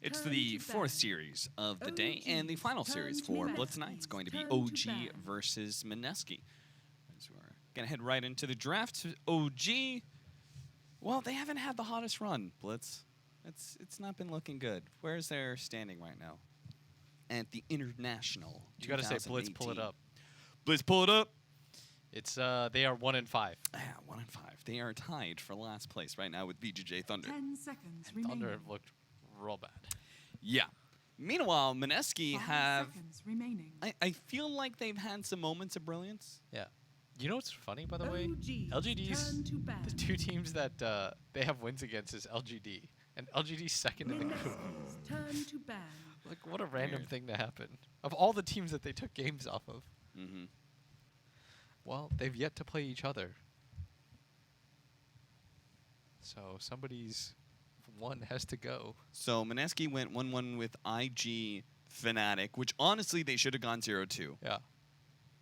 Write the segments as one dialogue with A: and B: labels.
A: It's the fourth series of the day and the final series for Blitz Night. It's going to be OG versus Mineski. So we're going to head right into the draft. OG, well, they haven't had the hottest run, Blitz. It's not been looking good. Where's their standing right now? At the International.
B: You got to say, Blitz, pull it up.
A: Blitz, pull it up.
B: It's they are 1-5.
A: Yeah, 1-5. They are tied for last place right now with VGJ Thunder.
C: 10 seconds
B: And
C: remaining.
B: Thunder have looked real bad.
A: Yeah. Meanwhile, Mineski
C: 5
A: have.
C: seconds remaining.
A: I feel like they've had some moments of brilliance.
B: Yeah. You know what's funny, by the way?
C: OG's
B: LGD's,
C: turn to bat.
B: the two teams that they have wins against is LGD. And LGD's second in the group.
C: Mineski's turn to ban.
B: Like, what a random
A: Weird.
B: thing to happen. Of all the teams that they took games off of.
A: Mm-hmm.
B: Well, they've yet to play each other. So somebody's one has to go.
A: So Mineski went 1-1 with IG Fnatic, which honestly they should have gone 0-2.
B: Yeah.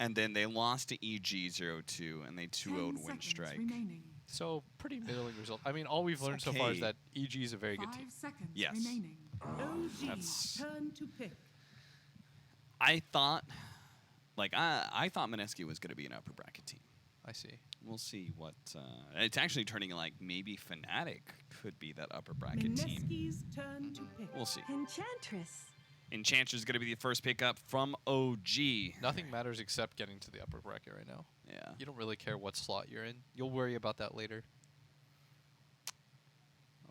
A: And then they lost to EG 0-2, and they
C: 10
A: 2-0'd Win
C: seconds
A: Strike.
C: remaining.
B: So pretty middling result. I mean, all we've learned so far is that EG is a very good
C: 5
B: team.
C: seconds
A: Yes.
C: remaining. OG's
A: That's-
C: turn to pick.
A: I thought Mineski was going to be an upper bracket team.
B: I see.
A: We'll see what. It's actually turning like maybe Fnatic could be that upper bracket team.
C: Mineski's turn to pick.
A: We'll see.
D: Enchantress.
A: Enchantress is going to be the first pickup from OG.
B: Nothing matters except getting to the upper bracket right now.
A: Yeah.
B: You don't really care what slot you're in. You'll worry about that later.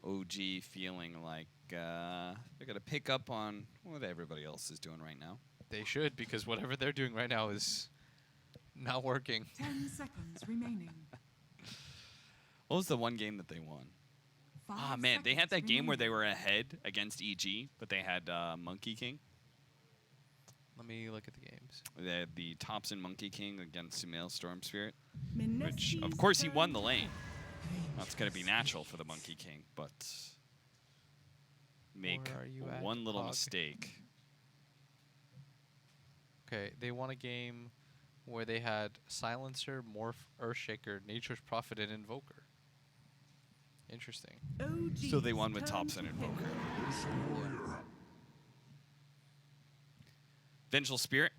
A: OG feeling like they're going to pick up on what everybody else is doing right now.
B: They should, because whatever they're doing right now is not working.
C: 10 seconds remaining.
A: What was the one game that they won?
C: 5
A: Ah, man, they had that
C: seconds
A: game where they
C: remaining.
A: were ahead against EG, but they had Monkey King.
B: Let me look at the games.
A: They had the Thompson Monkey King against Sumail Storm Spirit, which,
C: Mineski's
A: of course, he
C: turn
A: won the
C: to
A: lane.
C: pick.
A: That's going to be natural for the Monkey King, but make
B: Where are you at,
A: one little
B: Hog?
A: mistake.
B: Okay, they won a game where they had Silencer, Morph, Earthshaker, Nature's Prophet, and Invoker. Interesting.
C: OG's
A: So they won with
C: turn
A: Thompson
C: to
A: and
C: pick.
A: Invoker. Vengeful Spirit,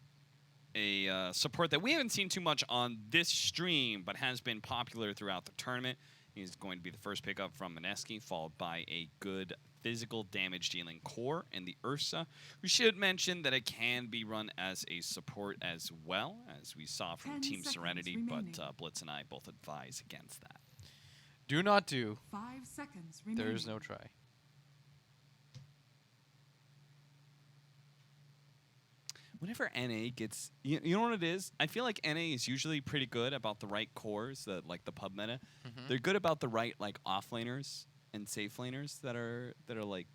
A: a support that we haven't seen too much on this stream, but has been popular throughout the tournament. He's going to be the first pickup from Mineski, followed by a good physical damage dealing core and the Ursa. We should mention that it can be run as a support as well, as we saw from
C: 10
A: Team
C: seconds
A: Serenity,
C: remaining.
A: but Blitz and I both advise against that.
B: Do not do.
C: 5 seconds remaining.
B: There is no try.
A: Whenever NA gets, you know what it is? I feel like NA is usually pretty good about the right cores, like the pub meta. They're good about the right like offlaners and safe laners that are like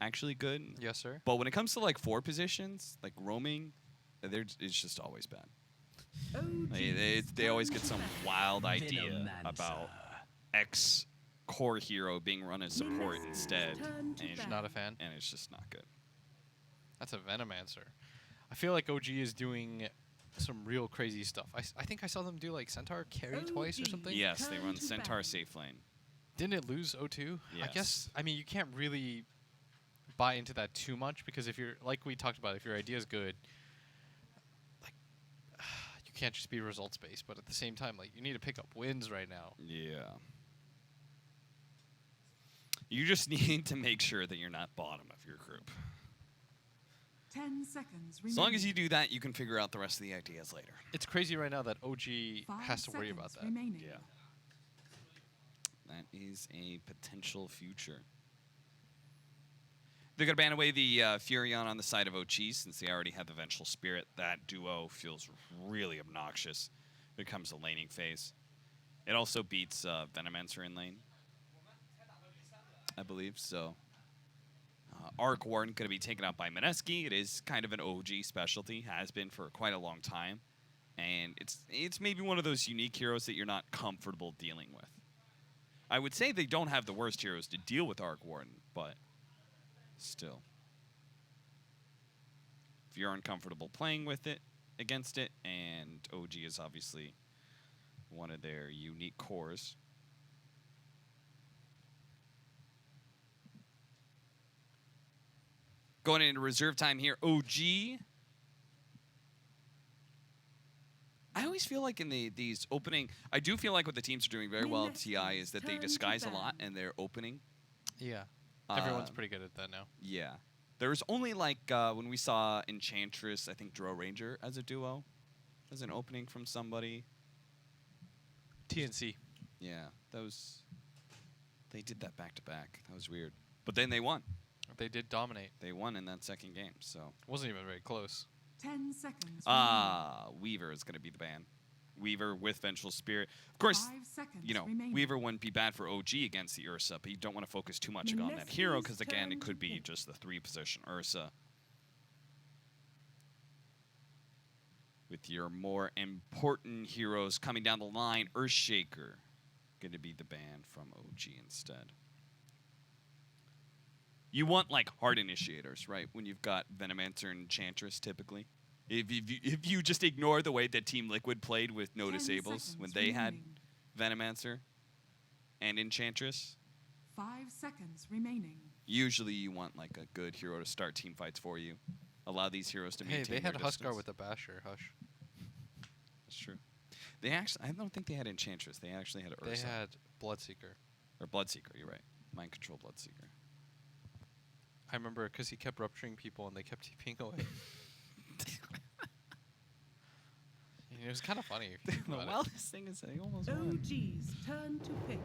A: actually good.
B: Yes, sir.
A: But when it comes to like 4 positions, like roaming, it's just always bad.
C: OG's
A: They always
C: turn
A: get
C: to
A: some
C: bat.
A: wild idea
D: Venomancer.
A: about X core hero being run as support
C: Mineski's
A: instead,
C: turn
A: and
C: to
A: it's,
C: bat.
B: Not a fan.
A: and it's just not good.
B: That's a Venomancer. I feel like OG is doing some real crazy stuff. I think I saw them do like Centaur carry twice or
C: OG.
B: something.
A: Yes, they
C: Turn
A: run
C: to
A: Centaur
C: bat.
A: safe lane.
B: Didn't it lose 0-2? I
A: Yes.
B: guess, I mean, you can't really buy into that too much because if you're, like we talked about, if your idea is good, like, you can't just be results based. But at the same time, like, you need to pick up wins right now.
A: Yeah. You just need to make sure that you're not bottom of your group.
C: 10 seconds remaining.
A: As long as you do that, you can figure out the rest of the ideas later.
B: It's crazy right now that OG
C: 5
B: has to worry about
C: seconds
B: that.
C: remaining.
A: Yeah. That is a potential future. They're going to ban away the Furion on the side of OG since they already have the Vengeful Spirit. That duo feels really obnoxious when it comes to laning phase. It also beats Venomancer in lane, I believe. So, Arc Warden going to be taken out by Mineski. It is kind of an OG specialty, has been for quite a long time. And it's maybe one of those unique heroes that you're not comfortable dealing with. I would say they don't have the worst heroes to deal with Arc Warden, but still. If you're uncomfortable playing with it, against it, and OG is obviously one of their unique cores. Going into reserve time here, OG. I always feel like in these opening, I do feel like what the teams are doing very well at TI is that they disguise a lot in their opening.
B: Yeah. Everyone's pretty good at that now.
A: Yeah. There's only like when we saw Enchantress, I think Draw Ranger as a duo, as an opening from somebody.
B: TNC.
A: Yeah, they did that back to back. That was weird. But then they won.
B: They did dominate.
A: They won in that second game, so.
B: It wasn't even very close.
C: 10 seconds.
A: Weaver is going to be the ban. Weaver with Vengeful Spirit. Of course,
C: 5 seconds
A: you know,
C: remaining.
A: Weaver wouldn't be bad for OG against the Ursa, but you don't want to focus too much on that hero because, again, it could be just the 3-position Ursa. With your more important heroes coming down the line, Earthshaker going to be the ban from OG instead. You want, like, hard initiators, right? When you've got Venomancer and Enchantress, typically. If you just ignore the way that Team Liquid played with no
C: 10
A: disables when
C: seconds
A: they had
C: remaining.
A: Venomancer and Enchantress,
C: 5 seconds remaining.
A: usually you want, like, a good hero to start team fights for you. Allow these heroes to
B: Hey,
A: maintain
B: they had
A: their
B: Huskar
A: distance.
B: with the Basher. Hush.
A: That's true. They actually, I don't think they had Enchantress. They actually had Ursa.
B: They had Bloodseeker.
A: Or Bloodseeker, you're right. Mind Control Bloodseeker.
B: I remember because he kept rupturing people and they kept TPing away. It was kind of funny. If you think
A: The
B: about it.
A: wildest thing is they almost won.
C: OG's turn to pick.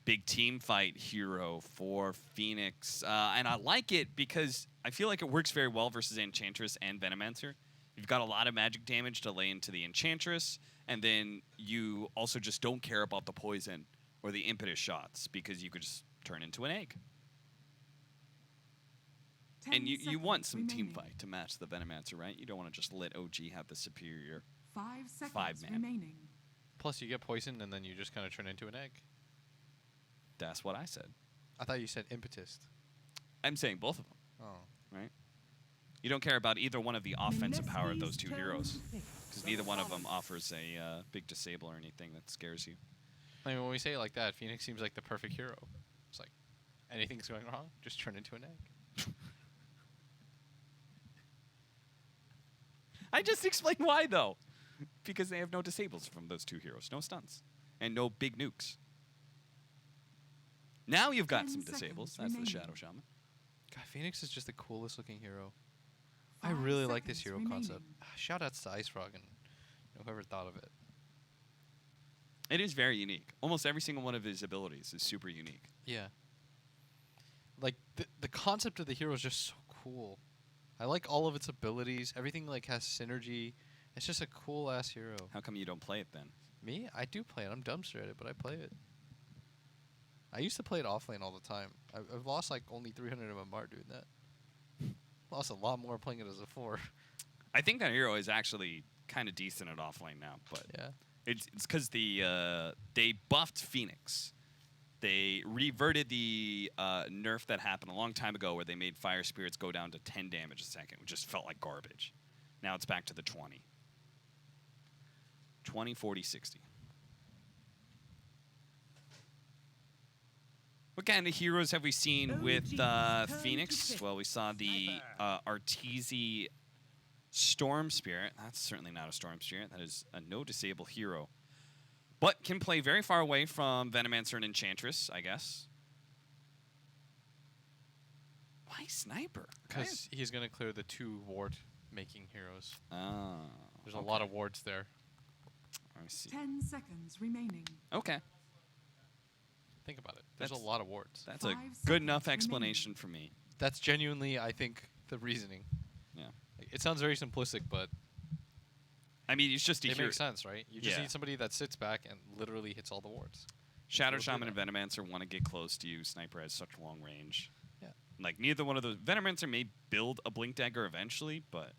A: Big team fight hero for Phoenix. And I like it because I feel like it works very well versus Enchantress and Venomancer. You've got a lot of magic damage to lay into the Enchantress, and then you also just don't care about the poison or the impetus shots because you could just turn into an egg.
C: 10
A: And you want
C: seconds
A: some team
C: remaining.
A: fight to match the Venomancer, right? You don't want to just let OG have the superior.
C: 5 seconds
A: 5-man.
C: remaining.
B: Plus, you get poisoned and then you just kind of turn into an egg.
A: That's what I said.
B: I thought you said impetus.
A: I'm saying both of them,
B: Oh.
A: right? You don't care about either one of the offensive power of those two
C: Mineski's
A: heroes.
C: turn to pick.
A: Because neither one of them offers a big disable or anything that scares you.
B: I mean, when we say it like that, Phoenix seems like the perfect hero. It's like, anything's going wrong, just turn into an egg.
A: I just explained why, though. Because they have no disables from those two heroes. No stuns. And no big nukes. Now you've got
C: 10
A: some
C: seconds
A: disables. That's the
C: remaining.
A: Shadow Shaman.
B: God, Phoenix is just the coolest looking hero. I
C: 5
B: really like this
C: seconds
B: hero concept.
C: remaining.
B: Shout outs to Ice Frog and whoever thought of it.
A: It is very unique. Almost every single one of his abilities is super unique.
B: Yeah. Like, the concept of the hero is just so cool. I like all of its abilities. Everything, like, has synergy. It's just a cool-ass hero.
A: How come you don't play it then?
B: Me? I do play it. I'm dumpster at it, but I play it. I used to play it offlane all the time. I've lost, like, only 300 MMR doing that. Lost a lot more playing it as a 4.
A: I think that hero is actually kind of decent at offlane now, but
B: Yeah.
A: it's because they buffed Phoenix. They reverted the nerf that happened a long time ago where they made Fire Spirits go down to 10 damage a second, which just felt like garbage. Now it's back to the 20. 20, 40, 60. What kind of heroes have we seen with Phoenix? Well, we saw the Arteezy Storm Spirit. That's certainly not a Storm Spirit. That is a no-disable hero. But can play very far away from Venomancer and Enchantress, I guess. Why Sniper?
B: Because he's going to clear the 2 ward-making heroes.
A: Oh.
B: There's a lot of wards there.
A: I see.
C: 10 seconds remaining.
A: Okay.
B: Think about it. There's a
A: That's-
B: lot of wards.
A: That's a
C: 5
A: good enough
C: seconds
A: explanation for me.
B: That's genuinely, I think, the reasoning.
A: Yeah.
B: Like, it sounds very simplistic, but
A: I mean, it's just a
B: it
A: hero.
B: makes sense, right? You just
A: Yeah.
B: need somebody that sits back and literally hits all the wards.
A: Shadow
B: We'll do
A: Shaman and
B: that.
A: Venomancer want to get close to you. Sniper has such long range.
B: Yeah.
A: Like, neither one of those. Venomancer may build a Blink Dagger eventually, but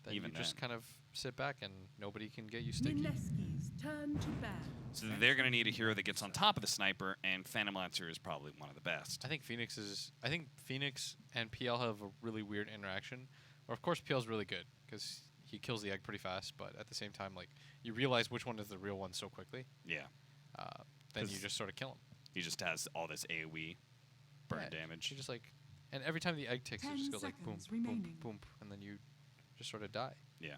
B: Then
A: Even
B: you just
A: then.
B: kind of sit back and nobody can get you sticky.
C: Mineski's turn to ban.
A: so they're going to need a hero that gets on top of the Sniper, and Phantom Lancer is probably one of the best.
B: I think Phoenix and PL have a really weird interaction. Or of course PL's really good because he kills the egg pretty fast, but at the same time, like, you realize which one is the real one so quickly.
A: Yeah.
B: Then you
A: 'Cause-
B: just sort of kill him.
A: He just has all this AoE. burn
B: Yeah,
A: damage.
B: You just like, and every time the egg ticks, it
C: 10
B: just goes like boom,
C: seconds
B: boom,
C: remaining.
B: boom, and then you just sort of die.
A: Yeah.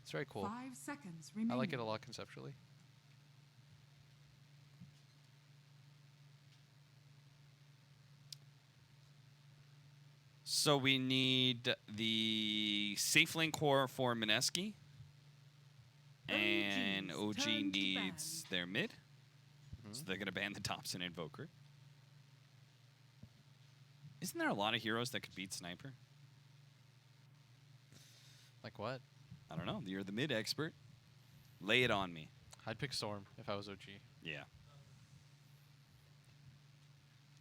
B: It's very cool.
C: 5 seconds remaining.
B: I like it a lot conceptually.
A: So we need the safe lane core for Mineski. And
C: OG's
A: OG
C: turn to
A: needs their mid.
B: Mhm.
A: So they're going to ban the Thompson Invoker. Isn't there a lot of heroes that could beat Sniper?
B: Like what?
A: I don't know. You're the mid expert. Lay it on me.
B: I'd pick Storm if I was OG.
A: Yeah.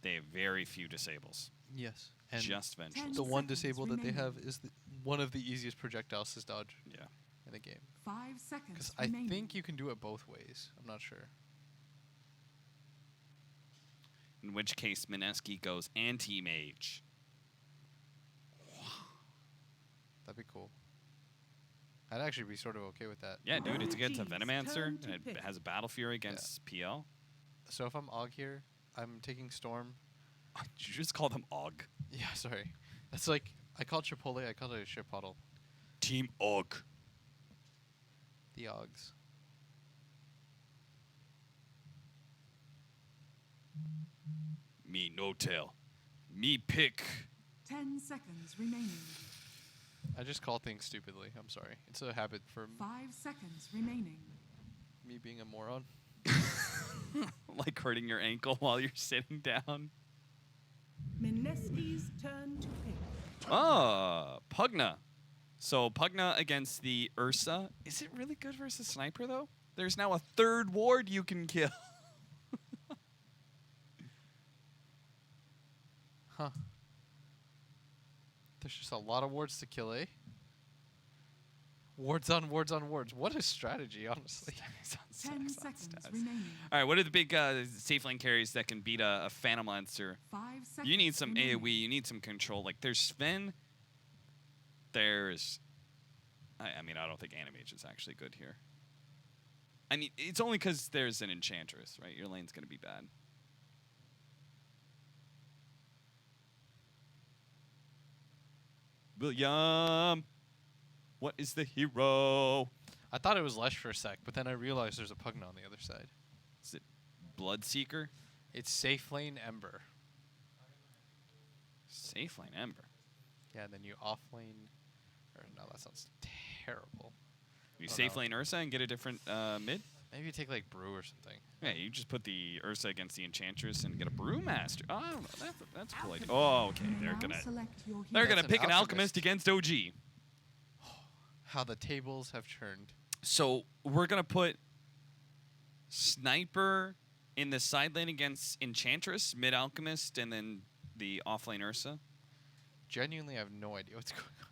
A: They have very few disables.
B: Yes. And
A: Just Vengeful.
C: 10
B: the one
C: seconds
B: disable that they have
C: remaining.
B: is one of the easiest projectiles to dodge
A: Yeah.
B: in the game.
C: 5 seconds
B: Because I
C: remaining.
B: think you can do it both ways. I'm not sure.
A: In which case, Mineski goes anti-mage.
B: That'd be cool. I'd actually be sort of okay with that.
A: Yeah, dude, it's against a
C: OG's
A: Venomancer,
C: turn
A: and
C: to
A: it
C: pick.
A: has a Battle Fury against PL.
B: So if I'm Og here, I'm taking Storm.
A: Did you just call them Og?
B: Yeah, sorry. That's like, I called Chipotle, I called it a Chipotle.
A: Team Og.
B: The Ogs.
A: Me no tail. Me pick.
C: 10 seconds remaining.
B: I just call things stupidly. I'm sorry. It's a habit for
C: 5 seconds remaining.
B: me being a moron.
A: Like hurting your ankle while you're sitting down.
C: Mineski's turn to pick.
A: Pugna. So Pugna against the Ursa. Is it really good versus Sniper, though? There's now a third ward you can kill.
B: Huh. There's just a lot of wards to kill, eh? Wards on wards on wards. What a strategy, honestly.
C: 10 seconds remaining.
A: All right, what are the big safe lane carries that can beat a Phantom Lancer?
C: 5 seconds
A: You need some
C: remaining.
A: AoE. You need some control. Like, there's Sven. There's... I mean, I don't think Animage is actually good here. I mean, it's only because there's an Enchantress, right? Your lane's going to be bad. William! What is the hero?
B: I thought it was Lesh for a sec, but then I realized there's a Pugna on the other side.
A: Is it Bloodseeker?
B: It's Safe Lane Ember.
A: Safe lane Ember.
B: Yeah, and then you off lane. Or no, that sounds terrible.
A: You
B: Oh,
A: safe
B: no.
A: lane Ursa and get a different mid?
B: Maybe you take like Brew or something.
A: Yeah, you just put the Ursa against the Enchantress and get a Brewmaster. Oh, that's a cool idea. Oh, okay.
C: You may
A: They're
C: now
A: gonna
C: select your
A: they're
C: hero.
A: gonna
B: That's an
A: pick an alchemist
B: alchemist.
A: against OG.
B: How the tables have turned.
A: So we're gonna put Sniper in the side lane against Enchantress, mid alchemist, and then the off lane Ursa.
B: Genuinely, I have no idea what's going on.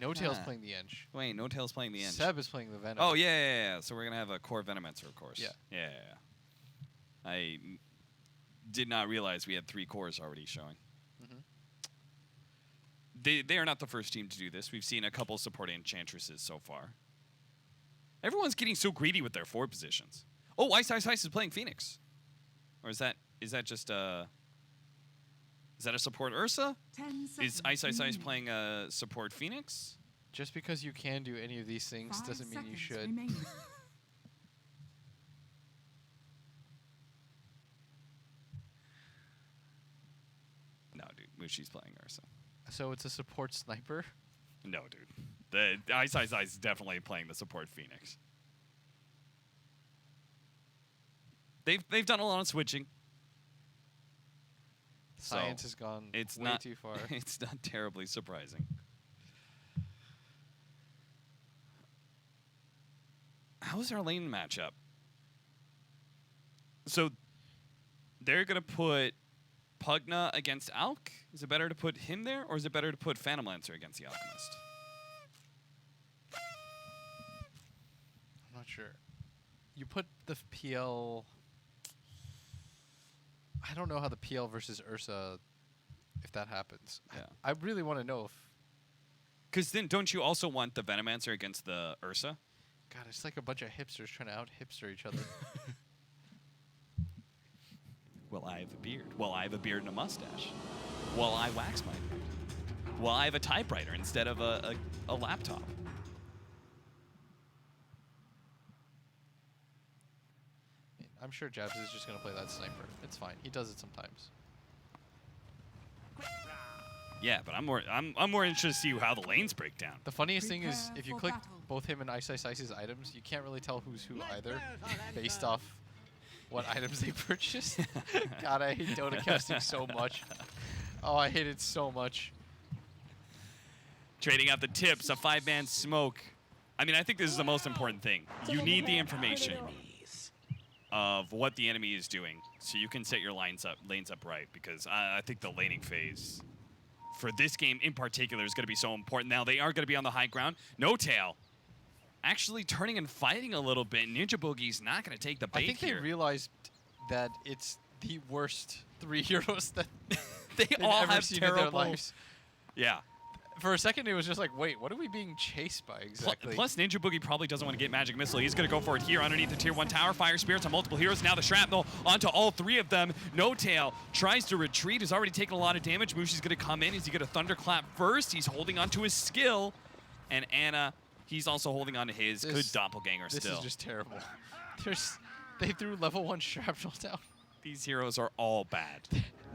B: No Tail's
A: Ah.
B: playing the Ench.
A: Wait, No Tail's playing the end.
B: Seb is playing the Venom.
A: Oh yeah. So we're gonna have a core Venomancer, of course.
B: Yeah.
A: Yeah. I did not realize we had 3 cores already showing.
B: Mhm.
A: They are not the first team to do this. We've seen a couple supporting Enchantresses so far. Everyone's getting so greedy with their 4 positions. Oh, Ice is playing Phoenix. Or is that just a... Is that a support Ursa?
C: 10
A: Is
C: seconds
A: Ice
C: remaining.
A: playing a support Phoenix?
B: Just because you can do any of these things
C: 5
B: doesn't mean you
C: seconds
B: should.
C: remaining.
A: No, dude. Mushi's playing Ursa.
B: So it's a support sniper.
A: No, dude. The Ice is definitely playing the support Phoenix. They've done a lot of switching. So,
B: Science has gone
A: it's
B: way
A: not
B: too far.
A: It's not terribly surprising. How's our lane matchup? So they're gonna put Pugna against Alk. Is it better to put him there, or is it better to put Phantom Lancer against the Alchemist?
B: I'm not sure. You put the PL. I don't know how the PL versus Ursa, if that happens.
A: Yeah.
B: I really want to know if.
A: Because then don't you also want the Venomancer against the Ursa?
B: God, it's like a bunch of hipsters trying to out hipster each other.
A: Well, I have a beard. Well, I have a beard and a mustache. Well, I wax my beard. Well, I have a typewriter instead of a laptop.
B: I'm sure Jabs is just gonna play that sniper. It's fine. He does it sometimes.
A: Yeah, but I'm more interested to see how the lanes break down.
B: The funniest thing is, if you
C: Prepare
B: click
C: for battle.
B: both him and Ice's items, you can't really tell who's who either, based off what items they purchased. God, I hate Dota casting so much. Oh, I hate it so much.
A: Trading out the tips, a 5-man smoke. I mean, I think this is the most important thing. You need the information of what the enemy is doing, so you can set your lanes up right. Because I think the laning phase for this game in particular is going to be so important. Now they are going to be on the high ground. No tail. Actually turning and fighting a little bit. Ninja Boogie's not going to take the bait
B: I think
A: here.
B: they realized that it's the worst 3 heroes that
A: they
B: they've
A: all
B: ever
A: have
B: seen in their
A: terrible
B: lives.
A: Yeah.
B: For a second, it was just like, wait, what are we being chased by exactly?
A: Plus, Ninja Boogie probably doesn't want to get Magic Missile. He's going to go for it here underneath the Tier 1 tower. Fire Spirits on multiple heroes. Now the Shrapnel onto all 3 of them. No Tail tries to retreat. Has already taken a lot of damage. Mushi's going to come in. Is he going to Thunderclap first? He's holding on to his skill. And Anna, he's also holding on to his. Good Doppelganger
B: This
A: still.
B: is just terrible. They threw level 1 Shrapnel down.
A: These heroes are all bad.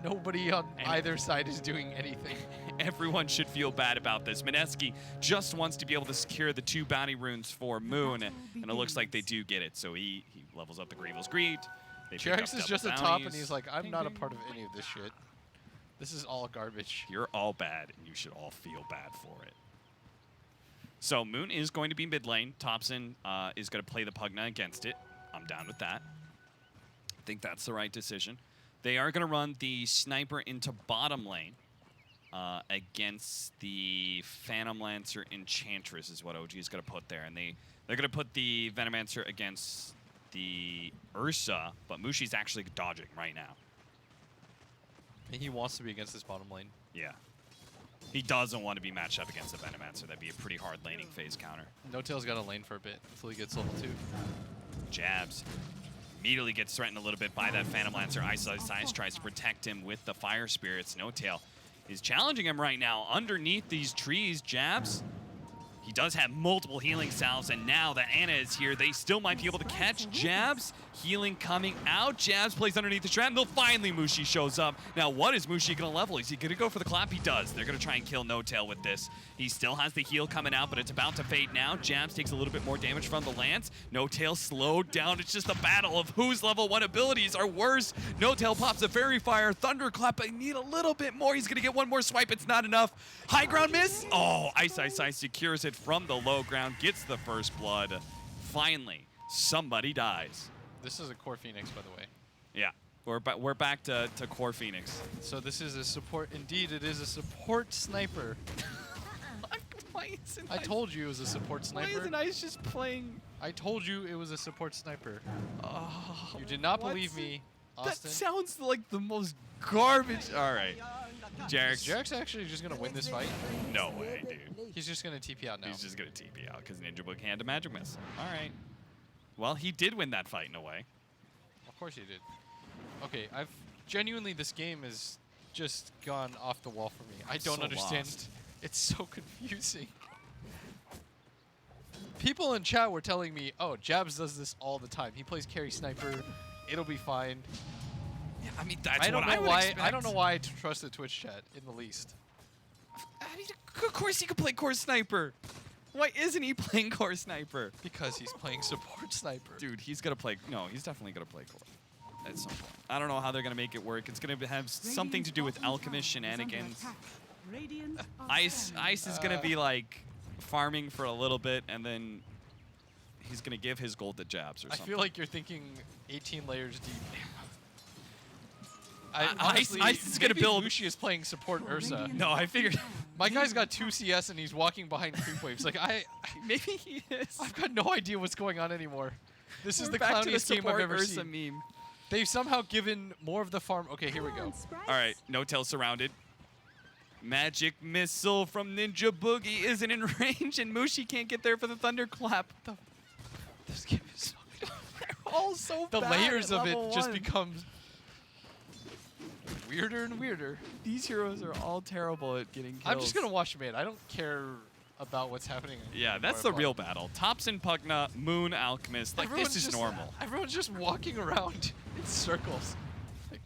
B: Nobody on either side is doing anything.
A: Everyone should feel bad about this. Mineski just wants to be able to secure the 2 bounty runes for Moon, and it looks like they do get it. So he levels up the Greevil's Greed. They pick up
B: Jarex is
A: double
B: just a top, and
A: bounties.
B: he's like, I'm not a part of any of this shit. This is all garbage.
A: You're all bad, and you should all feel bad for it. So Moon is going to be mid lane. Thompson is going to play the Pugna against it. I'm down with that. I think that's the right decision. They are going to run the Sniper into bottom lane against the Phantom Lancer Enchantress is what OG is going to put there. And they're going to put the Venomancer against the Ursa, but Mushi's actually dodging right now.
B: And he wants to be against this bottom lane.
A: Yeah. He doesn't want to be matched up against the Venomancer. That'd be a pretty hard laning phase counter.
B: No Tail's got a lane for a bit until he gets level 2.
A: Jabs. Immediately gets threatened a little bit by that Phantom Lancer. Ice tries to protect him with the Fire Spirits. No Tail is challenging him right now underneath these trees. Jabs. He does have multiple healing salves, and now that Anna is here, they still might be able to catch Jabs. Healing coming out. Jabs plays underneath the shrapnel. Finally, Mushi shows up. Now, what is Mushi going to level? Is he going to go for the clap? He does. They're going to try and kill No Tail with this. He still has the heal coming out, but it's about to fade now. Jabs takes a little bit more damage from the lance. No Tail slowed down. It's just a battle of whose level 1 abilities are worse. No Tail pops a Fairy Fire. Thunderclap. I need a little bit more. He's going to get one more swipe. It's not enough. High ground miss. Oh, Ice secures it from the low ground. Gets the first blood. Finally, somebody dies.
B: This is a Core Phoenix, by the way.
A: Yeah, we're back to Core Phoenix.
B: So this is a support. Indeed, it is a support sniper.
A: Why isn't
B: I told you it was a support sniper.
A: Why isn't Ice just playing?
B: I told you it was a support sniper. You did not believe me, Austin.
A: That sounds like the most garbage. All right, Jarex.
B: Jarek's actually just going to win this fight.
A: No way, dude.
B: He's just going to TP out now.
A: He's just gonna TP out because Ninja Book had a magic miss. All right. Well, he did win that fight in a way.
B: Of course he did. Okay, I've genuinely, this game has just gone off the wall for me. I don't
A: so
B: understand.
A: lost.
B: It's so confusing. People in chat were telling me, oh, Jabs does this all the time. He plays carry sniper. It'll be fine.
A: Yeah, I mean that's
B: I don't
A: what
B: know
A: I would
B: why.
A: expect.
B: I don't know why I trust the Twitch chat in the least.
A: I mean, of course he could play Core Sniper. Why isn't he playing Core Sniper?
B: Because he's playing support sniper.
A: Dude, he's gonna play. No, he's definitely gonna play Core at some point. I don't know how they're gonna make it work. It's gonna have something to do with Alchemist shenanigans. Ice is gonna be like farming for a little bit, and then he's gonna give his gold to Jabs or
B: I
A: something.
B: feel like you're thinking 18 layers deep.
A: Ice is gonna
B: maybe
A: build.
B: Lucia is playing support Ursa.
A: No, I figured
B: My guy's got 2 CS and he's walking behind creep waves. Like
A: maybe he is.
B: I've got no idea what's going on anymore. This is
A: We're
B: the
A: back to the
B: clowniest game I've
A: support
B: ever
A: Ursa
B: seen.
A: meme.
B: They've somehow given more of the farm. Okay, here we go.
A: All right, No Tail surrounded. Magic missile from Ninja Boogie isn't in range, and Mushi can't get there for the thunderclap.
B: This game is so
A: They're all so
B: the
A: bad
B: layers
A: at
B: of it
A: level
B: just
A: one.
B: become weirder and weirder.
A: These heroes are all terrible at getting kills.
B: I'm just gonna watch mid. I don't care about what's happening.
A: Yeah, that's the real battle. Thompson, Pugna, Moon, Alchemist. Like, this is normal.
B: Everyone's just walking around in circles. Like,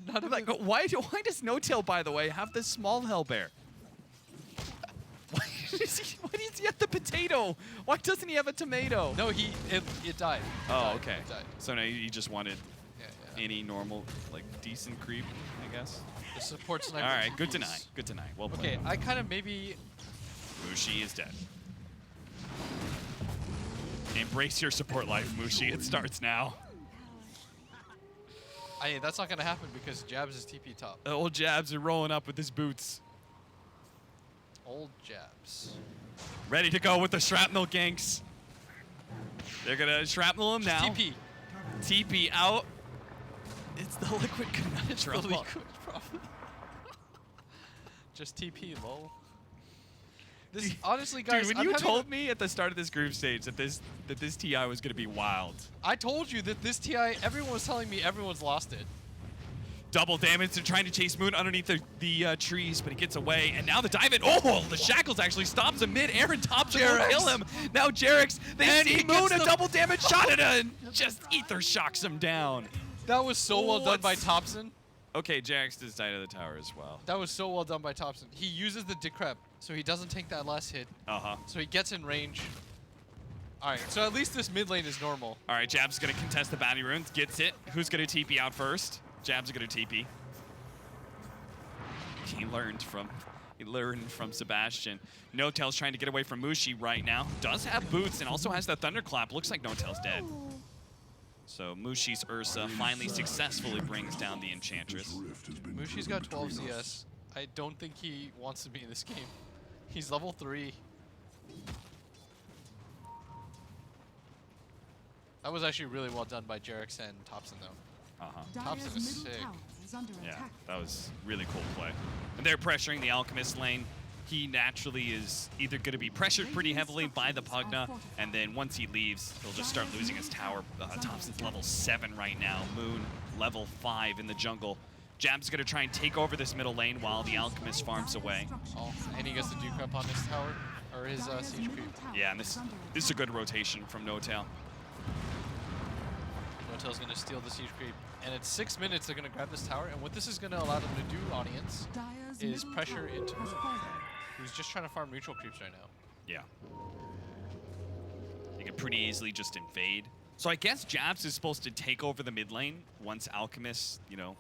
B: none of
A: Like,
B: it.
A: why does No Tail, by the way, have this small hellbear? Why does he have the potato? Why doesn't he have a tomato?
B: No, it died.
A: Oh, okay.
B: It died.
A: So now you just wanted
B: Yeah.
A: any normal, like, decent creep, I guess.
B: The support sniper.
A: All right, good deny. Good deny. Well played.
B: Okay, I kind of maybe.
A: Mushi is dead. Embrace your support life, Mushi. It starts now.
B: That's not gonna happen because Jabs is TP top.
A: The old Jabs are rolling up with his boots.
B: Old Jabs.
A: Ready to go with the shrapnel ganks. They're gonna shrapnel him now.
B: TP.
A: TP out. It's the liquid
B: It's the
A: conundrum.
B: liquid problem. Just TP, lol. This honestly, guys.
A: Dude, when you told me at the start of this group stage that this TI was gonna be wild.
B: I told you that this TI. Everyone was telling me everyone's lost it.
A: Double damage. They're trying to chase Moon underneath the trees, but he gets away. And now the dive in. Oh, the shackles actually stops him mid-air and Thompson will kill him. Now Jarex, they see Moon a double damage shot at him and just ether shocks him down.
B: That was so well done by Thompson.
A: Okay, Jarex does die to the tower as well.
B: That was so well done by Thompson. He uses the decrep, so he doesn't take that last hit.
A: Uh-huh.
B: So he gets in range. All right, so at least this mid lane is normal.
A: All right, Jab's gonna contest the bounty runes, gets it. Who's gonna TP out first? Jab's gonna TP. He learned from Sebastian. No Tail's trying to get away from Mushi right now. Does have boots and also has that thunderclap. Looks like No Tail's dead. So Mushi's Ursa finally successfully brings down the Enchantress.
B: Mushi's got 12 CS. I don't think he wants to be in this game. He's level 3. That was actually really well done by Jarex and Thompson, though.
A: Uh-huh.
B: Thompson
C: Dyer's
B: is
C: middle
B: sick.
C: tower is under
A: Yeah,
C: attack.
A: that was really cool play. And they're pressuring the Alchemist lane. He naturally is either going to be pressured pretty heavily by the Pugna, and then once he leaves, he'll just start losing his tower. Thompson's level 7 right now. Moon, level 5 in the jungle. Jab's going to try and take over this middle lane while the Alchemist farms away.
B: Oh, and he gets the decrep on his tower, or his siege creep.
A: Yeah, and this is a good rotation from No Tail.
B: No Tail's gonna steal the siege creep, and at 6 minutes they're gonna grab this tower. And what this is gonna allow them to do, audience,
C: Dyer's
B: is
C: middle
B: pressure
C: tower
B: into
C: has
B: Moon,
C: fallen.
B: who's just trying to farm neutral creeps right now.
A: Yeah. You can pretty easily just invade. So I guess Jabs is supposed to take over the mid lane once Alchemist, you know,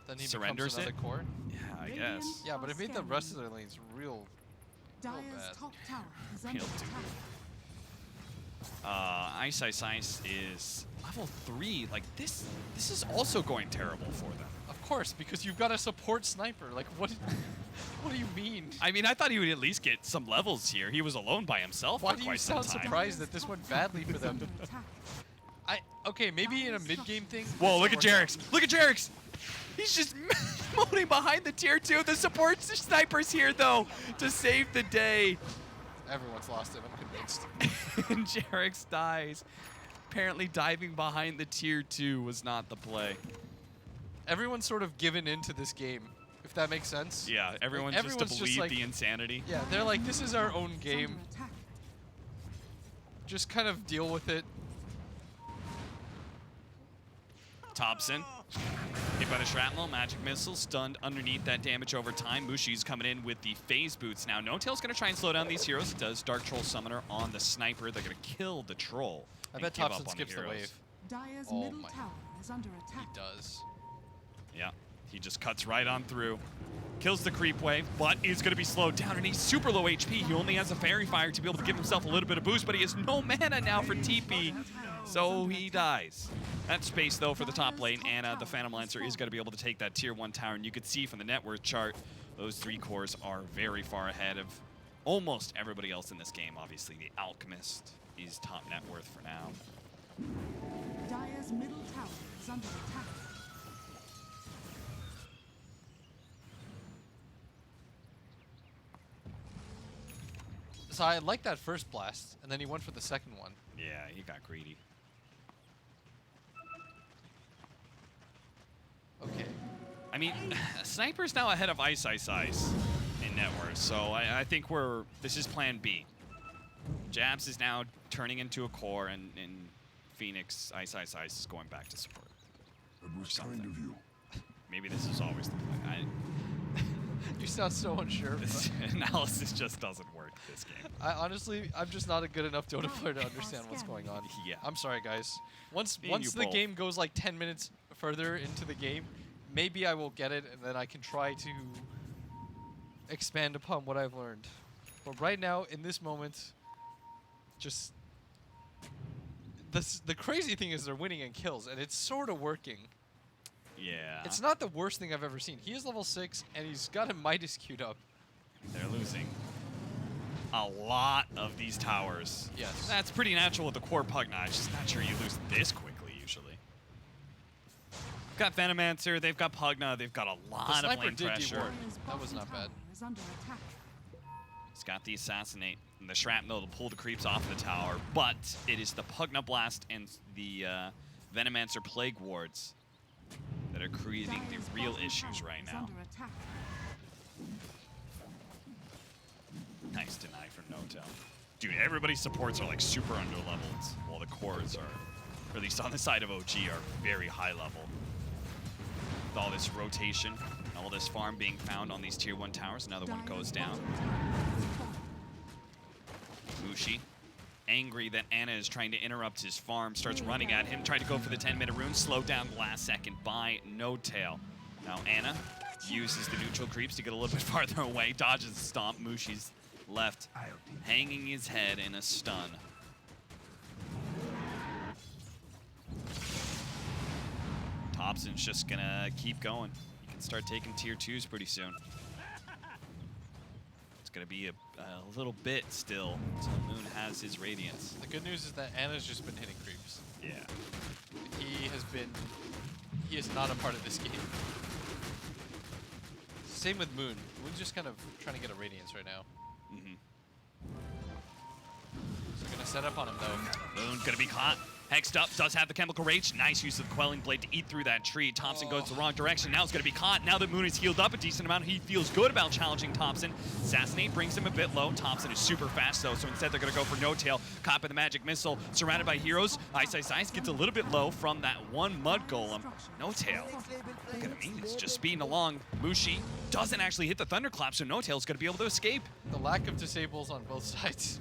B: Then he
A: surrenders
B: becomes another core.
A: yeah, I guess.
B: Yeah, but it made the rest of their lanes real.
C: Dyer's
B: bad.
C: top tower is under
A: Real
C: attack.
A: Ice is level 3. Like this is also going terrible for them.
B: Of course, because you've got a support sniper. Like, what do you mean?
A: I mean, I thought he would at least get some levels here. He was alone by himself
B: Why
A: for
B: do you
A: quite some
B: sound
A: time.
B: surprised that this went badly for them?
C: Under attack.
B: Okay, maybe in a mid-game thing.
A: Whoa,
B: this
A: look at
B: will work out.
A: Jarex. Look at Jarex. He's just moaning behind the tier 2. The support sniper's here, though, to save the day.
B: Everyone's lost it, I'm convinced.
A: And Jarex dies. Apparently diving behind the tier 2 was not the play.
B: Everyone's sort of given into this game, if that makes sense.
A: Yeah, everyone's just to
B: everyone's just
A: believe
B: like-
A: the insanity.
B: Yeah, they're like, this is our own
C: It's
B: game.
C: under attack.
B: Just kind of deal with it.
A: Thompson, hit by the shrapnel, magic missile, stunned underneath that damage over time. Mushi's coming in with the phase boots now. No Tail's gonna try and slow down these heroes. It does Dark Troll Summoner on the sniper. They're gonna kill the troll.
B: I
A: and
B: bet
A: give up
B: Thompson
A: on
B: skips the
A: heroes.
B: wave.
C: Dyer's
B: Oh
C: middle
B: my-
C: tower is under
B: He
C: attack.
B: does.
A: Yeah, he just cuts right on through. Kills the creep wave, but is gonna be slowed down, and he's super low HP. He only has a fairy fire to be able to give himself a little bit of boost, but he has no mana now for TP, so he dies. That space though for the top lane, Anna, the Phantom Lancer, is gonna be able to take that tier 1 tower, and you can see from the net worth chart, those 3 cores are very far ahead of almost everybody else in this game. Obviously, the Alchemist is top net worth for now.
C: Dyer's middle tower is under attack.
B: So I like that first blast, and then he went for the second one.
A: Yeah, he got greedy. I mean, Sniper's now ahead of Ice in net worth, so I think this is plan B. Jabs is now turning into a core, and Phoenix, Ice is going back to support.
D: That was kind of you.
A: Maybe this is always the plan.
B: You sound so unsure.
A: This analysis just doesn't work this game.
B: Honestly, I'm just not a good enough Dota player to understand what's going on.
A: Yeah.
B: I'm sorry, guys. Once
A: Me and you
B: the
A: both.
B: game goes like 10 minutes further into the game, maybe I will get it, and then I can try to expand upon what I've learned. But right now, in this moment, just the crazy thing is they're winning in kills, and it's sort of working.
A: Yeah.
B: It's not the worst thing I've ever seen. He is level 6, and he's got a Midas queued up.
A: They're losing a lot of these towers.
B: Yes.
A: That's pretty natural with the core Pugna. It's just not sure you lose this quickly, usually. They've got Venomancer, they've got Pugna, they've got a lot of
B: Sniper
A: lane
B: did
A: pressure.
C: Dire's
B: That was
C: bottom
B: not bad.
C: tower is under attack.
A: He's got the Assassinate and the Shrapnel to pull the creeps off the tower, but it is the Pugna Blast and the Venomancer Plague Wards that are creating
C: Dire's
A: the real
C: bottom
A: issues
C: tower
A: right
C: is
A: now.
C: under attack.
A: Nice deny from No-Tail. Dude, everybody's supports are like super under-leveled, while the cores are, or at least on the side of OG, are very high level. With all this rotation, and all this farm being found on these tier 1 towers, another one goes down. Mushi, angry that Anna is trying to interrupt his farm, starts running at him, trying to go for the 10-minute rune, slowed down the last second by No-Tail. Now Anna uses the neutral creeps to get a little bit farther away, dodges the stomp. Mushi's left, hanging his head in a stun. Thompson's just gonna keep going. He can start taking tier 2s pretty soon. It's gonna be a little bit still until Moon has his Radiance.
B: The good news is that Anna's just been hitting creeps.
A: Yeah.
B: He is not a part of this game. Same with Moon. Moon's just kind of trying to get a Radiance right now.
A: Mm-hmm.
B: So gonna set up on him though.
A: Moon gonna be caught. Hexed up, does have the Chemical Rage. Nice use of the Quelling Blade to eat through that tree. Thompson goes the wrong direction. Now it's gonna be caught. Now that Moon is healed up a decent amount, he feels good about challenging Thompson. Assassinate brings him a bit low. Thompson is super fast though, so instead they're gonna go for No-Tail. Caught by the Magic Missile, surrounded by heroes. Ice gets a little bit low from that one Mud Golem. No-Tail, look at him, he's just speeding along. Mushi doesn't actually hit the Thunderclap, so No-Tail's gonna be able to escape.
B: The lack of disables on both sides.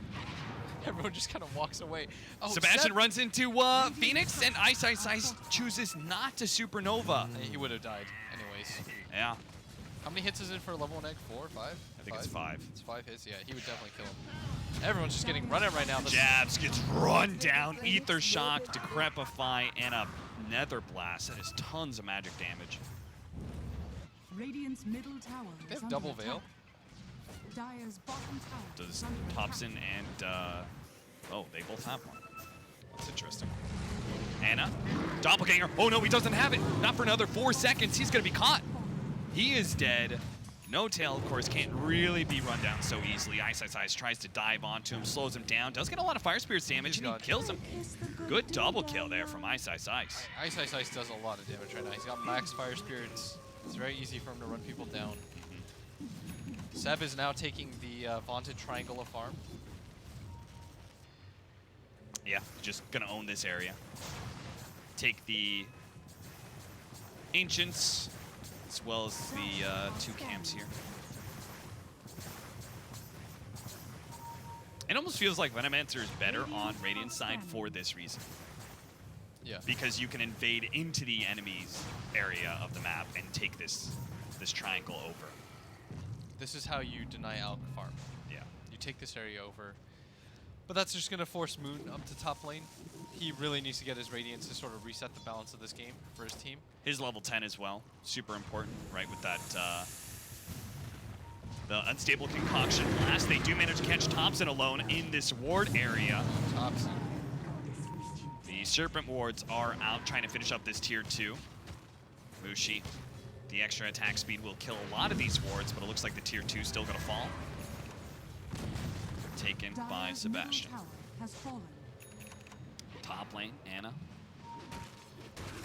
B: Everyone just kind of walks away. Oh,
A: Sebastian runs into Phoenix, and Ice chooses not to Supernova.
B: He would have died anyways.
A: Yeah,
B: How many hits is it for a level 1 egg? 4 or 5?
A: I think it's 5.
B: It's 5 hits. Yeah, he would definitely kill him. Everyone's just getting run at right now.
A: Jabs gets run down, Ether Shock, Decrepify, and a Nether Blast. That is tons of magic damage.
C: Radiant's middle tower
B: They
C: is
B: have
C: under
B: double
C: attack.
B: veil.
C: Dire's bottom tower
A: Does
C: is under
A: Thompson and, oh, they both have one. That's interesting. Anna, Doppelganger. Oh no, he doesn't have it. Not for another 4 seconds. He's gonna be caught. He is dead. No-Tail, of course, can't really be run down so easily. Ice tries to dive onto him, slows him down, does get a lot of Fire Spirit's damage, and he kills him. Good double kill there from Ice.
B: Ice does a lot of damage right now. He's got max fire spirits. It's very easy for him to run people down. Seb is now taking the vaunted triangle of farm.
A: Yeah, just gonna own this area. Take the Ancients, as well as the 2 camps here. It almost feels like Venomancer is better on Radiant's side for this reason.
B: Yeah.
A: Because you can invade into the enemy's area of the map and take this triangle over.
B: This is how you deny Alk farm.
A: Yeah.
B: You take this area over. But that's just going to force Moon up to top lane. He really needs to get his Radiance to sort of reset the balance of this game for his team.
A: His level 10 as well. Super important, right, with that the Unstable Concoction Blast. They do manage to catch Thompson alone in this ward area.
B: Thompson.
A: The Serpent Wards are out trying to finish up this tier 2. Mushi, the extra attack speed will kill a lot of these wards, but it looks like the tier 2 is still going to fall. Taken by
C: Dire's
A: Sebastian.
C: middle tower has fallen.
A: Top lane, Anna.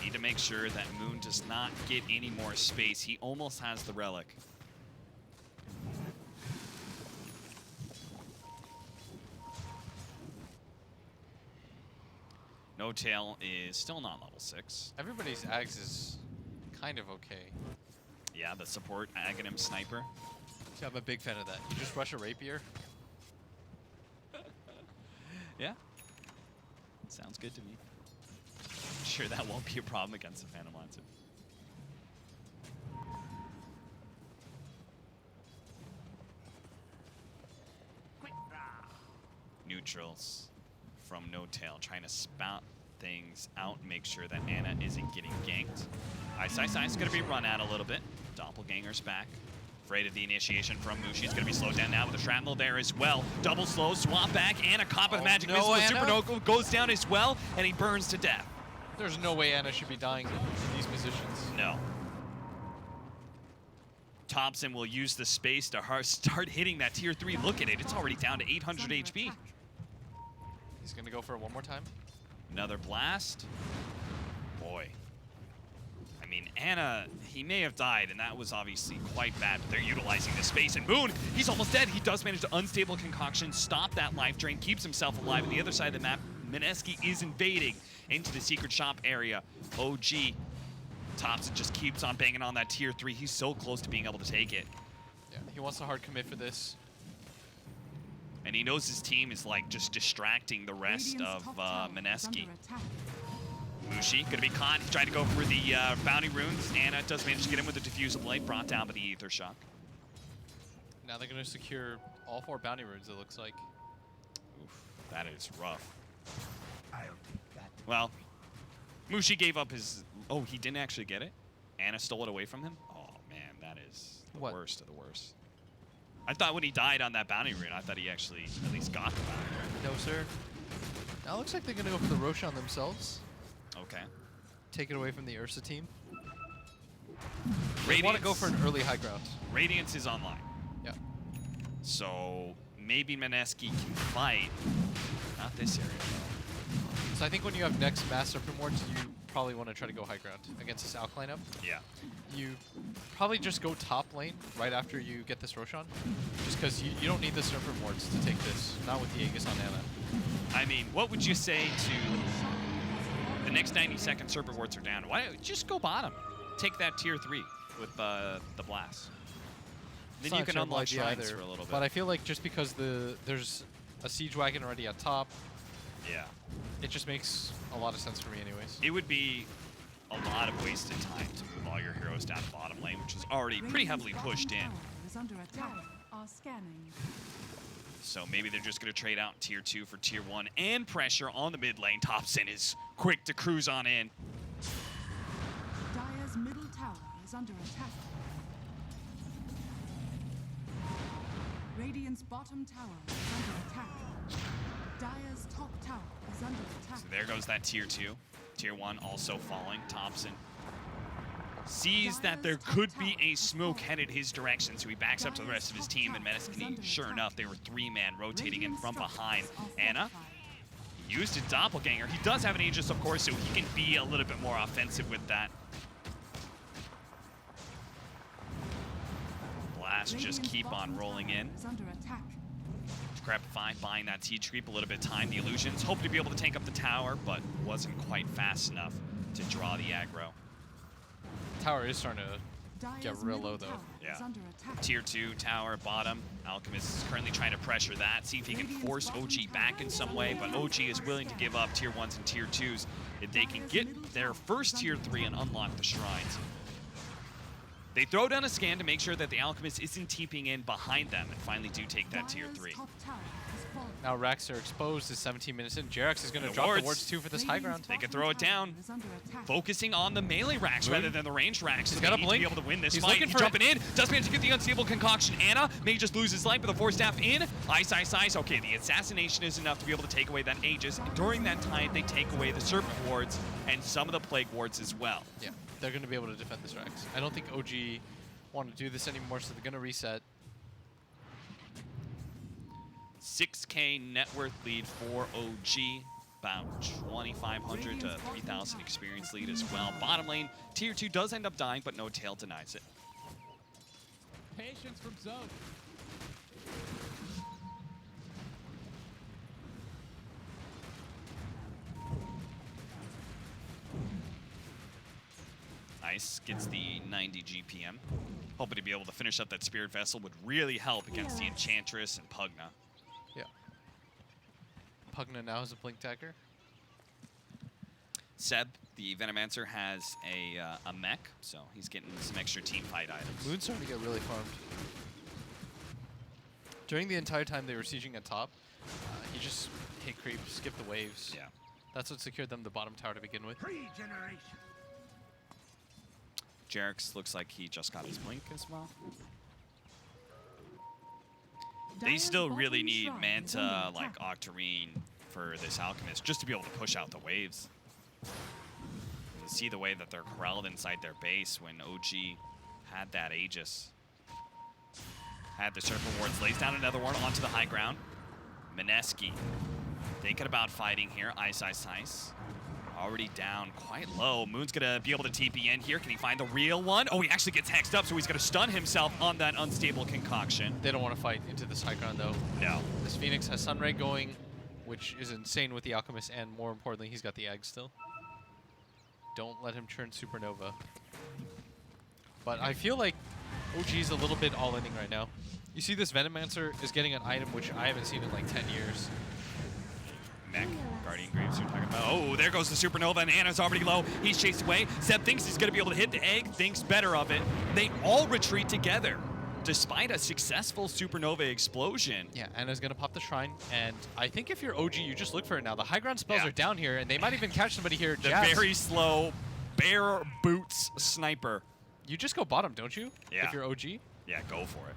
A: Need to make sure that Moon does not get any more space. He almost has the relic. No Tail is still not level 6.
B: Everybody's Ags is kind of okay.
A: Yeah, the support Aghanim Sniper.
B: See, I'm a big fan of that. You just rush a Rapier.
A: Yeah. Sounds good to me. I'm sure that won't be a problem against the Phantom Lancer. Neutrals from No Tail, trying to spout things out and make sure that Ana isn't getting ganked. Ice is going to be run at a little bit. Doppelganger's back. Afraid of the initiation from Mushi. He's going to be slowed down now with the shrapnel there as well. Double slow, swap back, Ana caught with magic missile. The Supernova goes down as well, and he burns to death.
B: There's no way Ana should be dying in these positions.
A: No. Thompson will use the space to start hitting that tier 3. Look at it. It's already down to 800 HP.
B: He's going to go for it one more time.
A: Another blast. Boy. I mean, Ana, he may have died, and that was obviously quite bad, but they're utilizing the space. And Moon, he's almost dead. He does manage to unstable concoction, stop that life drain, keeps himself alive. On the other side of the map, Mineski is invading into the secret shop area. OG. Thompson just keeps on banging on that tier 3. He's so close to being able to take it.
B: Yeah, he wants a hard commit for this.
A: And he knows his team is like just distracting the rest of Mineski. Mushi gonna be caught. He's trying to go for the bounty runes. Ana does manage to get him with the diffusal blade, brought down by the ether shock.
B: Now they're gonna secure all 4 bounty runes, it looks like.
A: Oof, that is rough. Well, Mushi gave up his... Oh, he didn't actually get it? Ana stole it away from him? Oh, man, that is the worst of the worst. I thought when he died on that bounty rune, I thought he actually at least got the bounty rune.
B: No, sir. Now it looks like they're going to go for the Roshan themselves.
A: Okay.
B: Take it away from the Ursa team.
A: Radiance,
B: They want to go for an early high ground.
A: Radiance is online.
B: Yeah.
A: So maybe Mineski can fight. Not this area, though.
B: So I think when you have next mass Serpent Wards, you probably want to try to go high ground against this Alk lineup. Yeah. You probably just go top lane right after you get this Roshan. Just because you don't need the Serpent Wards to take this. Not with the Aegis on Ana.
A: I mean, what would you say to the next 90-second Serpent Wards are down? Why don't you just go bottom? Take that tier 3 with the blast. Then you can unlock shrines for a little bit.
B: But I feel like just because there's a siege wagon already at top,
A: yeah,
B: it just makes a lot of sense for me anyways.
A: It would be a lot of wasted time to move all your heroes down to bottom lane, which is already pretty heavily pushed in. So maybe they're just going to trade out tier 2 for tier 1 and pressure on the mid lane. Thompson is quick to cruise on in.
C: Dire's middle tower is under attack. Radiant's bottom tower is under attack. Dire's top tower is under attack.
A: So there goes that tier 2. Tier 1 also falling. Thompson sees that there could be a smoke headed his direction, so he backs up to the rest of his team, and Mineski, sure enough, they were 3-man rotating in from behind. Ana used a doppelganger. He does have an Aegis, of course, so he can be a little bit more offensive with that. Blast just keep on rolling in. Scrapify buying that siege creep a little bit of time. The illusions hope to be able to tank up the tower, but wasn't quite fast enough to draw the aggro.
B: Tower is starting to get real low though.
A: Yeah. Tier 2 tower bottom. Alchemist is currently trying to pressure that, see if he can force OG back in some way, but OG is willing to give up tier 1s and tier 2s if they can get their first tier 3 and unlock the shrines. They throw down a scan to make sure that the Alchemist isn't TPing in behind them and finally do take that tier 3.
B: Now Rax are exposed is 17 minutes in. Jerax is going to drop the wards too for this high ground.
A: They can throw it down. Focusing on the melee Rax rather than the ranged Rax.
B: He's got a blink.
A: To be able to win this
B: He's
A: fight.
B: looking for
A: jumping in. Does manage to get the unstable concoction. Ana may just lose his life with a 4-staff in. Ice. Okay, the assassination is enough to be able to take away that Aegis. During that time, they take away the Serpent wards and some of the Plague wards as well.
B: Yeah, they're going to be able to defend this Rax. I don't think OG want to do this anymore, so they're going to reset.
A: 6K net worth lead for OG. about 2,500 to 3,000 experience lead as well. Bottom lane, tier 2 does end up dying, but no tail denies it.
E: Patience from Zone.
A: Nice, gets the 90 GPM. Hoping to be able to finish up that Spirit Vessel would really help against the Enchantress and Pugna.
B: Yeah. Pugna now has a Blink Dagger.
A: Seb, the Venomancer, has a mech, so he's getting some extra team fight items.
B: Moon's starting to get really farmed. During the entire time they were sieging at top, he just hit creep, skipped the waves.
A: Yeah.
B: That's what secured them the bottom tower to begin with.
A: Jerix looks like he just got his blink as well. They still really need Manta, like Octarine, for this Alchemist, just to be able to push out the waves. You see the way that they're corralled inside their base when OG had that Aegis. Had the Serpent Wards, lays down another one onto the high ground. Mineski thinking about fighting here. Ice. Already down quite low. Moon's gonna be able to TP in here. Can he find the real one? Oh, he actually gets hexed up, so he's gonna stun himself on that unstable concoction.
B: They don't want to fight into this high ground though.
A: No.
B: This Phoenix has Sunray going, which is insane with the Alchemist, and more importantly, he's got the egg still. Don't let him churn Supernova. But I feel like OG's a little bit all-inning right now. You see this Venomancer is getting an item which I haven't seen in like 10 years.
A: Mech, Guardian Graves, you're talking about. Oh, there goes the Supernova, and Anna's already low. He's chased away. Seb thinks he's going to be able to hit the egg, thinks better of it. They all retreat together, despite a successful Supernova explosion.
B: Yeah, Anna's going to pop the Shrine, and I think if you're OG, you just look for it now. The high ground spells
A: Yeah.
B: are down here, and they might even catch somebody here.
A: The
B: Jabs.
A: very slow bare boots sniper.
B: You just go bottom, don't you?
A: Yeah.
B: If you're OG.
A: Yeah, go for it.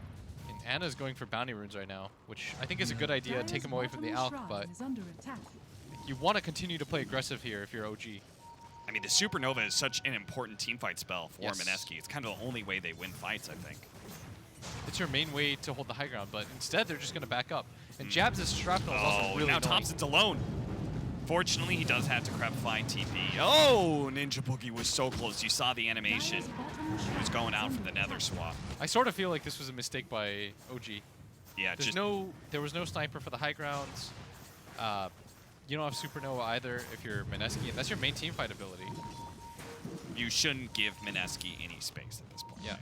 B: And Anna's going for bounty runes right now, which I think is a good idea. Take him away from the Alch, but you want to continue to play aggressive here if you're OG.
A: I mean, the Supernova is such an important teamfight spell for
B: Yes.
A: Mineski. It's kind of the only way they win fights, I think.
B: It's your main way to hold the high ground, but instead they're just going to back up. And Jabs' shrapnel is also really
A: now
B: annoying.
A: Thompson's alone. Fortunately, he does have to Crepify TP. Oh, Ninja Boogie was so close. You saw the animation. He was going out from the Nether swap.
B: I sort of feel like this was a mistake by OG.
A: Yeah,
B: There was no sniper for the high grounds. You don't have Supernova either if you're Mineski, and that's your main teamfight ability.
A: You shouldn't give Mineski any space at this point.
B: Yeah.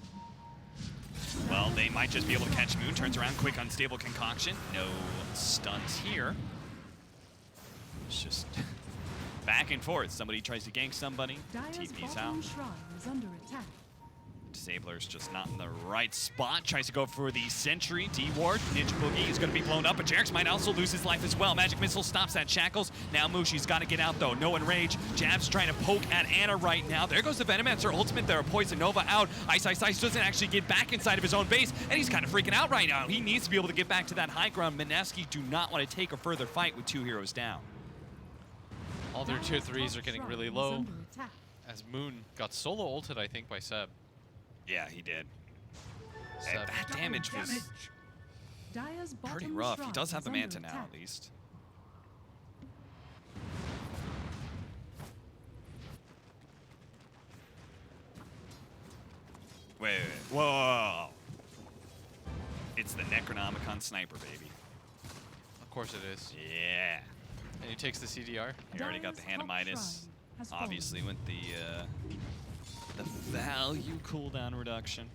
A: Well, they might just be able to catch Moon. Turns around, quick, unstable concoction. No stunts here. It's just back and forth. Somebody tries to gank somebody. TP's out. Disabler's just not in the right spot. Tries to go for the Sentry. D-Ward. Ninja Boogie is going to be blown up, but Jerix might also lose his life as well. Magic Missile stops at Shackles. Now Mushi's got to get out, though. No Enrage. Jab's trying to poke at Anna right now. There goes the Venomancer ultimate there. Poison Nova out. Ice doesn't actually get back inside of his own base, and he's kind of freaking out right now. He needs to be able to get back to that high ground. Mineski do not want to take a further fight with 2 heroes down.
B: All their tier 3s are getting really low, as Moon got solo ulted, I think, by Seb.
A: Yeah, he did.
B: Seb.
A: And that damage was pretty rough. He does have the Manta now, at least. Wait. Whoa. It's the Necronomicon Sniper, baby.
B: Of course it is.
A: Yeah.
B: And he takes the CDR.
A: He already got the Hand of Midas. Obviously went the value cooldown reduction.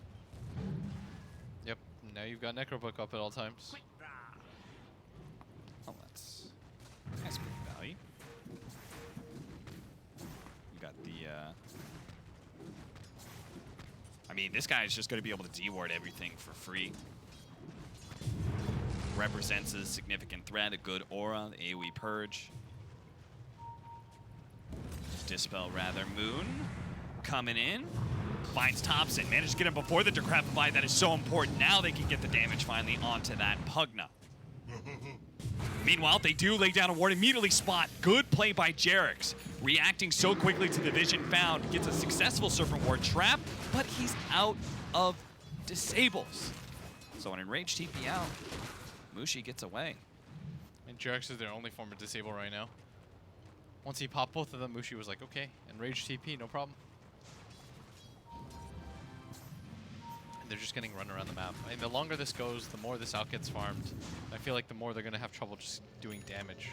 B: Yep. Now you've got Necrobook up at all times.
A: Oh, that's pretty value. You got the. I mean, this guy is just going to be able to D-ward everything for free. Represents a significant threat, a good aura, the AoE Purge. Dispel, rather. Moon coming in. Finds Thompson. Managed to get him before the Decrepify. That is so important. Now they can get the damage finally onto that Pugna. Meanwhile, they do lay down a ward, immediately spot. Good play by Jerix. Reacting so quickly to the vision found. Gets a successful Serpent Ward trap, but he's out of disables. So an enraged TP out. Mushi gets away.
B: And Jerix is their only form of disable right now. Once he popped both of them, Mushi was like, okay, and Rage TP, no problem. And they're just getting run around the map. I mean, the longer this goes, the more this out gets farmed. I feel like the more they're going to have trouble just doing damage.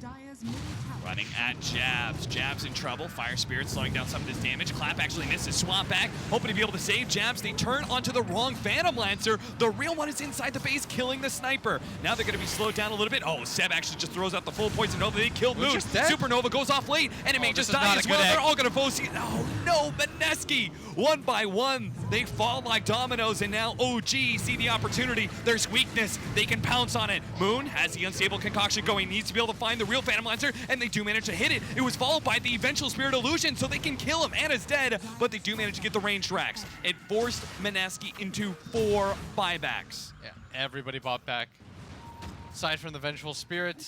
C: Dire's middle tower.
A: Running at Jabs. Jabs in trouble. Fire Spirit slowing down some of his damage. Clap actually misses. Swap back. Hoping to be able to save Jabs. They turn onto the wrong Phantom Lancer. The real one is inside the base killing the sniper. Now they're going to be slowed down a little bit. Oh, Seb actually just throws out the full Poison Nova. They kill Moon. Supernova goes off late. And it may just die as well. They're all going to Foci. Oh no, Mineski. One by one. They fall like dominoes. And now OG see the opportunity. There's weakness. They can pounce on it. Moon has the unstable concoction going. Needs to be able to find the real Phantom Lancer, and they do manage to hit it. It was followed by the eventual Spirit Illusion, so they can kill him. Anna's dead, but they do manage to get the ranged racks. It forced Mineski into 4 buybacks.
B: Yeah, everybody bought back. Aside from the Vengeful Spirit.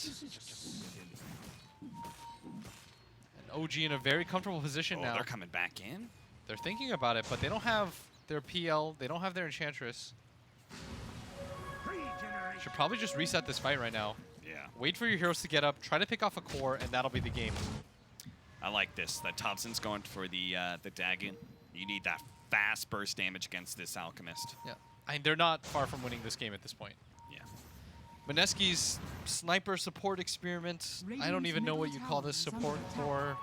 B: And OG in a very comfortable position now.
A: They're coming back in?
B: They're thinking about it, but they don't have their PL. They don't have their Enchantress. Should probably just reset this fight right now.
A: Yeah.
B: Wait for your heroes to get up, try to pick off a core, and that'll be the game.
A: I like this. That Thompson's going for the Dagon. You need that fast burst damage against this Alchemist.
B: Yeah. I mean, they're not far from winning this game at this point.
A: Yeah.
B: Mineski's sniper support experiment, I don't even know what you call this, support core,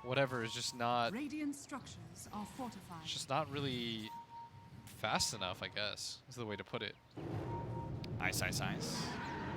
B: whatever, is just not,
C: Radiant structures are fortified.
B: it's just not really fast enough, I guess, is the way to put it.
A: Ice.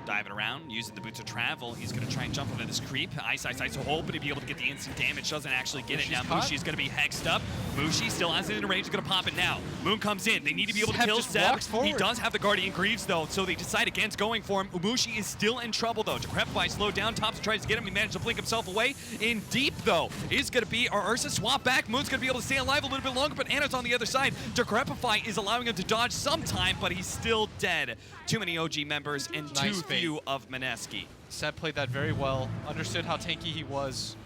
A: Diving around, using the boots of travel. He's going to try and jump into this creep. Ice, hoping to be able to get the instant damage. Doesn't actually get it. Now Mushi's going to be hexed up. Mushi still has it in range. He's going to pop it now. Moon comes in. They need to be able to kill Seb. He does have the Guardian Greaves, though, so they decide against going for him. Mushi is still in trouble, though. Decrepify slowed down. Thompson tries to get him. He managed to blink himself away. In deep, though, is going to be our Ursa swap back. Moon's going to be able to stay alive a little bit longer, but Anna's on the other side. Decrepify is allowing him to dodge some time, but he's still dead. Too many OG members and too few of Mineski.
B: Seb played that very well, understood how tanky he was.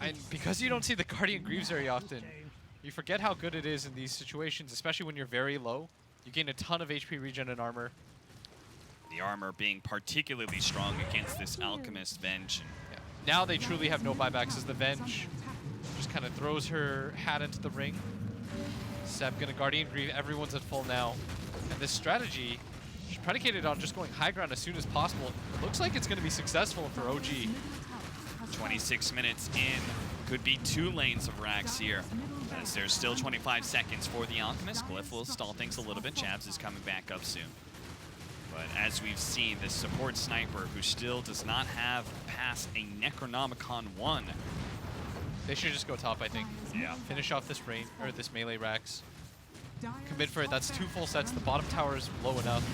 B: And because you don't see the Guardian Greaves very often, you forget how good it is in these situations, especially when you're very low. You gain a ton of HP regen and armor.
A: The armor being particularly strong against this Alchemist Venge.
B: Yeah. Now they truly have no buybacks as the Venge just kind of throws her hat into the ring. Seb gonna Guardian Greave, everyone's at full now. And this strategy is predicated on just going high ground as soon as possible. It looks like it's gonna be successful for OG.
A: 26 minutes in. Could be 2 lanes of racks here. As there's still 25 seconds for the Alchemist. Glyph will stall things a little bit. Chabs is coming back up soon. But as we've seen, this support sniper who still does not have past a Necronomicon 1.
B: They should just go top, I think.
A: Yeah.
B: Finish off this range or this melee racks. Commit for it. That's 2 full sets. The bottom tower is low enough.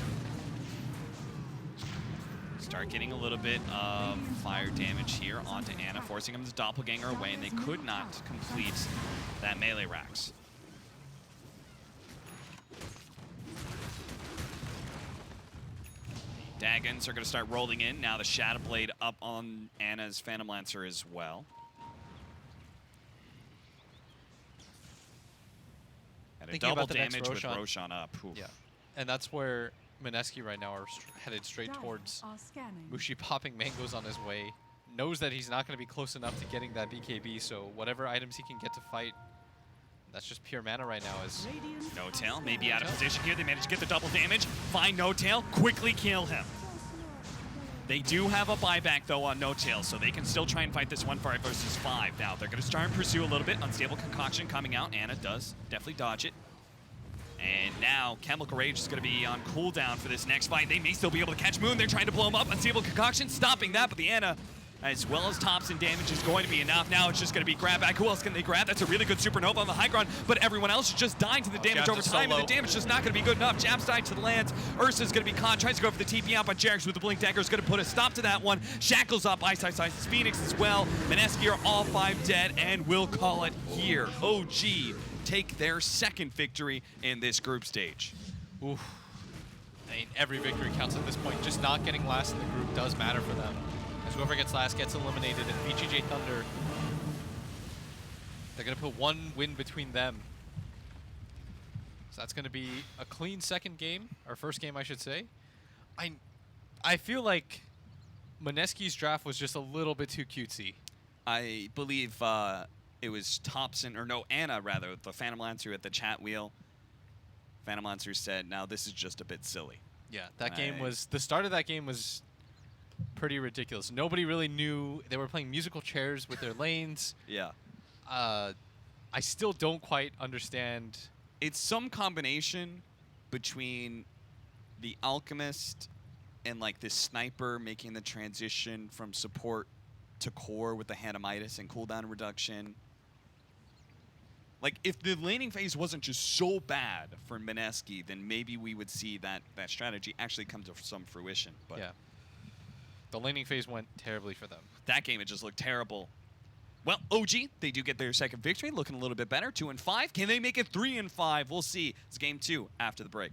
A: Start getting a little bit of fire damage here onto Anna, forcing him to doppelganger away, and they could not complete that melee racks. Dagons are going to start rolling in. Now the Shadow Blade up on Anna's Phantom Lancer as well. At a
B: Thinking
A: double
B: about the next
A: damage with
B: Roshan.
A: Roshan up. Oof.
B: Yeah. And that's where Mineski right now are headed straight towards Mushi popping mangoes on his way. Knows that he's not going to be close enough to getting that BKB, so whatever items he can get to fight, that's just pure mana right now. Is
A: No Tail may be out of position here. They manage to get the double damage. Find No Tail, quickly kill him. They do have a buyback, though, on No Tail, so they can still try and fight this 1-5 versus 5. Now, they're going to start and pursue a little bit. Unstable Concoction coming out. Anna does definitely dodge it. And now, Chemical Rage is going to be on cooldown for this next fight. They may still be able to catch Moon. They're trying to blow him up. Unstable Concoction stopping that, but the Anna, as well as Thompson damage, is going to be enough. Now it's just going to be grab back. Who else can they grab? That's a really good Supernova on the high ground, but everyone else is just dying to the damage over time, and the damage is just not going to be good enough. Jab's died to the lands. Ursa's going to be caught. Tries to go for the TP out, but Jarex with the Blink Dagger is going to put a stop to that one. Shackles up. Ice, Phoenix as well. Mineski are all 5 dead, and we'll call it here. OG take their second victory in this group stage.
B: oof. I mean, every victory counts at this point. Just not getting last in the group does matter for them. As whoever gets last gets eliminated, and BGJ Thunder, they're going to put 1 win between them. So that's going to be a clean second game, or first game, I should say. I feel like Mineski's draft was just a little bit too cutesy.
A: I believe it was Thompson, or no, Anna rather, the Phantom Lancer at the chat wheel. Phantom Lancer said, "Now this is just a bit silly."
B: Yeah, that game was the start of that game was pretty ridiculous. Nobody really knew they were playing musical chairs with their lanes.
A: Yeah.
B: I still don't quite understand.
A: It's some combination between the Alchemist and like this sniper making the transition from support to core with the Hanamitis and cooldown reduction. Like, if the laning phase wasn't just so bad for Mineski, then maybe we would see that strategy actually come to some fruition. But
B: Yeah. The laning phase went terribly for them.
A: that game, it just looked terrible. Well, OG, they do get their second victory, looking a little bit better, 2-5. Can they make it 3-5? We'll see. It's game 2 after the break.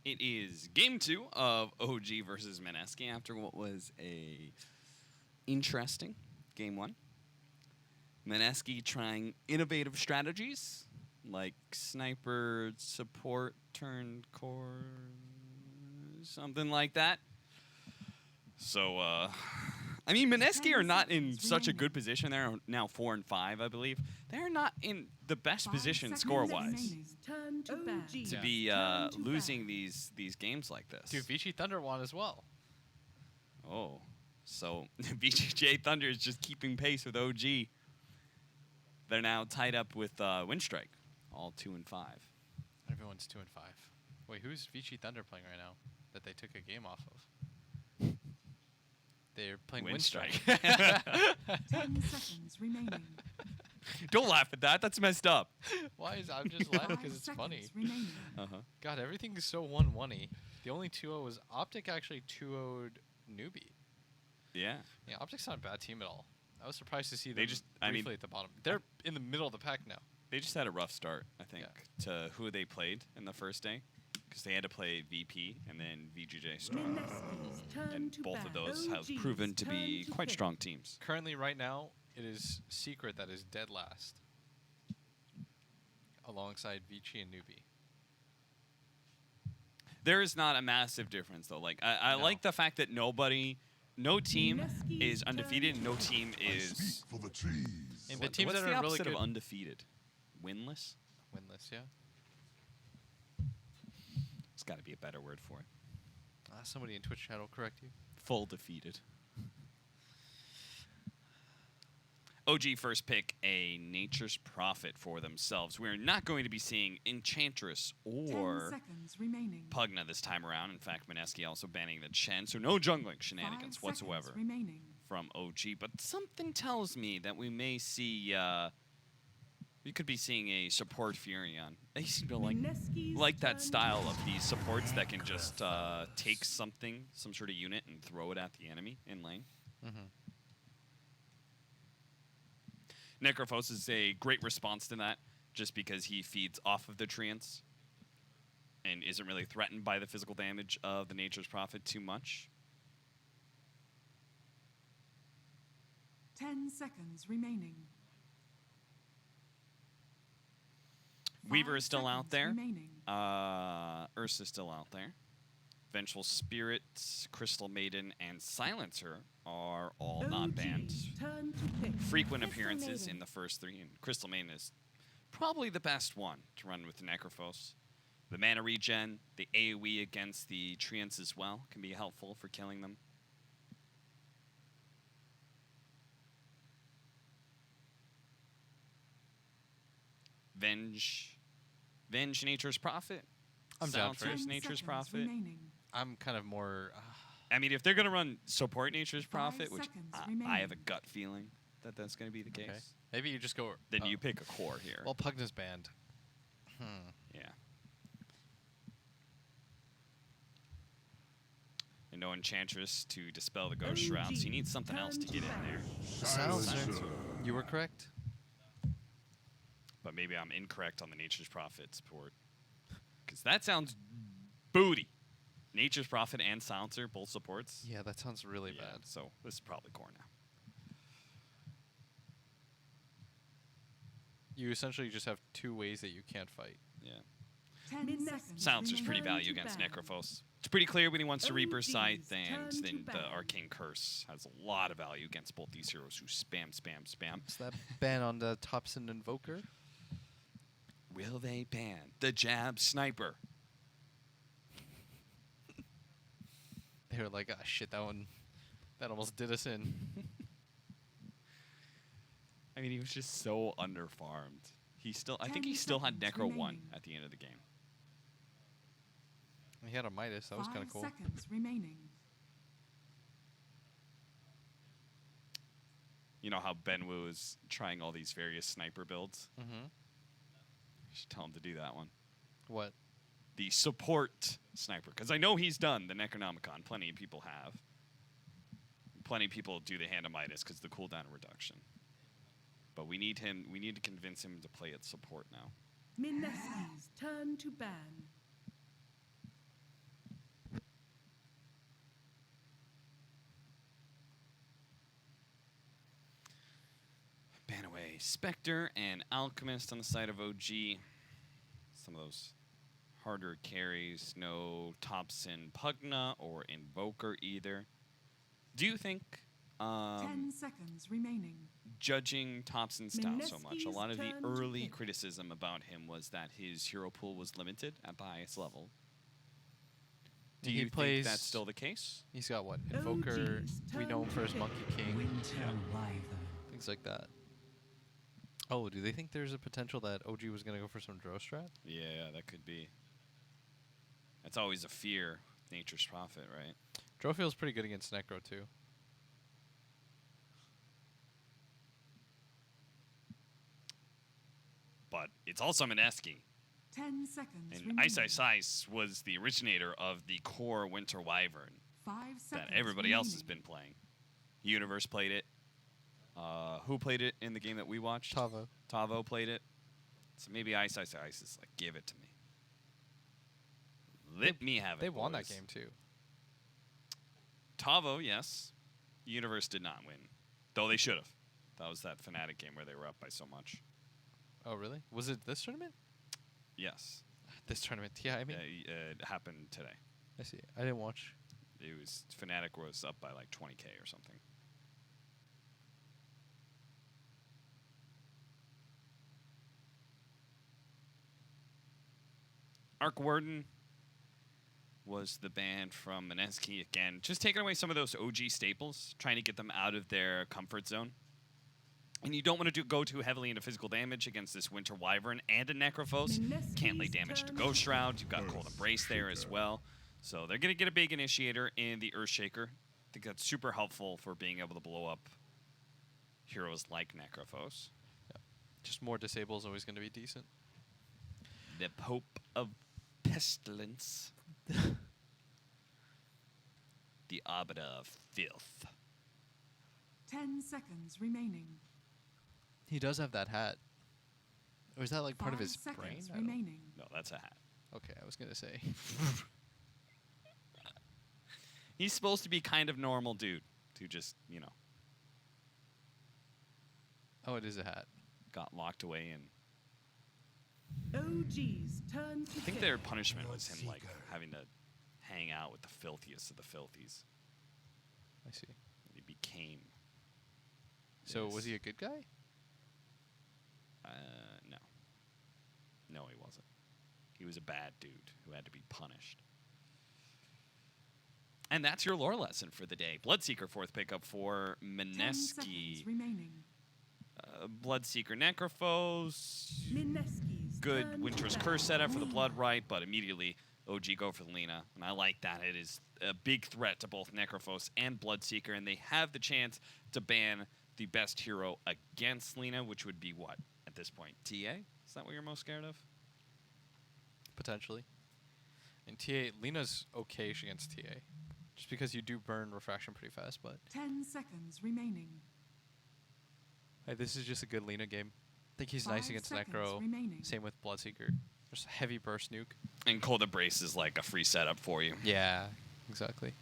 A: It is game 2 of OG versus Mineski after what was a interesting game 1. Mineski trying innovative strategies like sniper support turn core, something like that. So, I mean, Mineski are not in such a good position. They're now 4 and 5, I believe. They're not in the best position score-wise
C: Turn to ban.
A: to be losing these games like this.
B: Dude, Vichy Thunder won as well.
A: Oh, so VGJ Thunder is just keeping pace with OG. They're now tied up with Windstrike, all 2 and 5.
B: Everyone's 2 and 5. Wait, who's Vichy Thunder playing right now that they took a game off of? They're playing Windstrike.
C: 10 seconds remaining.
A: Don't laugh at that. That's messed up.
B: Why is I'm just laughing
C: 5
B: because it's
C: seconds
B: funny.
C: remaining.
A: Uh-huh.
B: God, everything is so 1-1-y. The only 2-0 was Optic actually 2-0'd Newbie.
A: Yeah.
B: Yeah, Optic's not a bad team at all. I was surprised to see
A: They
B: them
A: just-
B: briefly
A: I mean-
B: at the bottom. They're in the middle of the pack now.
A: They just had a rough start, I think, to who they played in the first day. Because they had to play VP and then VGJ Strong.
C: Mineski's turn
A: And
C: to
A: both
C: ban.
A: of those have
C: OG's
A: proven to
C: turn
A: be
C: to
A: quite
C: pick.
A: strong teams.
B: Currently, right now, it is Secret that is dead last. Alongside Vichy and Newbie.
A: There is not a massive difference, though. Like, I
B: No.
A: like the fact that no team
C: Mineski's
A: is
C: turn
A: undefeated,
C: to
A: no
C: pick.
A: team
D: I
A: is...
D: speak for the cheese.
B: And the
A: What-
B: teams
A: what's
B: that
A: the
B: are really
A: opposite
B: good
A: of undefeated? Winless?
B: winless, yeah.
A: There's got to be a better word for it.
B: Somebody in Twitch chat will correct you.
A: Full defeated. OG first pick a Nature's Prophet for themselves. We're not going to be seeing Enchantress
C: 10
A: or
C: seconds remaining.
A: Pugna this time around. In fact, Mineski also banning the Chen, so no jungling shenanigans
C: 5
A: whatsoever
C: seconds remaining.
A: from OG. But something tells me that we may see, we could be seeing a support Furion. They seem to
C: Mineski's
A: like that
C: turn
A: style
C: to
A: of these supports that can just take something, some sort of unit, and throw it at the enemy in lane.
B: Mm-hmm.
A: Necrophos is a great response to that, just because he feeds off of the treants and isn't really threatened by the physical damage of the Nature's Prophet too much.
C: 10 seconds remaining.
A: Weaver
C: 5
A: is still out
C: seconds
A: there.
C: remaining.
A: Ursa's still out there. Vengeful Spirit, Crystal Maiden, and Silencer are all not banned.
C: OG's turn to pick.
A: Frequent
C: Crystal
A: appearances
C: Maiden.
A: in the first 3, and Crystal Maiden is probably the best one to run with the Necrophos. The mana regen, the AoE against the treants as well can be helpful for killing them. Venge Nature's Prophet.
B: I'm down for it.
A: Silencer's
C: 10
A: Nature's
C: seconds
A: Prophet.
C: remaining.
B: I'm kind of more.
A: I mean, if they're going to run support Nature's
C: 5
A: Prophet, which
C: seconds
A: I have a
C: remaining.
A: gut feeling that that's going to be the case,
B: Okay. Maybe you just go.
A: then you pick a core here.
B: Well, Pugna's banned.
A: Yeah. And no Enchantress to dispel the Ghost Shrouds. You need something else to get in there.
B: Silencer. You were correct.
A: But maybe I'm incorrect on the Nature's Prophet support. Because that sounds booty. Nature's Prophet and Silencer, both supports.
B: Yeah, that sounds really
A: Yeah,
B: bad.
A: so this is probably core now.
B: You essentially just have 2 ways that you can't fight.
A: Yeah.
C: 10 seconds
A: Silencer's pretty
C: remaining.
A: value
C: Turn to
A: against
C: ban.
A: Necrophos. It's pretty clear when he wants to Reaper
C: OG's
A: Scythe,
C: turn
A: and
C: to
A: then the
C: ban.
A: Arcane Curse has a lot of value against both these heroes who spam.
B: Is that ban on the Thompson Invoker?
A: Will they ban the Jab Sniper?
B: They were like, ah, shit, that almost did us in.
A: I mean, he was just so underfarmed. I think
C: 10
A: he still had
C: seconds
A: Necro 1
C: remaining.
A: at the end of the game.
B: He had a Midas. That was kind of
C: 5
B: cool.
C: seconds remaining.
A: You know how Benwu is trying all these various sniper builds?
B: Mm-hmm.
A: You should tell him to do that one.
B: What?
A: The support sniper. Because I know he's done the Necronomicon. Plenty of people have. Plenty of people do the Hand of Midas because the cooldown reduction. But we need to convince him to play at support now.
C: Mineski's turn to ban.
A: a Spectre and Alchemist on the side of OG. Some of those harder carries. No Thompson Pugna or Invoker either. Do you think
C: 10 seconds remaining.
A: judging Thompson's style so much, a
C: Mineski's
A: lot of the
C: turn to
A: early
C: pick.
A: criticism about him was that his hero pool was limited at the highest level. Do
B: He
A: you think
B: plays-
A: that's still the case?
B: He's got what? Invoker.
C: OG's
B: We know him for his
C: turn to
B: Monkey King.
E: Winter Wyvern.
B: Things like that. Oh, do they think there's a potential that OG was going to go for some draw strat?
A: Yeah, that could be. That's always a fear. Nature's prophet, right?
B: Draw feels pretty good against Necro, too.
A: But it's also Mineski.
C: 10 seconds
A: And
C: remaining.
A: Ice Ice was the originator of the core Winter Wyvern
C: 5 seconds
A: that everybody else has
C: remaining.
A: been playing. Universe played it. Who played it in the game that we watched?
B: Tavo.
A: Tavo played it. So maybe Ice is like, give it to me. Let me have it.
B: They won that
A: boys.
B: game, too.
A: Tavo, yes. Universe did not win. Though they should have. That was that Fnatic game where they were up by so much.
B: Oh, really? Was it this tournament?
A: Yes.
B: This tournament. Yeah, I mean,
A: It happened today.
B: I see. I didn't watch.
A: It was Fnatic was up by like 20K or something. Arc Warden was the band from Mineski again, just taking away some of those OG staples, trying to get them out of their comfort zone. And you don't want to go too heavily into physical damage against this Winter Wyvern and a Necrophos. Can't lay damage to Ghost Shroud. You've got Cold Embrace there as well. So they're going to get a big initiator in the Earthshaker. I think that's super helpful for being able to blow up heroes like Necrophos.
B: Just more disable is always going to be decent.
A: The Pope of Pestilence. The Arbiter of Filth.
C: 10 seconds remaining.
B: He does have that hat. Or is that like part of
C: 5
B: his brain?
C: seconds
B: I don't-
C: remaining.
A: No, that's a hat.
B: Okay, I was going to say.
A: He's supposed to be kind of normal dude who just,
B: Oh, it is a hat.
A: got locked away and
C: OG's turn to
A: I think
C: pick.
A: their punishment was him like
D: Bloodseeker.
A: having to hang out with the filthiest of the filthies.
B: I see.
A: He became.
B: So
A: this.
B: was he a good guy?
A: No. No, he wasn't. He was a bad dude who had to be punished. And that's your lore lesson for the day. Bloodseeker fourth pickup for
C: 10
A: Mineski.
C: seconds remaining.
A: Bloodseeker Necrophos.
C: Mineski's
A: Good
C: turn
A: Winter's
C: to
A: Curse setup for the
C: Lena.
A: Blood Right, but immediately OG go for the Lena. And I like that. It is a big threat to both Necrophos and Bloodseeker, and they have the chance to ban the best hero against Lena, which would be what at this point? TA? Is that what you're most scared of?
B: Potentially. And TA, Lena's okay against TA. Just because you do burn refraction pretty fast, but
C: 10 seconds remaining.
B: hey, this is just a good Lena game. I think he's nice
C: 5
B: against
C: seconds
B: Necro.
C: remaining.
B: Same with Bloodseeker. Just a heavy burst nuke.
A: And Cold Embrace is like a free setup for you.
B: Yeah, exactly.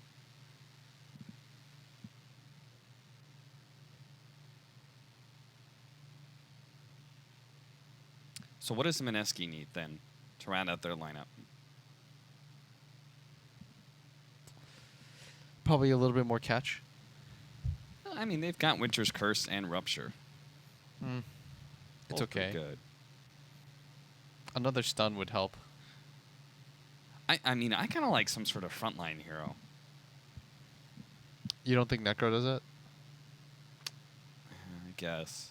A: So what does Mineski need then to round out their lineup?
B: Probably a little bit more catch.
A: I mean, they've got Winter's Curse and Rupture.
B: It's
A: Both pretty
B: okay.
A: Good.
B: Another stun would help.
A: I mean, I kind of like some sort of frontline hero.
B: You don't think Necro does that?
A: I guess.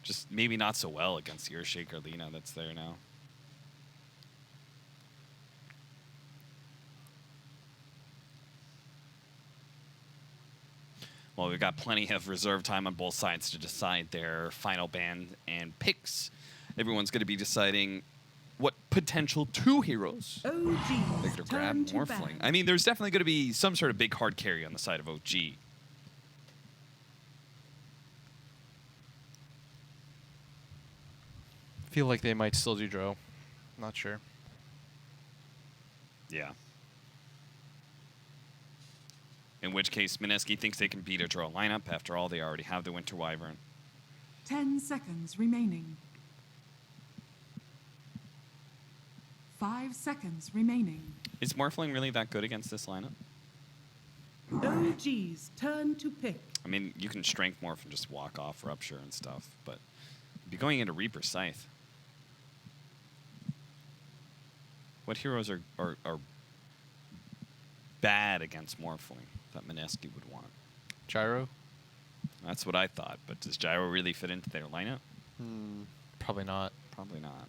A: Just maybe not so well against the Earthshaker Lena that's there now. Well, we've got plenty of reserve time on both sides to decide their final ban and picks. Everyone's going to be deciding what potential two heroes they're
C: OG's
A: going to grab
C: turn to
A: Morphling.
C: ban.
A: I mean, there's definitely going to be some sort of big hard carry on the side of OG.
B: Feel like they might still do draw. Not sure.
A: Yeah. In which case, Mineski thinks they can beat a draw lineup. After all, they already have the Winter Wyvern.
C: 10 seconds remaining. 5 seconds remaining.
A: Is Morphling really that good against this lineup?
E: OG's turn to pick.
A: I mean, you can strength morph and just walk off Rupture and stuff, but be going into Reaper Scythe. What heroes are bad against Morphling that Mineski would want?
B: Gyro?
A: That's what I thought, but does Gyro really fit into their lineup?
B: Probably not.
A: Probably not.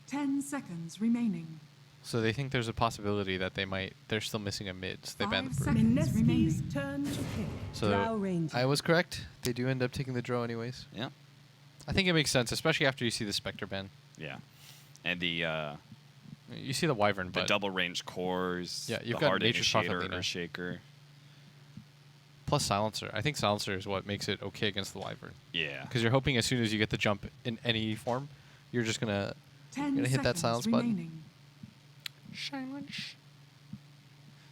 C: 10 seconds remaining.
B: So they think there's a possibility that they're still missing a mid, so they ban the
C: 5
B: Brute.
C: seconds
E: Mineski's
C: remaining.
E: turn to pick.
B: So
E: Drow Ranger.
B: I was correct. They do end up taking the draw anyways.
A: Yeah.
B: I think it makes sense, especially after you see the Spectre ban.
A: Yeah. And the
B: You see the Wyvern, but
A: double range cores,
B: Yeah, you've
A: the
B: got
A: hard
B: Nature's Prophet
A: initiator,
B: Lena.
A: Earthshaker.
B: plus Silencer. I think Silencer is what makes it okay against the Wyvern.
A: Yeah.
B: Because you're hoping as soon as you get the jump in any form, you're just going to
C: 10
B: gonna hit that
C: seconds
B: silence button.
C: remaining.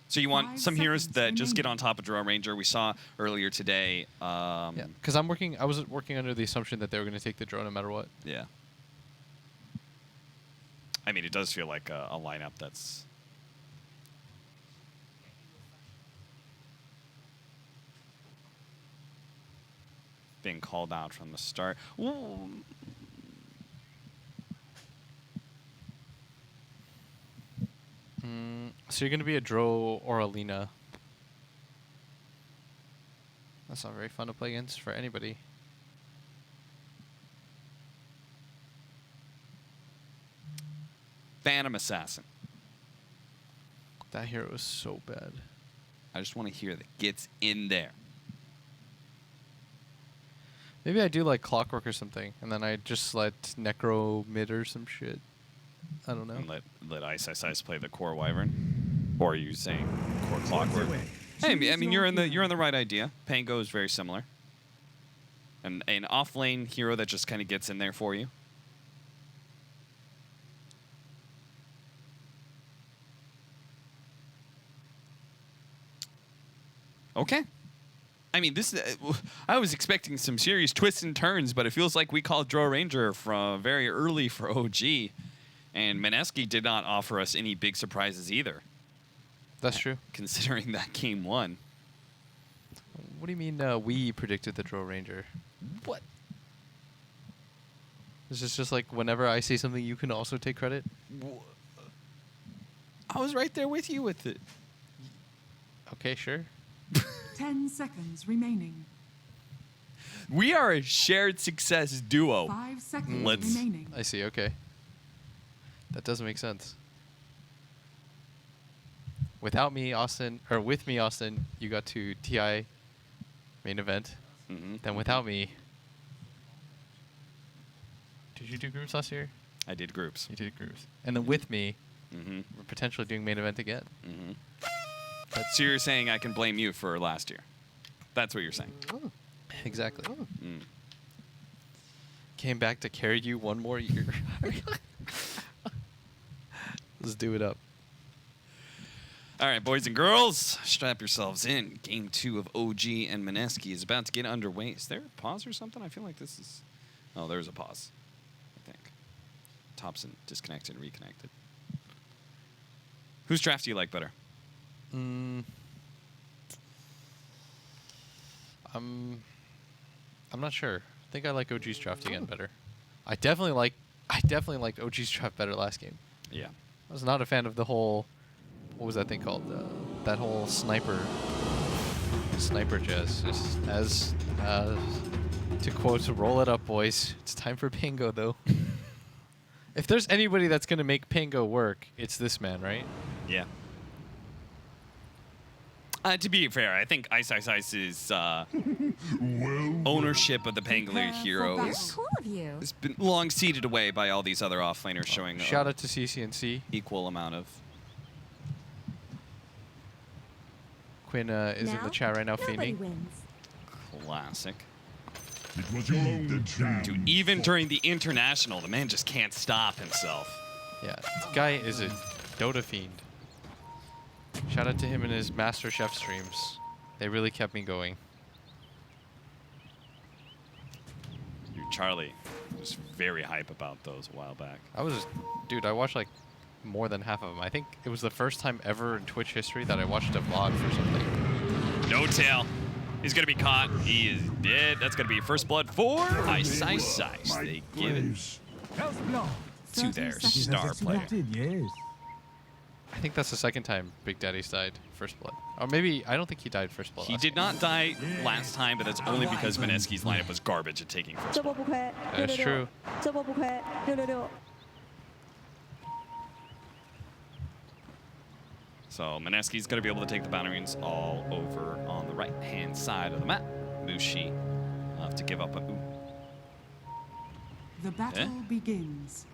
A: So you want
C: 5
A: some heroes
C: seconds
A: that just get
C: remaining.
A: on top of Drow Ranger. We saw earlier today.
B: yeah. Because I was working under the assumption that they were going to take the drone no matter what.
A: Yeah. I mean, it does feel like a lineup that's... being called out from the start. Ooh.
B: So you're going to be a Dro or a Lina. That's not very fun to play against for anybody.
A: Phantom Assassin.
B: That hero is so bad.
A: I just want to hear that gets in there.
B: Maybe I do like Clockwork or something, and then I just let Necro mid or some shit. I don't know.
A: And let Ice play the core Wyvern. Or are you saying core Clockwork? Hey, I mean you're in the right idea. Pango is very similar. And an off lane hero that just kind of gets in there for you. Okay. I mean, this. I was expecting some serious twists and turns, but it feels like we called Drow Ranger from very early for OG, and Mineski did not offer us any big surprises either.
B: That's true.
A: Considering that game one.
B: What do you mean we predicted the Dro Ranger?
A: What?
B: Is this just like whenever I say something, you can also take credit?
A: I was right there with you with it.
B: Okay, sure.
C: 10 seconds remaining.
A: We are a shared success duo.
C: 5 seconds
A: Let's-
C: remaining.
B: I see, okay. That does make sense. Without me, Austin, or with me, Austin, you got to TI main event.
A: Mm-hmm.
B: Then without me, did you do groups last year?
A: I did groups.
B: You did groups. And then with me,
A: Mm-hmm.
B: we're potentially doing main event again.
A: Mm-hmm. So you're saying I can blame you for last year? That's what you're saying.
B: Exactly.
A: Mm.
B: Came back to carry you one more year. Let's do it up.
A: All right, boys and girls, strap yourselves in. Game 2 of OG and Mineski is about to get underway. Is there a pause or something? I feel like this is... Oh, there's a pause, I think. Thompson disconnected and reconnected. Whose draft do you like better?
B: I'm not sure. I think I like OG's draft again better. I definitely liked OG's draft better last game.
A: Yeah.
B: I was not a fan of the whole, what was that thing called? That whole sniper jazz. Just as to quote, "Roll it up, boys. It's time for Pango, though." If there's anybody that's gonna make Pango work, it's this man, right?
A: Yeah. To be fair, I think Ice's ownership of the Pangolier hero
C: Prepare for
A: is,
F: Cool of you.
A: has been long ceded away by all these other offlaners showing
B: Shout out to CCNC.
A: equal amount of...
B: Quinn is in the chat right now,
F: Nobody
B: fiending.
F: wins.
A: Classic.
D: It was your own that
A: Dude, even during the international, the man just can't stop himself.
B: Yeah, this guy is a Dota fiend. Shout out to him and his Master Chef streams. They really kept me going.
A: Charlie was very hype about those a while back.
B: Dude, I watched like more than half of them. I think it was the first time ever in Twitch history that I watched a vlog for something.
A: No tail. He's going to be caught. He is dead. That's going to be first blood for Ice. They give it to their star player.
F: Yes.
B: I think that's the second time Big Daddy's died first blood. Or maybe, I don't think he died first blood.
A: He did not die last time, but that's only because Mineski's lineup was garbage at taking first
G: 这
A: blood.
G: 波不亏，
B: That's true.
G: 这波不亏，666。
A: So Mineski's going to be able to take the bounty rings all over on the right-hand side of the map. Mushi will have to give up a... Ooh.
C: The battle begins.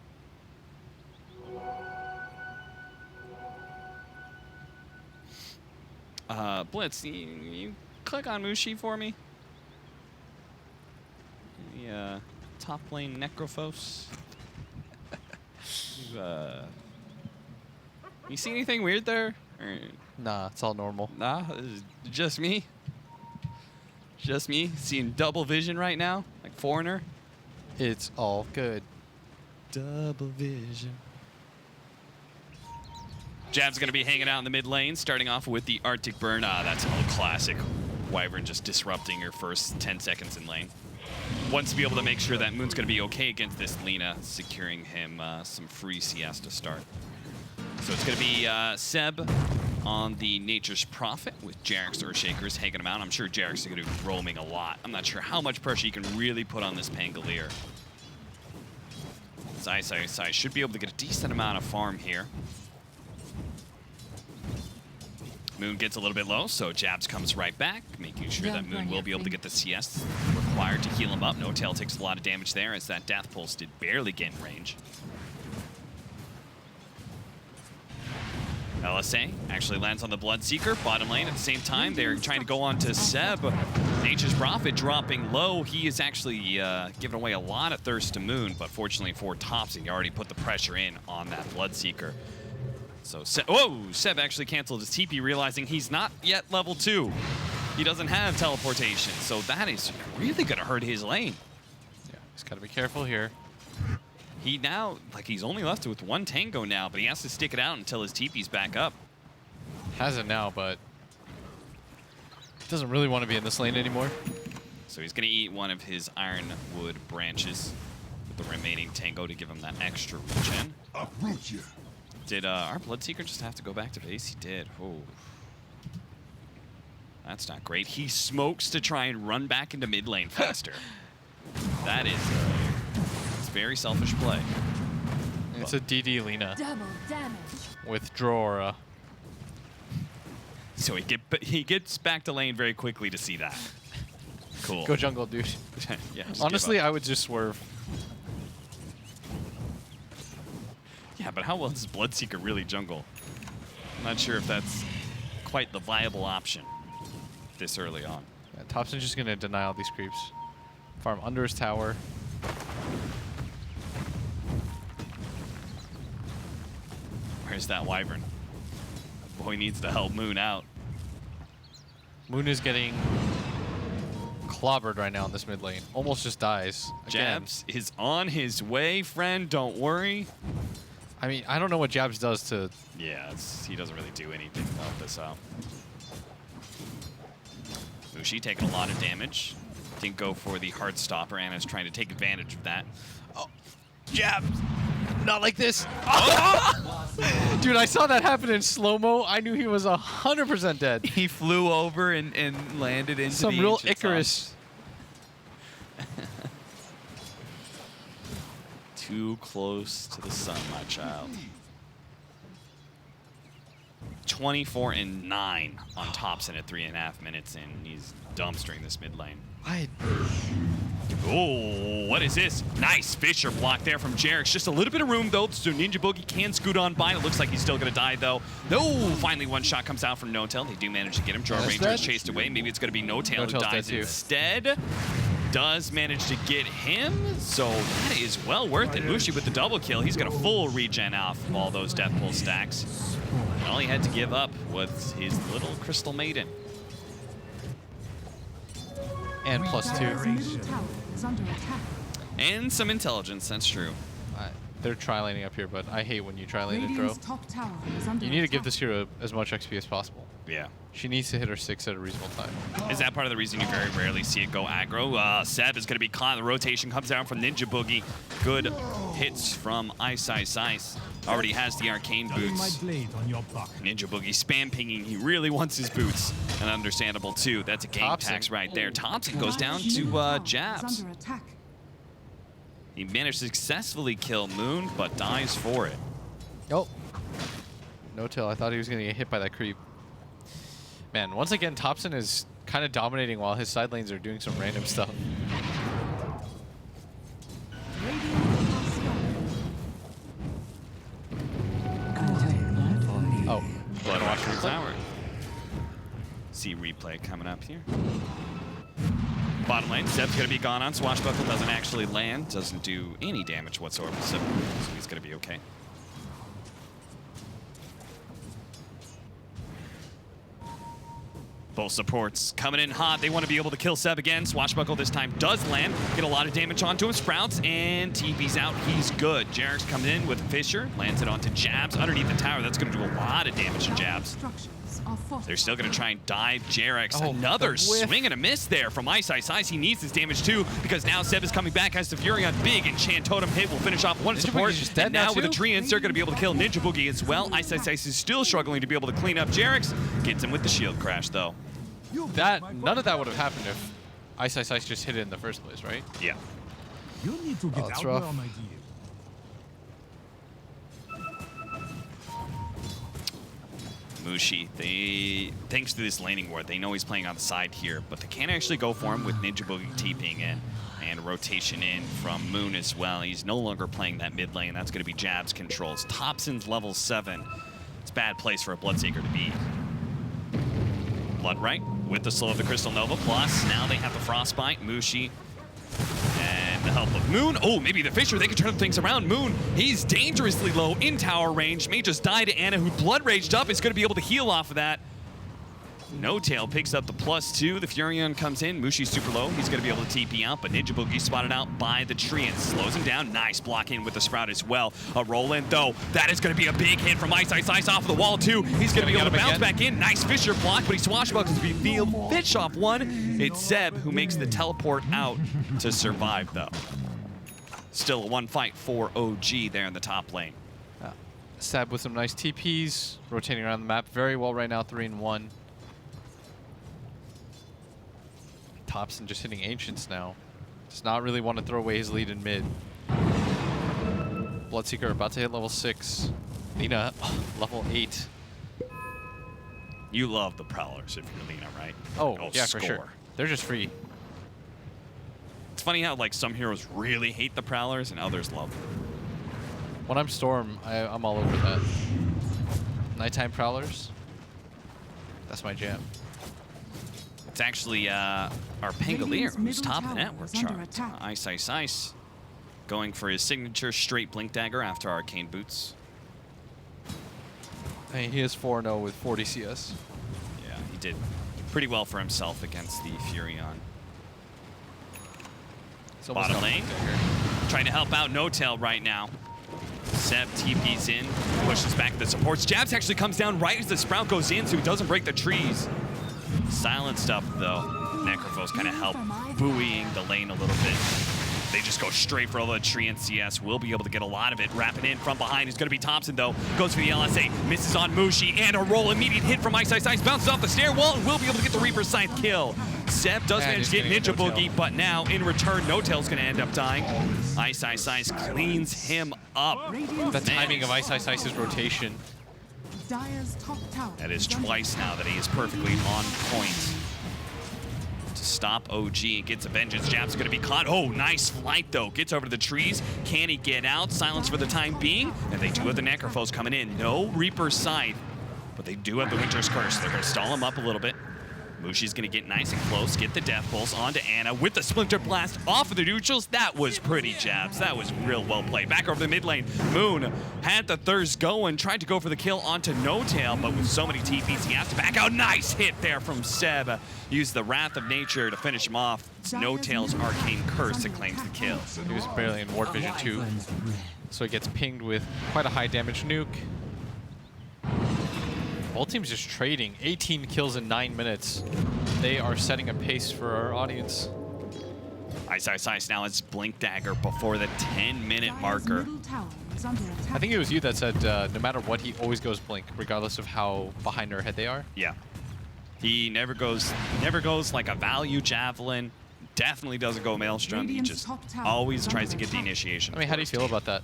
A: Blitz, you click on Mushi for me? The top lane Necrophos. You see anything weird there? Or,
B: Nah, it's all normal.
A: nah, it's just me. Just me seeing double vision right now, like Foreigner.
B: It's all good.
A: Double vision. Jab's going to be hanging out in the mid lane, starting off with the Arctic Burn. That's an old classic. Wyvern just disrupting your first 10 seconds in lane. Wants to be able to make sure that Moon's going to be okay against this Lina, securing him some free CS to start. So it's going to be Seb on the Nature's Prophet with Jarek's Earthshakers hanging him out. I'm sure Jarek's going to be roaming a lot. I'm not sure how much pressure you can really put on this Pangolier. Sai should be able to get a decent amount of farm here. Moon gets a little bit low, so Jabs comes right back, making sure that Moon will be able to get the CS required to heal him up. No Tail takes a lot of damage there, as that Death Pulse did barely get in range. LSA actually lands on the Bloodseeker, bottom lane at the same time. They're trying to go on to Seb. Nature's Prophet dropping low. He is actually giving away a lot of thirst to Moon, but fortunately for Tops, he already put the pressure in on that Bloodseeker. So, Seb actually canceled his TP, realizing he's not yet level 2. He doesn't have teleportation, so that is really going to hurt his lane.
B: Yeah, he's got to be careful here.
A: He now, he's only left with one Tango now, but he has to stick it out until his TP's back up.
B: Has it now, but doesn't really want to be in this lane anymore.
A: So he's going to eat one of his Ironwood branches with the remaining Tango to give him that extra regen.
D: Uproot you.
A: Did our Bloodseeker just have to go back to base? He did. Oh. That's not great. He smokes to try and run back into mid lane faster. That is it's very selfish play.
B: It's a DD Lina
G: Double damage.
B: with Drora.
A: So he gets back to lane very quickly to see that. Cool.
B: Go jungle, dude.
A: Yeah, just
B: Honestly,
A: give up.
B: I would just swerve.
A: Yeah, but how well does Bloodseeker really jungle? I'm not sure if that's quite the viable option this early on.
B: Yeah, Thompson's just going to deny all these creeps. Farm under his tower.
A: Where's that Wyvern? Boy needs to help Moon out.
B: Moon is getting clobbered right now in this mid lane. Almost just dies. Again.
A: Jabs is on his way, friend. Don't worry.
B: I mean, I don't know what Jabs does to...
A: Yeah, he doesn't really do anything to help this out. Mushi taking a lot of damage. Didn't go for the Heart Stopper. Anna's trying to take advantage of that.
B: Oh, Jabs! Not like this! Oh! Dude, I saw that happen in slow-mo. I knew he was 100% dead.
A: He flew over and landed into
B: Some
A: the
B: real
A: ancient
B: Icarus.
A: Too close to the sun, my child. 24-9 on Thompson at 3.5 minutes in. He's dumpstering this mid lane. Oh, what is this? Nice Fisher block there from Jarek's. Just a little bit of room, though, so Ninja Boogie can scoot on by. It looks like he's still going to die, though. No, finally one shot comes out from No Tail. They do manage to get him. Jar Ranger is chased away. Maybe it's going to be No Tail who dies instead. Does manage to get him, so that is well worth it. Mushi with the double kill. He's got a full regen off of all those Death Pull stacks. And all he had to give up was his little Crystal Maiden.
B: And +2.
C: Dire's middle tower is under attack.
A: And some intelligence, that's true.
B: They're tri-laning up here, but I hate when you tri-lane and throw.
C: Radiant's top tower is under
B: You need to give
C: attack.
B: this hero as much XP as possible.
A: Yeah.
B: She needs to hit her 6 at a reasonable time.
A: Is that part of the reason you very rarely see it go aggro? Seb is going to be caught. The rotation comes down from Ninja Boogie. Good hits from Ice Ice Ice. Already has the arcane boots. Ninja Boogie spam pinging. He really wants his boots. And understandable too. That's a game
B: Thompson.
A: tax right there. Thompson goes down
C: Dyer's middle
A: to
C: tower
A: jabs.
C: is under attack.
A: He managed to successfully kill Moon, but dies for it.
B: Oh. No tail. I thought he was going to get hit by that creep. Man, once again, Thompson is kind of dominating while his side lanes are doing some random stuff.
C: Radiant has fallen.
B: Oh.
A: Blood Watcher Tower. See replay coming up here. Bottom lane, Seb's going to be gone on. Swashbuckle doesn't actually land. Doesn't do any damage whatsoever. So he's going to be okay. Both supports coming in hot. They want to be able to kill Seb again. Swashbuckle this time does land. Get a lot of damage onto him. Sprouts and TP's out. He's good. Jarek's coming in with Fisher. Lands it onto Jabs underneath the tower. That's going to do a lot of damage to Jabs.
C: Structures are fortified.
A: They're still going to try and dive Jarek's.
B: Oh,
A: Another
B: the whiff.
A: swing and a miss there from Ice Ice Ice. He needs this damage too because now Seb is coming back. Has the Furion. Big enchant totem hit. Will finish off one
B: Ninja
A: support.
B: Boogie's just dead
A: And now
B: now,
A: with the
B: too?
A: Treants, they're going to be able to kill Ninja Boogie as well. Ice Ice Ice is still struggling to be able to clean up Jarek's. Gets him with the shield crash though.
B: None of that would have happened if Ice Ice Ice just hit it in the first place, right?
A: Yeah.
D: You need to get
B: that's
D: out
B: rough.
D: there, my dear.
A: Mushi, thanks to this laning ward, they know he's playing on the side here, but they can't actually go for him with Ninja Boogie TPing in and rotation in from Moon as well. He's no longer playing that mid lane. That's going to be Jabs controls. Thompson's level 7. It's a bad place for a Bloodseeker to be. Bloodright with the slow of the Crystal Nova, plus now they have the Frostbite, Mushi, and the help of Moon. Oh, maybe the Fisher, they can turn things around. Moon, he's dangerously low in tower range. May just die to Anna, who blood raged up, is going to be able to heal off of that. No Tail picks up the +2. The Furion comes in. Mushi's super low. He's going to be able to TP out, but Ninja Boogie spotted out by the tree and slows him down. Nice block in with the Sprout as well. A roll in, though. That is going to be a big hit from Ice Ice Ice off of the wall, too. He's going to be able to bounce back in. Nice Fisher block, but he swashbuckles to be fish off one. It's Seb who makes the teleport out to survive, though. Still a one fight for OG there in the top lane.
B: Seb with some nice TPs, rotating around the map very well right now, 3-1. Thompson just hitting Ancients now. Does not really want to throw away his lead in mid. Bloodseeker about to hit level 6. Lina, level 8.
A: You love the Prowlers if you're Lina, right?
B: Oh,
A: Go
B: yeah, for sure.
A: score.
B: They're just free.
A: It's funny how like some heroes really hate the Prowlers and others love them.
B: When I'm Storm, I'm all over that. Nighttime Prowlers, that's my jam.
A: It's actually our Pangolier
C: Radiant's
A: who's
C: middle
A: top the
C: tower
A: network
C: is under
A: chart.
C: attack.
A: Ice Ice Ice going for his signature straight Blink Dagger after Arcane Boots.
B: I mean, he is 4-0 with 40 CS.
A: Yeah, he did pretty well for himself against the Furion.
B: It's almost
A: Bottom
B: got
A: lane.
B: Blink Dagger.
A: Trying to help out No Tail right now. Seb TP's in, pushes back the supports. Jabs actually comes down right as the Sprout goes in, so he doesn't break the trees. Silent stuff, though. Necrophos kind of help buoying the lane a little bit. They just go straight for all the tree and CS. Will be able to get a lot of it. Wrapping in from behind is going to be Thompson, though. Goes for the LSA, misses on Mushi, and a roll. Immediate hit from Ice Ice Ice. Bounces off the stair wall and will be able to get the Reaper Scythe kill. Seb does
B: And
A: manage to
B: he's
A: get
B: gonna
A: Ninja
B: get No
A: Boogie,
B: Tail.
A: but now, in return, No Tail's going to end up dying. Ice Ice Ice cleans him up.
B: The timing of Ice Ice Ice's rotation.
C: Dyer's top tower
A: That is
C: under
A: twice now that he is perfectly on point to stop OG and gets a vengeance. Jab's going to be caught. Oh, nice flight, though. Gets over to the trees. Can he get out? Silence for the time being. And they do have the Necrophos coming in. No Reaper Scythe, but they do have the Winter's Curse. They're going to stall him up a little bit. Mushi's going to get nice and close, get the Death Pulse onto Anna with the Splinter Blast off of the neutrals. That was pretty, Jabs. That was real well played. Back over the mid lane. Moon had the thirst going, tried to go for the kill onto No Tail, but with so many TPs, he has to back out. Nice hit there from Seb. Used the Wrath of Nature to finish him off. It's No Tail's arcane curse that claims the kill.
B: He was barely in ward vision too, so he gets pinged with quite a high damage nuke. Both teams just trading. 18 kills in 9 minutes. They are setting a pace for our audience.
A: Ice now has Blink Dagger before the 10-minute marker.
B: I think it was you that said no matter what, he always goes Blink, regardless of how behind our head they are.
A: Yeah. He never goes like a value javelin. Definitely doesn't go Maelstrom. He just always tries to get the initiation.
B: I mean, how do you feel about that?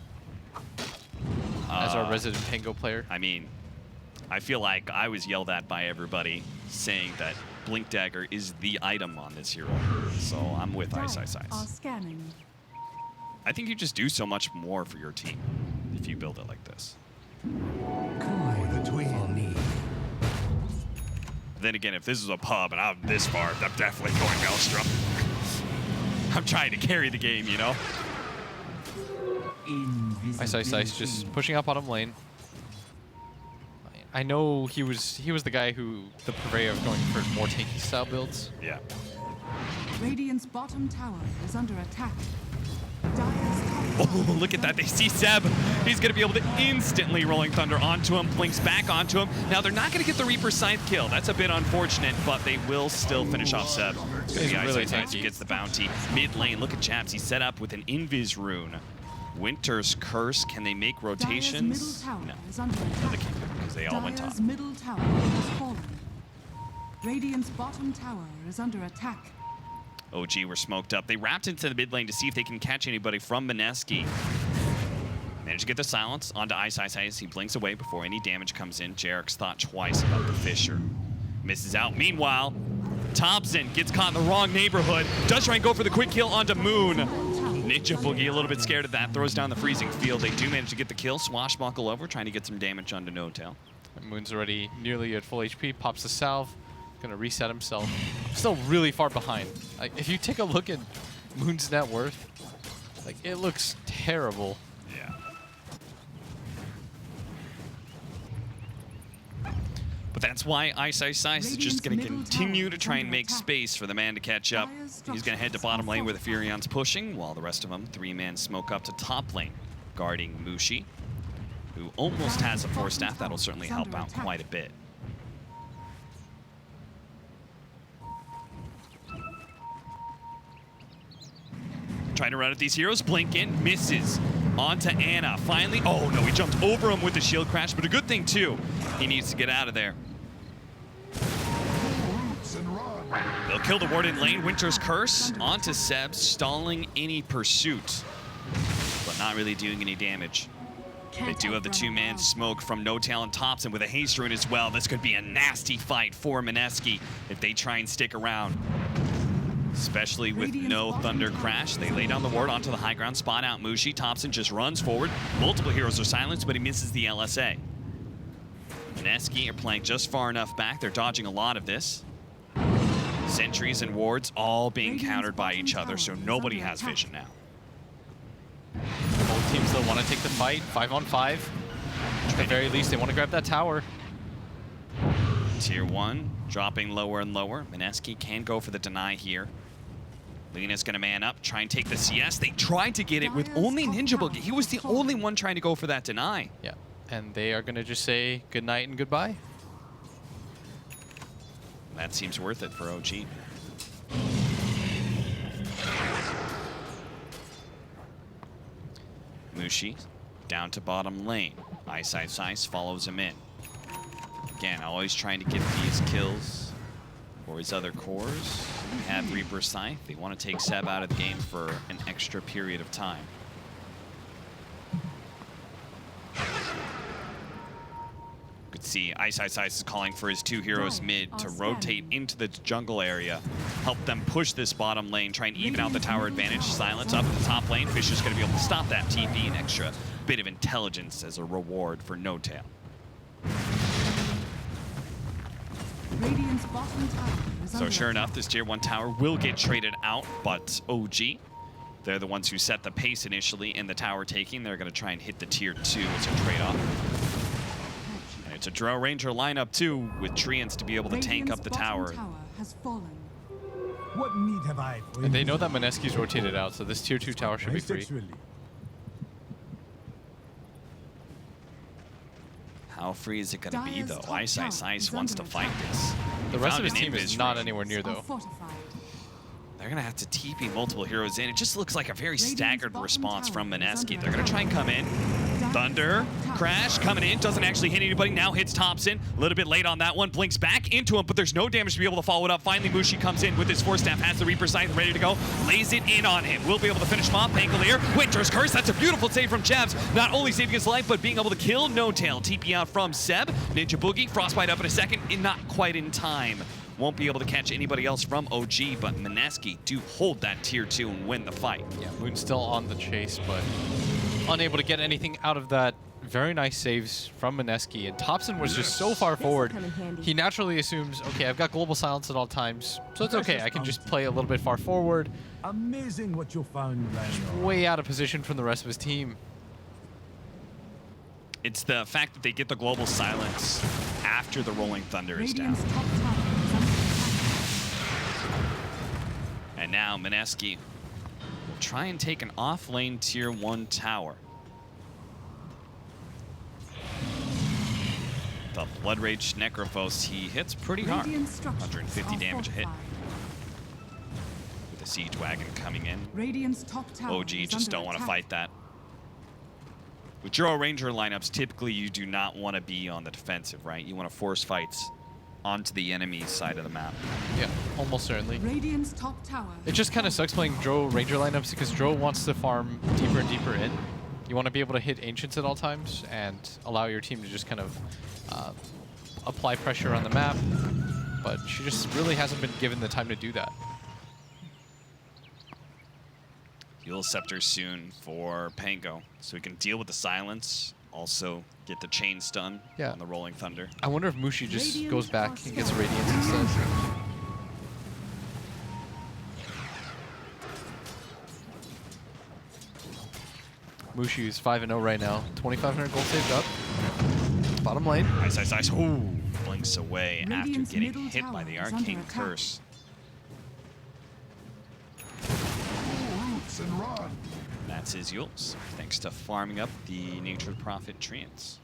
B: As our resident Tango player?
A: I mean, I feel like I was yelled at by everybody saying that Blink Dagger is the item on this hero. So I'm with Ice. I think you just do so much more for your team if you build it like this. Then again, if this is a pub and I'm this far, I'm definitely going Maelstrom. I'm trying to carry the game, you know?
B: Ice just pushing up bottom lane. I know he was the guy who the purveyor of going for more tanky style builds.
A: Yeah.
C: Radiant's bottom tower is under attack. Dire's
A: Oh, look at that. They see Seb. He's going to be able to instantly Rolling Thunder onto him, blinks back onto him. Now, they're not going to get the Reaper Scythe kill. That's a bit unfortunate, but they will still finish off Seb.
B: He's really
A: tanky. Gets the bounty. Mid lane, look at Chaps. He's set up with an Invis rune. Winter's Curse. Can they make rotations? No. No, they can't, because they all went top.
C: Dire's middle tower has fallen. Radiant's bottom tower is under attack.
A: OG were smoked up. They wrapped into the mid lane to see if they can catch anybody from Mineski. Managed to get the silence onto Ice. He blinks away before any damage comes in. Jarek's thought twice about the Fisher. Misses out. Meanwhile, Thompson gets caught in the wrong neighborhood. Does try and go for the quick kill onto Moon. Ninja Boogie a little bit scared of that. Throws down the freezing field. They do manage to get the kill. Swashbuckle over, trying to get some damage onto No Tail.
B: Moon's already nearly at full HP. Pops the salve. Gonna reset himself. Still really far behind. Like, if you take a look at Moon's net worth, like, it looks terrible.
A: Yeah. But that's why Ice is just going to continue to try and make space for the man to catch up. He's going to head to bottom lane where the Furion's pushing, while the rest of them three-man smoke up to top lane, guarding Mushi, who almost has a Force Staff. That'll certainly help out quite a bit. Trying to run at these heroes. Blink in, misses. Onto Ana. Finally, oh no, he jumped over him with the shield crash, but a good thing too. He needs to get out of there. They'll kill the ward in lane. Winter's Curse onto Seb, stalling any pursuit, but not really doing any damage. They do have the two-man smoke from No Tail and Thompson with a haste rune as well. This could be a nasty fight for Mineski if they try and stick around. Especially with no Thunder Crash. They lay down the ward onto the high ground, spot out Mushi. Thompson just runs forward. Multiple heroes are silenced, but he misses the LSA. Mineski are playing just far enough back. They're dodging a lot of this. Sentries and wards all being countered by each other, so nobody has vision now.
B: Both teams, though, want to take the fight. 5-on-5. At the very least, they want to grab that tower.
A: Tier 1 dropping lower and lower. Mineski can go for the deny here. Lena's going to man up, try and take the CS. They tried to get it with only Ninja Boogie. He was the only one trying to go for that deny.
B: Yeah, and they are going to just say good night and goodbye.
A: That seems worth it for OG. Mushi down to bottom lane. Ice follows him in. Again, always trying to get these kills for his other cores. They have Reaper Scythe. They want to take Seb out of the game for an extra period of time. You could see Ice is calling for his two heroes mid to rotate into the jungle area, help them push this bottom lane, try and even out the tower advantage. Silence up at the top lane. Fisher's going to be able to stop that TP, an extra bit of intelligence as a reward for No Tail. So sure enough, this tier 1 tower will get traded out, but OG, they're the ones who set the pace initially in the tower taking. They're going to try and hit the tier 2 as a trade-off. And it's a Drow Ranger lineup too, with Treants to be able to tank up the tower.
D: What need have I for
B: And they
D: you?
B: know that Mineski's rotated out, so this tier 2 tower should be free.
D: Sexually.
A: How free is it going to be,
C: Dire's
A: though?
C: top
A: Ice
C: tower
A: Ice
C: is
A: wants to
C: under
A: fight
C: attack.
A: this.
B: The rest of
A: Found
B: his
A: an
B: team is
A: invis
B: not
A: ring.
B: anywhere near,
C: Are
B: though.
C: fortified.
A: They're going to have to TP multiple heroes in. It just looks like a very
C: Radiant's
A: staggered
C: bottom
A: response from
C: tower is
A: Mineski.
C: under
A: They're going to try and come in.
C: Dire's
A: Thunder,
C: top tower
A: Crash coming in, doesn't actually hit anybody, now hits Thompson. A little bit late on that one, blinks back into him, but there's no damage to be able to follow it up. Finally, Mushi comes in with his Force Staff, has the Reaper Scythe ready to go, lays it in on him. We'll be able to finish him off. Pangolier, Winter's Curse, that's a beautiful save from Jebs. Not only saving his life, but being able to kill No Tail. TP out from Seb. Ninja Boogie, Frostbite up in a second, and not quite in time. Won't be able to catch anybody else from OG, but Mineski do hold that tier 2 and win the fight.
B: Yeah, Moon's still on the chase, but unable to get anything out of that. Very nice saves from Mineski, and Thompson was just so far forward.
G: come in handy.
B: He naturally assumes, okay, I've got global silence at all times, so it's okay. I can just play a little bit far forward,
D: Amazing what you found, Rhino.
B: way out of position from the rest of his team.
A: It's the fact that they get the global silence after the Rolling Thunder is down.
C: Radiant's top tower is under attack.
A: And now Mineski will try and take an off-lane tier 1 tower. The Blood Rage Necrophos, he hits pretty hard.
C: Radiant structures
A: 150
C: are
A: damage a hit.
C: fortified.
A: With the Siege Wagon coming in.
C: Radiant's top tower
A: OG
C: is
A: just
C: under
A: don't want to
C: attack.
A: fight that. With Juro Ranger lineups, typically you do not want to be on the defensive, right? You want to force fights onto the enemy side of the map.
B: Yeah, almost certainly.
C: Radiant's top tower.
B: It just kind of sucks playing Dro Ranger lineups because Dro wants to farm deeper and deeper in. You want to be able to hit Ancients at all times and allow your team to just kind of apply pressure on the map, but she just really hasn't been given the time to do that.
A: Heal Scepter soon for Pango, so he can deal with the silence, also get the chain stun
B: Yeah.
A: on the Rolling Thunder.
B: I wonder if Mushi just
C: Radiant
B: goes back
C: are
B: and gets
C: scared.
B: Radiance instead. Mushi is 5-0 right now. 2,500 gold saved up. Bottom lane.
A: Ice, Ice, Ice. Ooh, blinks away
C: Radiant's
A: after getting
C: middle
A: hit by
C: tower
A: the
C: is under
A: Arcane
C: attack.
A: Curse.
D: Roots and run.
A: That's his Yules, thanks to farming up the Nature's Prophet Treants.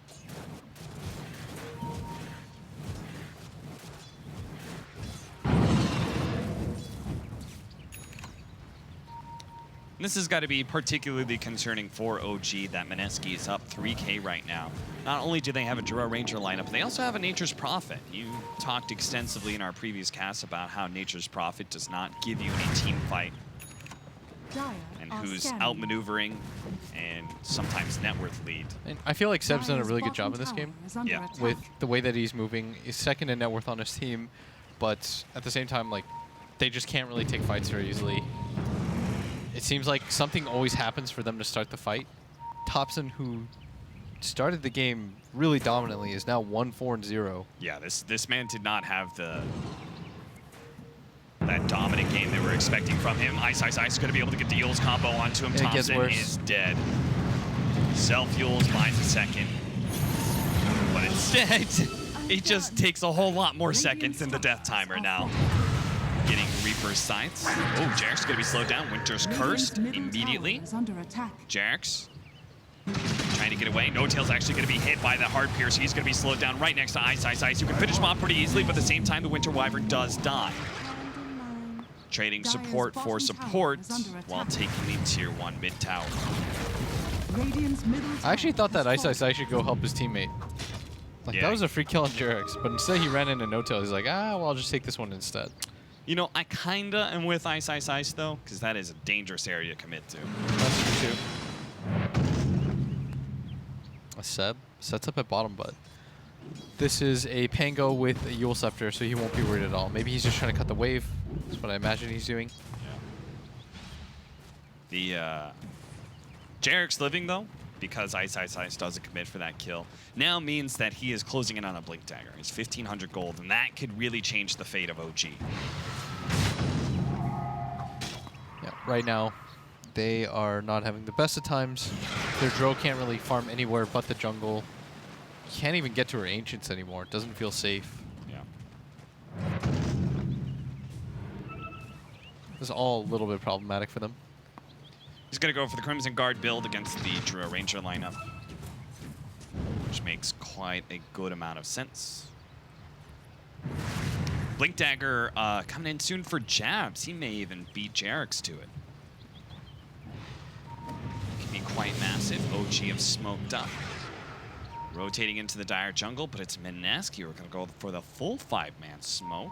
A: This has got to be particularly concerning for OG that Mineski is up 3k right now. Not only do they have a Juro Ranger lineup, they also have a Nature's Prophet. You talked extensively in our previous cast about how Nature's Prophet does not give you any team fight
C: Dire
A: and
C: are
A: who's
C: scanning.
A: outmaneuvering and sometimes net worth lead.
B: And I feel like Seb's done a
C: Dire's
B: really good
C: bottom
B: job in this
C: tower
B: game
C: is under
A: Yeah.
C: attack.
B: with the way that he's moving. He's second in net worth on his team, but at the same time, like, they just can't really take fights very easily. It seems like something always happens for them to start the fight. Thompson, who started the game really dominantly, is now 1-4-0.
A: Yeah, this man did not have that dominant game they were expecting from him. Ice, Ice, Ice going to be able to get the Yules combo onto him.
B: And it gets
A: Thompson
B: worse.
A: is dead. Self-Yules buys a second. But instead, it just takes a whole lot more seconds than the death timer now. Getting Reaper's Scythes. Oh, Jarek's going to be slowed down. Winter's Cursed
C: Radiant's middle
A: immediately.
C: tower is under attack.
A: Jarek's trying to get away. No Tail's actually going to be hit by the Hard Pierce. He's going to be slowed down right next to Ice, Ice, Ice. You can finish him off pretty easily, but at the same time, the Winter Wyvern does die. Trading
C: Dire's
A: support for
C: bottom
A: support
C: tower is under
A: while
C: attack.
A: taking the tier 1 mid tower.
C: Radiant's middle
B: I actually
C: tower
B: thought that
C: has
B: Ice Ice
C: fallen.
B: Ice should go help his teammate. Like,
A: Yeah.
B: that was a free kill on Jarek's, but instead he ran into No Tail. He's like, well, I'll just take this one instead.
A: You know, I kinda am with Ice, Ice, Ice though, because that is a dangerous area to commit to.
B: That's true, too. A Seb sets up at bottom, but this is a Pango with a Yule Scepter, so he won't be worried at all. Maybe he's just trying to cut the wave. That's what I imagine he's doing.
A: The Jarek's living though, because Ice, Ice, Ice doesn't commit for that kill, now means that he is closing in on a Blink Dagger. It's 1,500 gold, and that could really change the fate of OG.
B: Yeah, right now, they are not having the best of times. Their Dro can't really farm anywhere but the jungle. Can't even get to her Ancients anymore. Doesn't feel safe.
A: Yeah.
B: This is all a little bit problematic for them.
A: He's going to go for the Crimson Guard build against the Druid Ranger lineup, which makes quite a good amount of sense. Blink Dagger coming in soon for Jabs. He may even beat Jarek's to it. Can be quite massive. OG have smoked up. Rotating into the Dire jungle, but it's Mineski. We're going to go for the full 5-man smoke.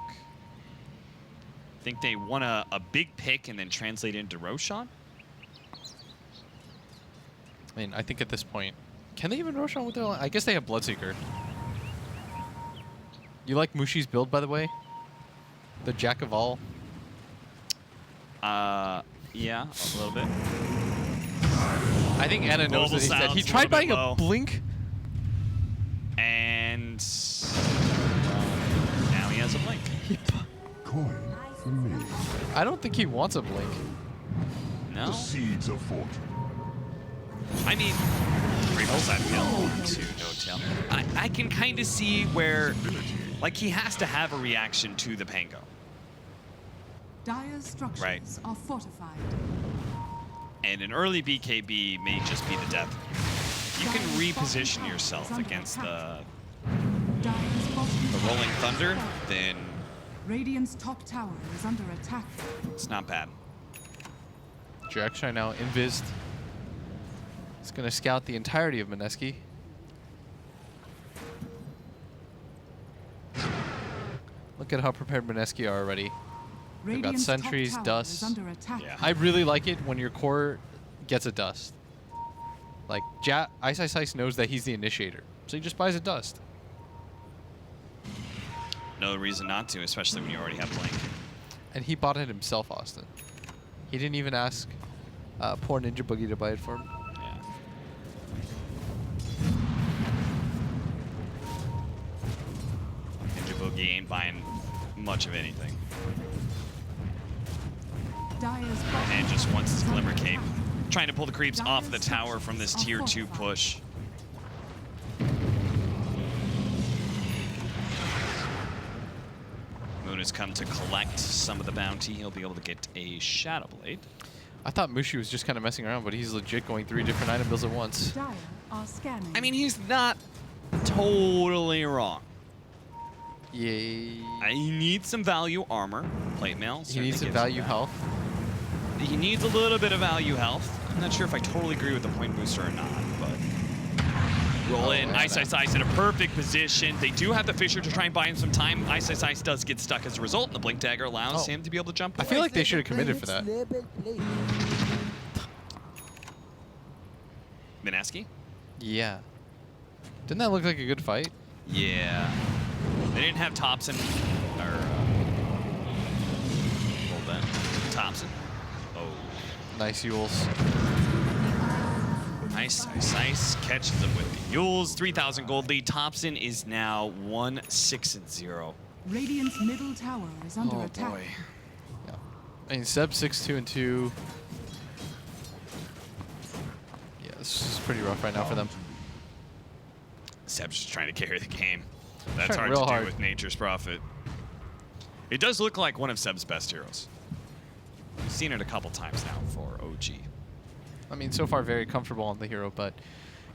A: Think they want a big pick and then translate into Roshan?
B: I mean, I think at this point, can they even Roshan with their line? I guess they have Bloodseeker. You like Mushi's build, by the way? The Jack of all?
A: Yeah, a little bit.
B: I think Anna knows
A: Global
B: that he's dead. He
A: silence,
B: tried
A: a little bit
B: buying a
A: low.
B: blink.
A: And now he has a blink.
D: Coin for me.
B: I don't think he wants a blink.
A: No?
D: The seeds of fortune.
A: I mean, 3% kill, 1-2, no tail. I can kind of see where, like, he has to have a reaction to the Pango.
C: Dire's structures
A: Right.
C: are fortified.
A: And an early BKB may just be the death. You can reposition yourself against the
C: Dire's bottom tower
A: Rolling
C: is
A: Thunder,
C: falling.
A: then
C: Radiant's top tower is under attack.
A: it's not bad.
B: Jarek's right now, invised. He's going to scout the entirety of Mineski. Look at how prepared Mineski are already. They've got
C: Radiant's top
B: sentries,
C: tower
B: dust.
C: is under attack.
A: Yeah.
B: I really like it when your core gets a dust. Like, Ice Ice knows that he's the initiator, so he just buys a dust.
A: No reason not to, especially when you already have Blink.
B: And he bought it himself, Austin. He didn't even ask poor Ninja Boogie to buy it for him.
A: Yeah. Ninja Boogie ain't buying much of anything.
C: Dire's bottom
A: And just wants his
C: is under
A: Glimmer Cape.
C: attack.
A: Trying to pull the creeps off of the tower from this tier 2 push. Moon has come to collect some of the bounty. He'll be able to get a Shadow Blade.
B: I thought Mushi was just kind of messing around, but he's legit going 3 different item builds at once.
C: Dire are scanning.
A: I mean, he's not totally wrong.
B: Yay.
A: He needs some value armor. Plate mail.
B: He needs some value health.
A: He needs a little bit of value health. I'm not sure if I totally agree with the point booster or not, but roll in.
B: yeah,
A: Ice Ice Ice in a perfect position. They do have the Fissure to try and buy him some time. Ice Ice Ice does get stuck as a result. The Blink Dagger allows
B: Oh.
A: him to be able to jump
B: I
A: away.
B: feel like they should have committed for that.
A: Mineski?
B: Yeah. Didn't that look like a good fight?
A: Yeah. They didn't have Thompson. Or, hold that. Thompson. Oh.
B: Nice Yules.
A: Nice, Ice Ice catches him with the Yules. 3,000 gold lead. Thompson is now 1-6-0.
C: Radiant's middle tower is under
A: Oh
C: attack.
A: boy.
B: Yeah. I mean, Seb 6-2-2. Yeah, this is pretty rough right now for them.
A: Seb's just trying to carry the game. That's
B: Trying
A: hard
B: real
A: to do
B: hard.
A: with Nature's Prophet. It does look like one of Seb's best heroes. We've seen it a couple times now for OG.
B: I mean, so far very comfortable on the hero, but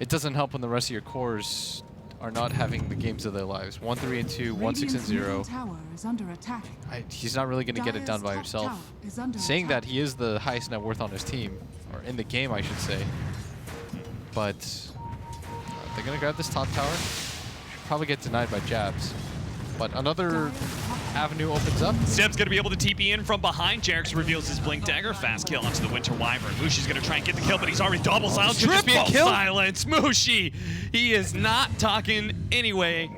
B: it doesn't help when the rest of your cores are not having the games of their lives. 1-3-2,
C: Radiant's middle
B: 1-6-0.
C: tower is under attack.
B: He's not really going to get it done by
C: Dire's top
B: himself.
C: tower is under
B: Saying that
C: attack.
B: he is the highest net worth on his team, or in the game, I should say. But they're going to grab this top tower. Should probably get denied by jabs. But another
C: Dire's top tower
B: avenue opens up.
A: Seb's going to be able to TP in from behind. Jarek's reveals his Blink Dagger. Fast kill onto the Winter Wyvern. Mushi's going to try and get the kill, but he's already double silenced.
B: Should this be a
A: Triple
B: kill?
A: silence. Mushi, he is not talking anyway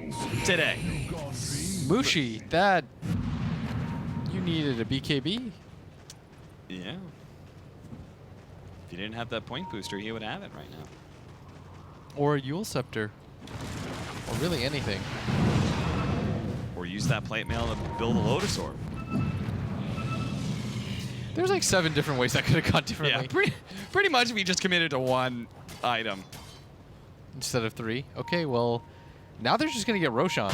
A: today.
B: Mushi, that... You needed a BKB?
A: Yeah. If he didn't have that point booster, he would have it right now.
B: Or a Yule Scepter? Or really anything.
A: Or use that plate mail to build a Lotus Orb.
B: There's like 7 different ways that could have gone differently.
A: Yeah, pretty much if he just committed to one item.
B: Instead of 3. Okay, well, now they're just going to get Roshan.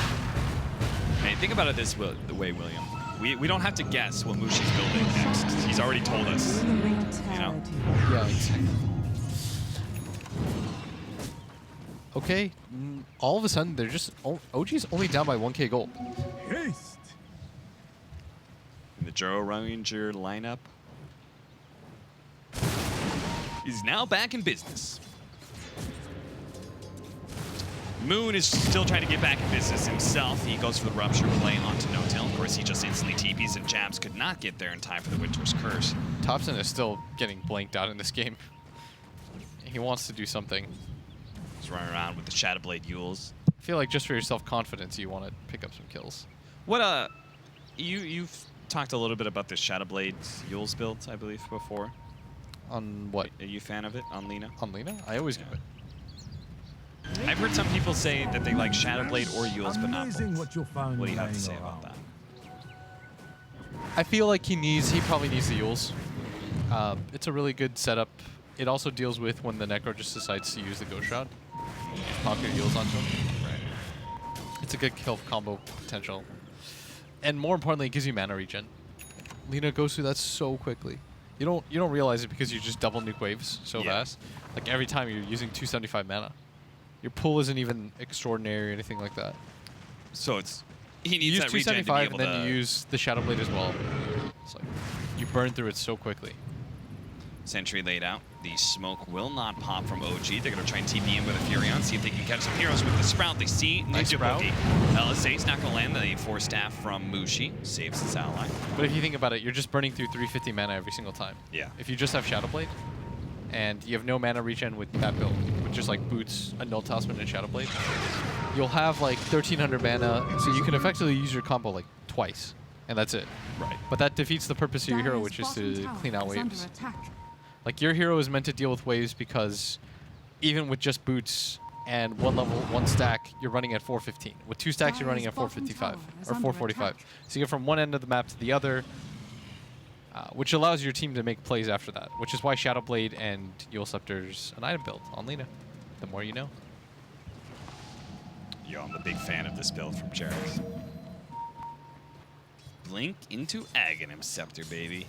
A: Hey, think about it this way, William. We don't have to guess what Mushi's building next. He's already told us. You know?
B: Yeah, exactly. Okay, all of a sudden they're just OG's only down by 1k gold.
D: Haste.
A: In the Juro Ranger lineup. He's now back in business. Moon is still trying to get back in business himself. He goes for the Rupture play onto No-Tail. Of course, he just instantly TPs and Jabs could not get there in time for the Winter's Curse.
B: Thompson is still getting blanked out in this game. He wants to do something.
A: He's running around with the Shadowblade Yules.
B: I feel like just for your self-confidence, you want to pick up some kills.
A: What you've talked a little bit about the Shadowblade Yules build, I believe, before.
B: On what?
A: Are you a fan of it on Lina?
B: On Lina? I always
A: Yeah.
B: give it.
A: I've heard some people say that they like Shadowblade or Yules, but not
D: Amazing
A: both.
D: what you'll find
A: What do you have to
D: laying
A: say
D: around.
A: about that?
B: I feel like he probably needs the Yules. It's a really good setup. It also deals with when the Necro just decides to use the Ghost Shroud. Pop your Yules onto him. Right. It's a good kill combo potential. And more importantly, it gives you mana regen. Lina goes through that so quickly. You don't realize it because you just double nuke waves so
A: Yeah.
B: fast. Like every time you're using 275 mana. Your pool isn't even extraordinary or anything like that.
A: So it's he
B: You
A: needs
B: use
A: that regen to be
B: 275
A: able
B: and then
A: to
B: you use the Shadow Blade as well. It's like you burn through it so quickly.
A: Sentry laid out. The smoke will not pop from OG. They're going to try and TP in with a Furion, see if they can catch some heroes with the Sprout. They see
B: Nice
A: Ninja
B: Sprout.
A: Boogie. LSA's not going to land the 4-staff from Mushi. Saves his ally.
B: But if you think about it, you're just burning through 350 mana every single time.
A: Yeah.
B: If you just have Shadow Blade and you have no mana regen with that build, with just like Boots, a Null Talisman, and Shadow Blade, you'll have like 1300 mana, so you can effectively use your combo like twice, and that's it.
A: Right.
B: But that defeats the purpose of your hero,
C: Dire's
B: which is
C: bottom
B: to
C: tower
B: clean out
C: is under
B: waves.
C: attack.
B: Like your hero is meant to deal with waves because even with just Boots and one stack, you're running at 415. With 2 stacks, you're running
C: Dire's
B: at 455
C: bottom tower is
B: or
C: under
B: 445.
C: attack.
B: So you get from one end of the map to the other, which allows your team to make plays after that, which is why Shadow Blade and Yule Scepter's an item build on Lina. The more you know.
A: Yo, I'm a big fan of this build from Jareth. Blink into Aghanim Scepter, baby.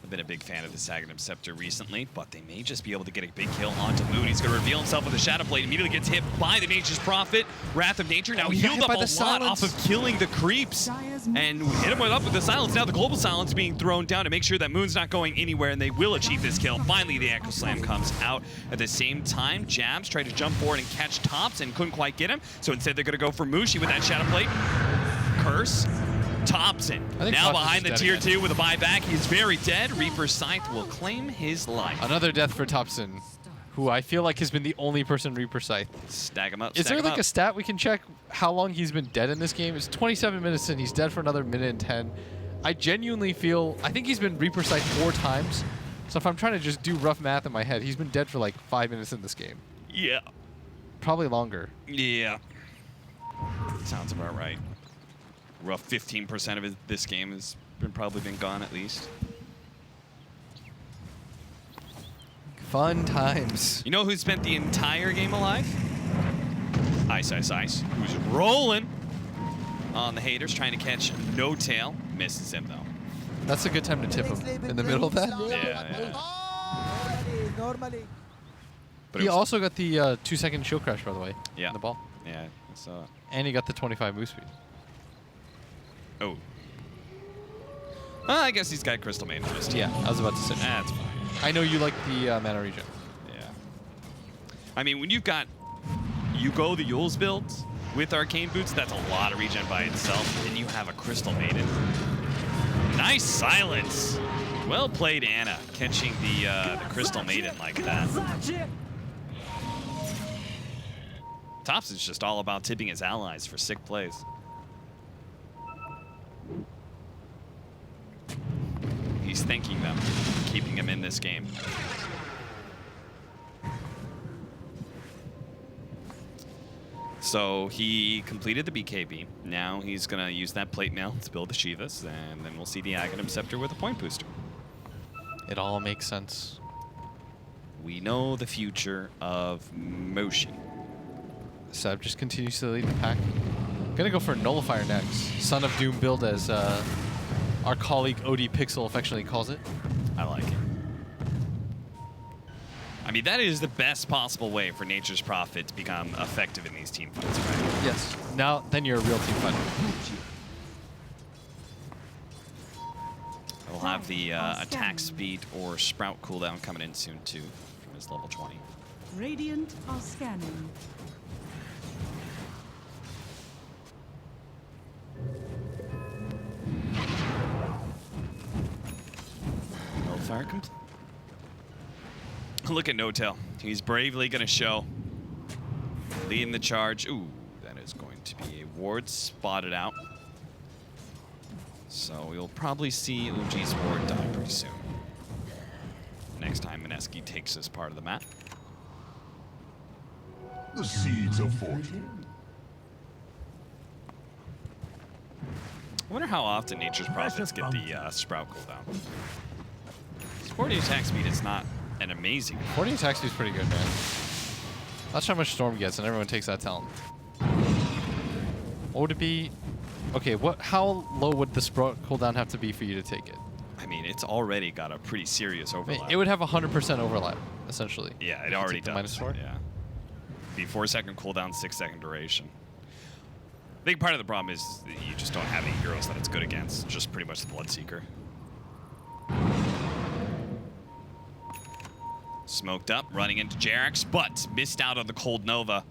A: I've been a big fan of this Aghanim Scepter recently, but they may just be able to get a big kill onto Moon. He's going to reveal himself with a Shadow Blade. Immediately gets hit by the Nature's Prophet. Wrath of Nature now
B: Oh, he got
A: healed
B: hit
A: up
B: by
A: a
B: the
A: lot off
B: silence.
A: of killing the creeps.
C: Dire's
A: And hit him up with the silence. Now the global silence being thrown down to make sure that Moon's not going anywhere, and they will achieve this kill. Finally, the Echo Slam comes out. At the same time, Jabs tried to jump forward and catch Tops and couldn't quite get him. So instead, they're going to go for Mushi with that Shadow Blade. Curse. Thompson
B: I think
A: now
B: Thompson's
A: behind the
B: dead
A: tier
B: again.
A: 2 with a buyback. He's very dead. Reaper's Scythe will claim his life.
B: Another death for Thompson, who I feel like has been the only person Reaper Scythe.
A: Stack him up.
B: Is
A: stack
B: there
A: him
B: like
A: up.
B: a stat we can check how long he's been dead in this game? It's 27 minutes and he's dead for another minute and 10. I genuinely feel, I think he's been Reaper Scythe 4 times. So if I'm trying to just do rough math in my head, he's been dead for like 5 minutes in this game.
A: Yeah.
B: Probably longer.
A: Yeah. Sounds about right. Rough 15% of this game has probably been gone at least.
B: Fun times.
A: You know who spent the entire game alive? Ice, who's rolling on the haters, trying to catch No-Tail. Misses him, though.
B: That's a good time to tip him in the middle of that.
A: Yeah. But
B: He
A: it was,
B: also got the 2-second shield crash, by the way.
A: Yeah.
B: In the ball.
A: yeah, I saw it.
B: And he got the 25 move speed.
A: Oh. I guess he's got Crystal Maiden Twist.
B: Yeah, I was about to say.
A: That's fine.
B: I know you like the mana regen.
A: Yeah. I mean, when you've got Yugo the Yules builds with Arcane Boots, that's a lot of regen by itself. And you have a Crystal Maiden. Nice silence. Well played, Anna, catching the Crystal Maiden like that. Tops is just all about tipping his allies for sick plays. He's thanking them for keeping him in this game. So he completed the BKB. Now he's going to use that plate mail to build the Shivas, and then we'll see the Aghanim Scepter with a point booster.
B: It all makes sense.
A: We know the future of Moshi.
B: Seb just continues to lead the pack. Gonna go for Nullifier next. Son of Doom build, as our colleague OD Pixel affectionately calls it.
A: I like it. I mean, that is the best possible way for Nature's Prophet to become effective in these team fights, right?
B: Yes. Now, then you're a real team fighter.
A: We'll have the attack speed or sprout cooldown coming in soon, too, from his level 20.
C: Radiant are scanning.
A: Fire complete. Look at No Tail. He's bravely going to show. Leading the charge. Ooh, that is going to be a ward spotted out. So we'll probably see OG's ward die pretty soon. Next time Mineski takes this part of the map.
D: The seeds of fortune.
A: I wonder how often Nature's Prophets get the Sprout cooldown. 40 attack speed is not an amazing.
B: 40 attack speed is pretty good, man. That's how much Storm gets, and everyone takes that talent. What would it be? Okay, how low would the Sprout cooldown have to be for you to take it?
A: I mean, it's already got a pretty serious
B: I mean,
A: overlap.
B: it would have 100% overlap, essentially.
A: Yeah,
B: if
A: it
B: you
A: already
B: take the
A: does.
B: -4.
A: Yeah. Be 4-second cooldown, 6-second duration. Big part of the problem is that you just don't have any heroes that it's good against. Just pretty much the Bloodseeker. Smoked up, running into Jerax, but missed out on the Cold Nova.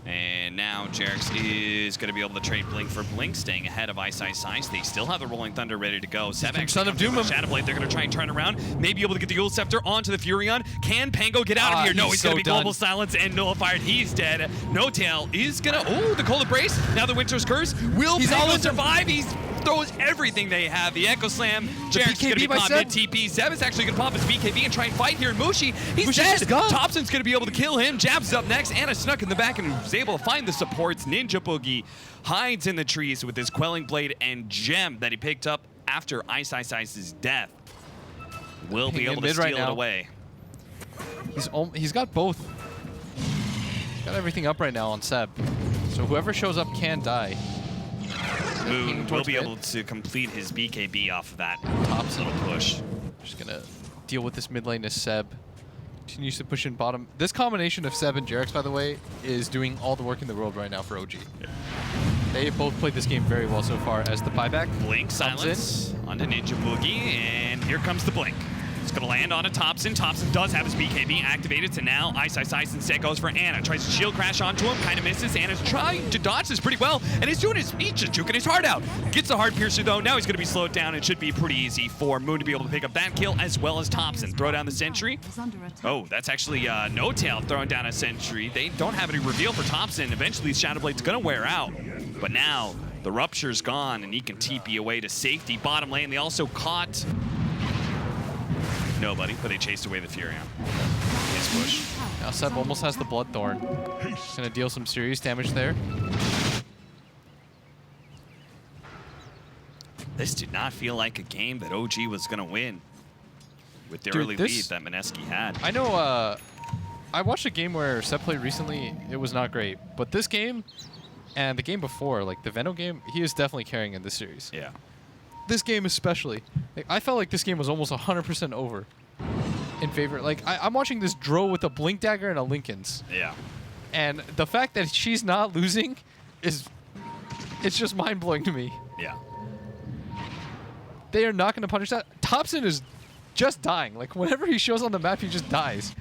A: And now Jerax is going to be able to trade Blink for Blink, staying ahead of Ice. They still have the Rolling Thunder ready to go. Seb actually
B: Son of
A: comes in
B: Doom
A: with Shadow Blade. They're going to try and turn around. Maybe able to get the Yule Scepter onto the Furion. Can Pango get out of here? No, he's going to be
B: so
A: Global
B: done.
A: Silence and Nullified. He's dead. No Tail is going to... Oh, the Cold Embrace. Now the Winter's Curse. Will
B: He's
A: Pango
B: all in.
A: survive? He throws everything they have. The Echo Slam. Jerax is going to be
B: BKB by
A: caught
B: Seb.
A: mid-TP. Seb is actually going to pop his BKB and try and fight here. And Mushi, he's
B: Mushi's
A: dead.
B: just gone.
A: Thompson's going to be able to kill him. Jabs is up next. Anna snuck in the back and was able to find the supports. Ninja Boogie hides in the trees with his Quelling Blade and Gem that he picked up after Ice's death. Will be
B: Ping in
A: able to
B: mid
A: steal
B: right
A: it
B: now.
A: away.
B: He's got both. He's got everything up right now on Seb. So whoever shows up can die.
A: Moon will
B: towards
A: be
B: mid.
A: able to complete his BKB off of that
B: Top
A: little push.
B: Just gonna deal with this mid lane as Seb continues to push in bottom. This combination of Seb and Jerax, by the way, is doing all the work in the world right now for OG.
A: Yeah.
B: They both played this game very well so far as the buyback.
A: Blink,
B: comes
A: silence onto Ninja Boogie, and here comes the Blink. It's going to land on a Thompson. Thompson does have his BKB activated, so now Ice instead goes for Anna. Tries to shield crash onto him, kind of misses. Anna's trying to dodge this pretty well, and he's just juking his heart out. Gets the hard piercer though. Now he's going to be slowed down. It should be pretty easy for Moon to be able to pick up that kill as well as Thompson. Throw down the sentry.
C: Is under attack.
A: Oh, that's actually No Tail throwing down a sentry. They don't have any reveal for Thompson. Eventually, Shadow Blade's going to wear out. But now, the Rupture's gone, and he can TP away to safety. Bottom lane, they also caught nobody, but they chased away the Furion. Nice push.
B: Now Seb almost has the Bloodthorn. Gonna deal some serious damage there.
A: This did not feel like a game that OG was going to win with the
B: Dude,
A: early
B: this-
A: lead that Mineski had.
B: I know I watched a game where Seb played recently. It was not great. But this game and the game before, like the Veno game, he is definitely carrying in this series.
A: Yeah.
B: This game especially. Like, I felt like this game was almost 100% over in favor. Like, I'm watching this Dro with a Blink Dagger and a Lincoln's.
A: Yeah.
B: And the fact that she's not losing is... It's just mind-blowing to me.
A: Yeah.
B: They are not going to punish that. Thompson is just dying. Like, whenever he shows on the map, he just dies.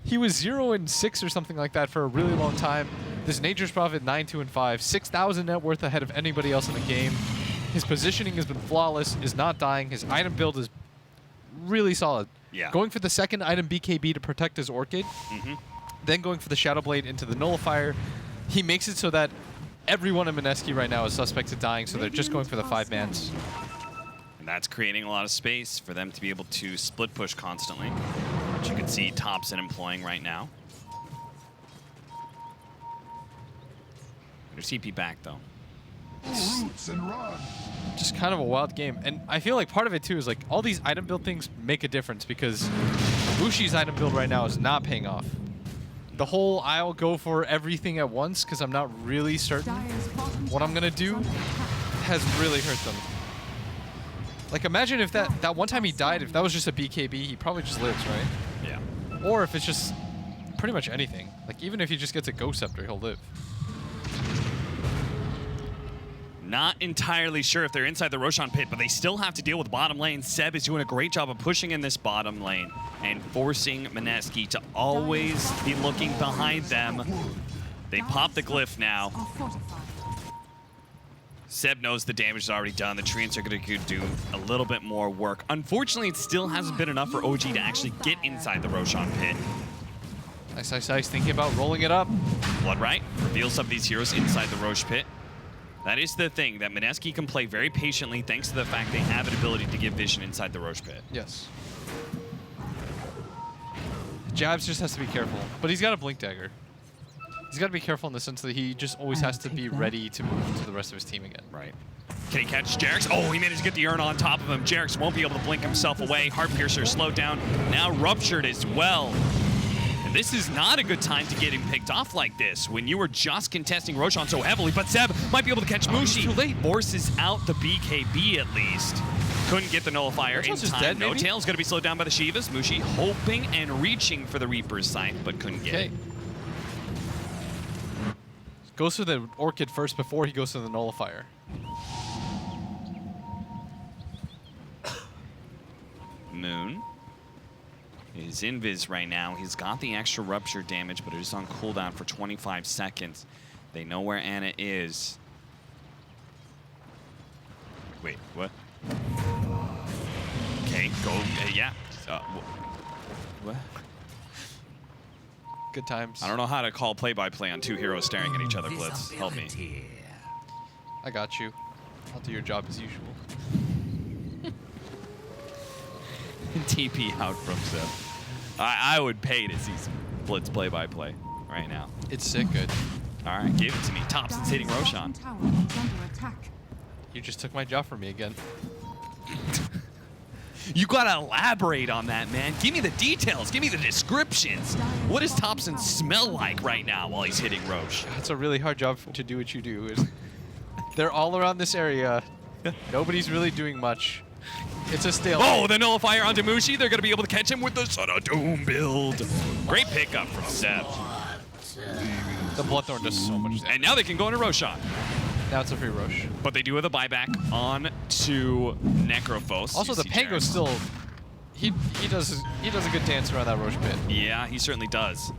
B: He was 0-6 or something like that for a really long time. This Nature's Prophet 9-2-5. 6,000 net worth ahead of anybody else in the game. His positioning has been flawless, is not dying. His item build is really solid.
A: Yeah.
B: Going for the second item BKB to protect his Orchid. Then going for the Shadow Blade into the Nullifier. He makes it so that everyone in Mineski right now is suspect of dying, so they're just going for the 5-mans.
A: And that's creating a lot of space for them to be able to split push constantly, which you can see Thompson employing right now. Their CP back, though.
D: Roots and run.
B: Just kind of a wild game. And I feel like part of it, too, is like all these item build things make a difference because Bushi's item build right now is not paying off. the whole I'll go for everything at once because I'm not really certain
C: Dire's bottom
B: what I'm
C: tower
B: gonna
C: is
B: do
C: under attack.
B: has really hurt them. Like imagine if that one time he died, if that was just a BKB, he probably just lives, right?
A: Yeah.
B: Or if it's just pretty much anything. Like even if he just gets a Ghost Scepter, he'll live.
A: Not entirely sure if they're inside the Roshan pit, but they still have to deal with bottom lane. Seb is doing a great job of pushing in this bottom lane and forcing Mineski to always be looking behind them. They pop the glyph now.
C: Are fortified.
A: Seb knows the damage is already done. The treants are going to do a little bit more work. Unfortunately, it still hasn't been enough for OG to actually get inside the Roshan pit.
B: Nice, thinking about rolling it up.
A: Bloodright reveals some of these heroes inside the Roche pit. That is the thing, that Mineski can play very patiently thanks to the fact they have an ability to give vision inside the Roche pit.
B: Yes. Jabs just has to be careful, but he's got a Blink Dagger. He's got to be careful in the sense that he just always has to be ready to move to the rest of his team again.
A: Right. Can he catch Jarex? Oh, he managed to get the urn on top of him. Jarex won't be able to blink himself away. Heart Piercer slowed down, now ruptured as well. And this is not a good time to get him picked off like this when you were just contesting Roshan so heavily, but Seb might be able to catch Mushi.
B: Too late.
A: Forces out the BKB at least. Couldn't get the nullifier in
B: Roshan's just
A: time.
B: dead,
A: No
B: maybe?
A: Tail's going to be slowed down by the Shivas. Mushi hoping and reaching for the Reaper's sight, but couldn't get it.
B: Goes for the Orchid first before he goes to the Nullifier.
A: Moon is invis right now. He's got the extra rupture damage, but it is on cooldown for 25 seconds. They know where Anna is. Wait, what? Okay, go. Yeah. What?
B: Good times.
A: I don't know how to call play-by-play on two heroes staring at each other, Blitz. Help me.
B: I got you. I'll do your job as usual.
A: TP out from Zip. I would pay to see some Blitz play-by-play right now.
B: It's sick good.
A: All right, give it to me. Thompson's hitting
C: Dire's
A: Roshan.
C: bottom tower is under attack.
B: You just took my job from me again.
A: You gotta elaborate on that, man. Give me the details. Give me the descriptions. What does Thompson smell like right now while he's hitting Roche?
B: It's a really hard job to do what you do. They're all around this area. Nobody's really doing much. It's a stalemate.
A: Oh, the nullifier onto Mushi. They're gonna be able to catch him with the Son of Doom build. Great pickup from Seb.
B: The Bloodthorn does so much damage.
A: And now they can go into Roshan.
B: Now it's a free Roche.
A: But they do have a buyback on to Necrophos.
B: Also,
A: You
B: the
A: see
B: Pango's
A: Jarex.
B: still... He does a good dance around that Roche pit.
A: Yeah, he certainly does.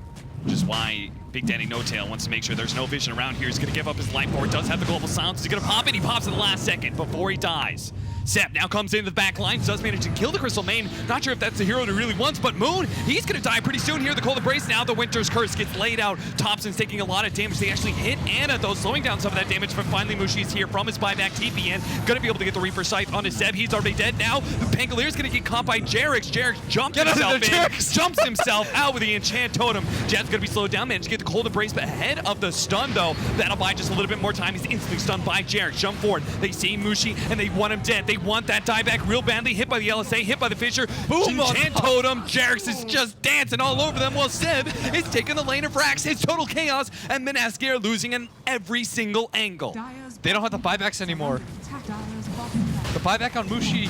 A: Which is why Big Daddy No Tail wants to make sure there's no vision around here. He's going to give up his life core. Does have the global silence. He's going to pop it. He pops at the last second before he dies. Seb now comes into the back line. Does manage to kill the Crystal Main. Not sure if that's the hero he really wants, but Moon, he's going to die pretty soon here. The Cold Embrace. Now the Winter's Curse gets laid out. Thompson's taking a lot of damage. They actually hit Anna, though, slowing down some of that damage. But finally, Mushi's here from his buyback. TPN going to be able to get the Reaper Sight onto Seb. He's already dead now. The Pangalier's going to get caught by Jarex. Jarex jumps himself in. Jumps himself out with the Enchant Totem. Jab's going to be slowed down. Managed to get the Cold Embrace ahead of the stun, though. That'll buy just a little bit more time. He's instantly stunned by Jarex. Jump forward. They see Mushi, and they want him dead. They want that dieback real badly. Hit by the LSA, hit by the Fissure. Boom! Enchant Totem. Jarex is just dancing all over them while Seb is taking the lane of Rax. His total chaos, and Mineski are losing in every single angle.
C: Dire's
B: They don't have the buybacks anymore.
C: attack. Dire's bottom tower.
B: The buyback on Mushi.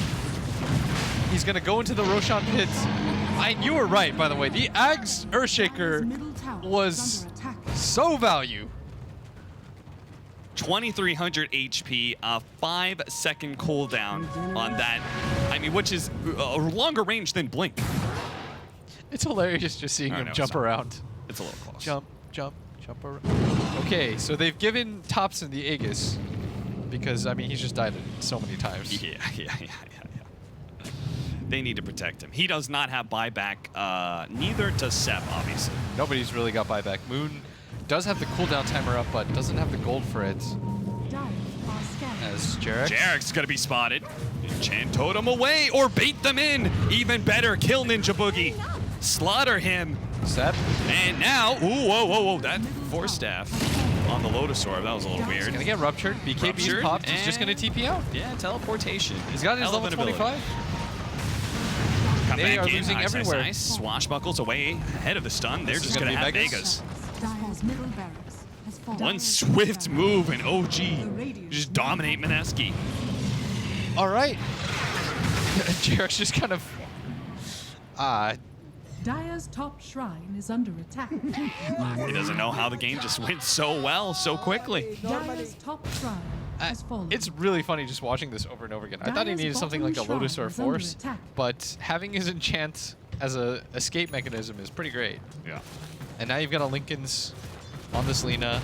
B: He's going to go into the Roshan pit. You were right, by the way. The Ags
C: Dire's
B: Earthshaker
C: middle tower
B: was
C: is under attack.
B: so value.
A: 2,300 HP, a 5-second cooldown on that. I mean, which is a longer range than Blink.
B: It's hilarious just seeing
A: Oh,
B: him
A: no,
B: jump
A: sorry.
B: around.
A: It's a little close.
B: Jump, jump, jump around. Okay, so they've given Thompson the Aegis because, I mean, he's just died so many times.
A: Yeah. They need to protect him. He does not have buyback. Neither does Seb, obviously.
B: Nobody's really got buyback. Moon does have the cooldown timer up, but doesn't have the gold for it.
C: Dire are scanning.
B: As Jarex.
A: Jarek's gonna be spotted. Enchant Totem away or bait them in. Even better, kill Ninja Boogie. Slaughter him.
B: Seb.
A: And now, ooh, whoa. That Force Staff on the Lotus Orb. That was a little weird.
B: Gonna get ruptured. BKB's
A: Ruptured,
B: popped. He's just gonna
A: and-
B: TP out.
A: Yeah, teleportation.
B: He's got his level
A: Elephant ability.
B: 25.
A: come
B: They
A: back
B: are
A: in.
B: losing
A: Nice,
B: everywhere.
A: nice. Swashbuckles away ahead of the stun. They're
B: This is
A: just
B: gonna
A: going to
B: be
A: have
B: Vegas.
A: Vegas.
C: Dire's middle barracks has fallen.
A: One swift move and OG just dominate Mineski.
B: All right. Jarek's just kind of.
C: Dire's top shrine is under attack.
A: He doesn't know how the game just went so well so quickly.
C: Dire's top shrine has fallen.
B: It's really funny just watching this over and over again. I thought he
C: Dire's
B: needed something
C: bottom
B: like a Lotus or a
C: shrine is under
B: Force,
C: attack.
B: but having his enchant as a escape mechanism is pretty great.
A: Yeah.
B: And now you've got a Lincoln's on this Lina.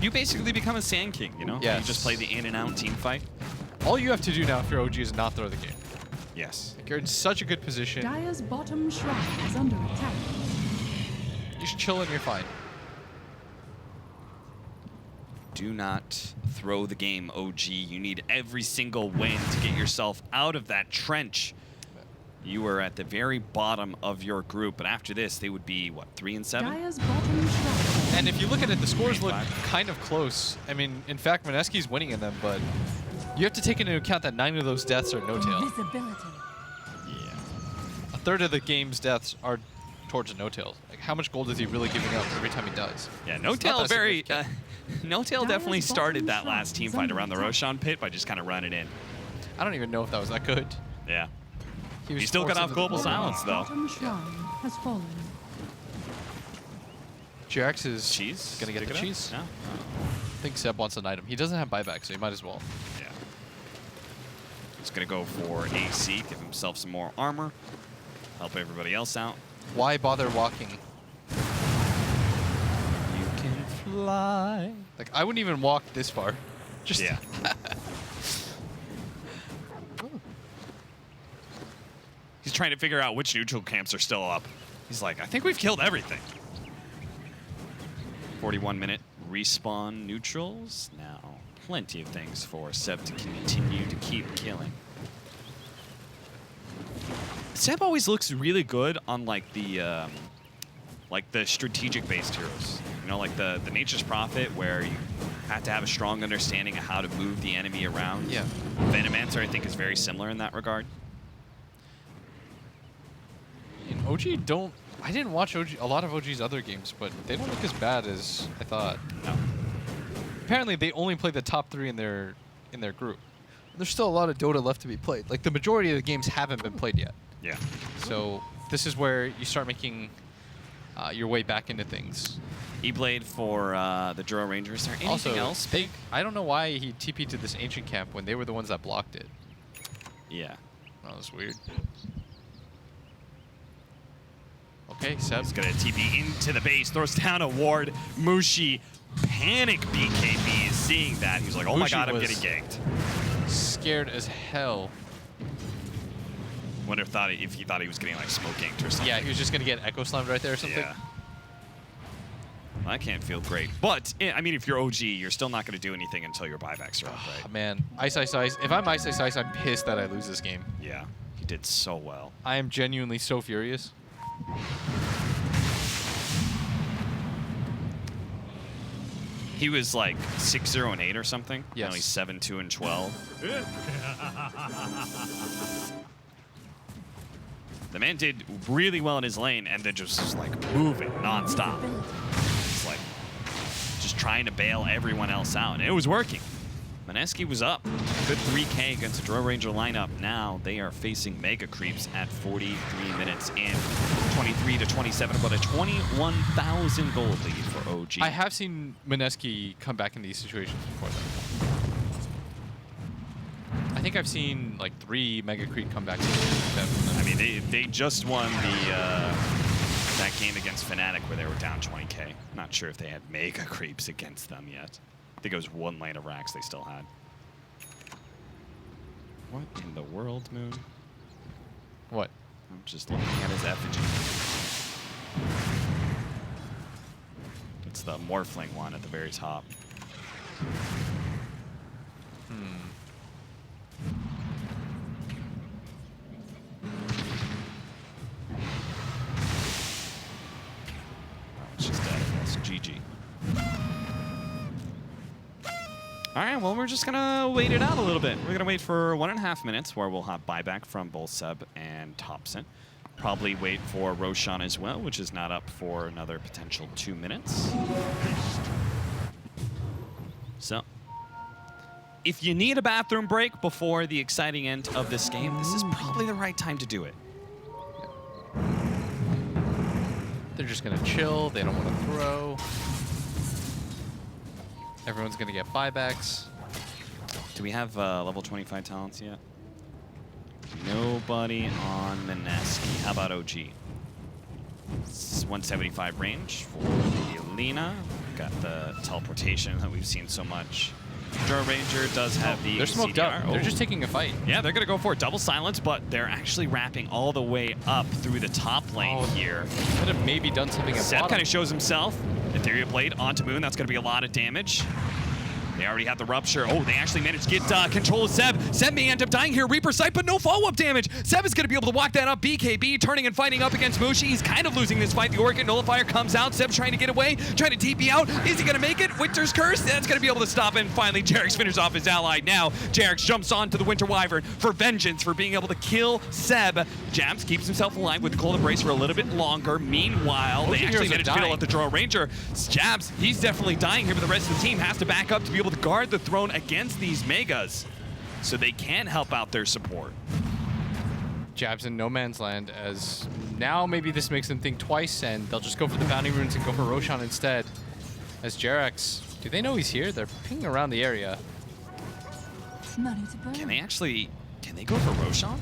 A: You basically become a Sand King, you know?
B: Yes.
A: You just play the in and out team fight.
B: All you have to do now if you're OG is not throw the game.
A: Yes.
B: Like, you're in such a good position.
C: Dire's bottom shrine is under attack.
B: You just chill and you're fine.
A: Do not throw the game, OG. You need every single win to get yourself out of that trench. You are at the very bottom of your group, but after this, they would be, what, 3 and 7?
C: Dire's bottom shrine.
B: And if you look at it, the scores look
A: 3-5.
B: kind of close. I mean, in fact, Mineski's winning in them, but you have to take into account that 9 of those deaths are no-tail.
C: Invisibility.
A: Yeah.
B: A third of the game's deaths are towards a no-tail. Like, how much gold is he really giving up every time he dies?
A: Yeah,
B: It's
A: No-Tail
B: not that
A: very...
B: significant.
A: No-Tail
C: Dire's
A: definitely started that
C: bottom
A: last
C: shrine
A: team
C: is
A: fight
C: under
A: around the
C: attack.
A: Roshan pit by just kind of running in.
B: I don't even know if that was that good.
A: Yeah.
B: Was
A: He still got
B: forced
A: off
B: into the
A: Global
B: bottom.
A: Silence, though.
C: Bottom shrine has fallen.
B: Jarex is
A: Cheese?
B: gonna get
A: Pick
B: the
A: it up?
B: cheese.
A: No?
B: I think Seb wants an item. He doesn't have buyback, so he might as well.
A: Yeah. He's going to go for AC, give himself some more armor, help everybody else out.
B: Why bother walking?
A: You can fly.
B: Like, I wouldn't even walk this far. Just
A: Yeah. He's trying to figure out which neutral camps are still up. He's like, I think we've killed everything. 41-minute respawn neutrals. Now, plenty of things for Seb to continue to keep killing. Seb always looks really good on like the strategic-based heroes. You know, like the Nature's Prophet, where you have to have a strong understanding of how to move the enemy around.
B: Yeah.
A: Venomancer, I think, is very similar in that regard.
B: In OG don't. I didn't watch a lot of OG's other games, but they don't look as bad as I thought.
A: No.
B: Apparently, they only play the top 3 in their group. There's still a lot of Dota left to be played. Like, the majority of the games haven't been played yet.
A: Yeah.
B: So this is where you start making your way back into things.
A: He played for the Juro Rangers. Is there anything
B: Also,
A: else?
B: I don't know why he TP'd to this ancient camp when they were the ones that blocked it.
A: Yeah.
B: That was weird. Okay, Seb.
A: He's going to TP into the base, throws down a ward. Mushi, panic BKB, is seeing that. He's like, oh my
B: Mushi
A: god, I'm
B: was-
A: getting ganked.
B: Scared as hell.
A: Wonder if he thought he was getting like smoke ganked or something.
B: Yeah, he was just gonna get echo slammed right there or something.
A: Yeah. Well, that can't feel great. But, I mean, if you're OG, you're still not going to do anything until your buybacks are up,
B: Oh,
A: right?
B: man, Ice. If I'm Ice, I'm pissed that I lose this game.
A: Yeah. He did so well.
B: I am genuinely so furious.
A: He was like 6-0 and 8 or something.
B: Yes.
A: Now he's 7-2 and 12. The man did really well in his lane and then just was like moving nonstop. It's like just trying to bail everyone else out. And it was working. Mineski was up. Good 3K against a Juro Ranger lineup. Now they are facing Mega Creeps at 43 minutes in. 23-27, about a 21,000 gold lead for OG.
B: I have seen Mineski come back in these situations before, though. I think I've seen like 3 Mega Creep comebacks.
A: I mean, they just won the that game against Fnatic where they were down 20K. Not sure if they had Mega Creeps against them yet. I think it was 1 lane of racks they still had. What in the world, Moon?
B: What?
A: I'm just looking at his effigy. It's the Morphling one at the very top. Oh, it's just dead. That's GG. All right, well, we're just going to wait it out a little bit. We're going to wait for 1.5 minutes where we'll have buyback from both Seb and Thompson. Probably wait for Roshan as well, which is not up for another potential 2 minutes. So, if you need a bathroom break before the exciting end of this game, this is probably the right time to do it.
B: They're just going to chill. They don't want to throw. Everyone's going to get buybacks.
A: Do we have level 25 talents yet? Nobody on Mineski. How about OG? It's 175 range for the Alina. Got the teleportation that we've seen so much. Draw Ranger does have the
B: They're smoked
A: CDR.
B: up. They're just taking a fight.
A: Yeah, they're going to go for it. Double silence, but they're actually wrapping all the way up through the top lane here.
B: Could have maybe done something at
A: Seb
B: bottom.
A: kind of shows himself. Ethereal Blade onto Moon. That's going to be a lot of damage. They already have the Rupture. Oh, they actually managed to get control of Seb. Seb may end up dying here. Reaper Sight, but no follow-up damage. Seb is going to be able to walk that up. BKB turning and fighting up against Mushi. He's kind of losing this fight. The Orchid Nullifier comes out. Seb's trying to get away, trying to TP out. Is he going to make it? Winter's Curse. That's going to be able to stop it. And finally, Jarex finishes off his ally. Now, Jarex jumps onto the Winter Wyvern for vengeance, for being able to kill Seb. Jabs keeps himself alive with the Cold Embrace for a little bit longer. Meanwhile, they actually managed to kill out the Draw Ranger. Jabs, he's definitely dying here, but the rest of the team has to back up to be able to guard the throne against these Megas, so they can help out their support.
B: Jabs in no man's land, as now maybe this makes them think twice, and they'll just go for the bounty runes and go for Roshan instead. As Jarex, do they know he's here? They're pinging around the area.
C: Money to burn.
A: Can they go for Roshan?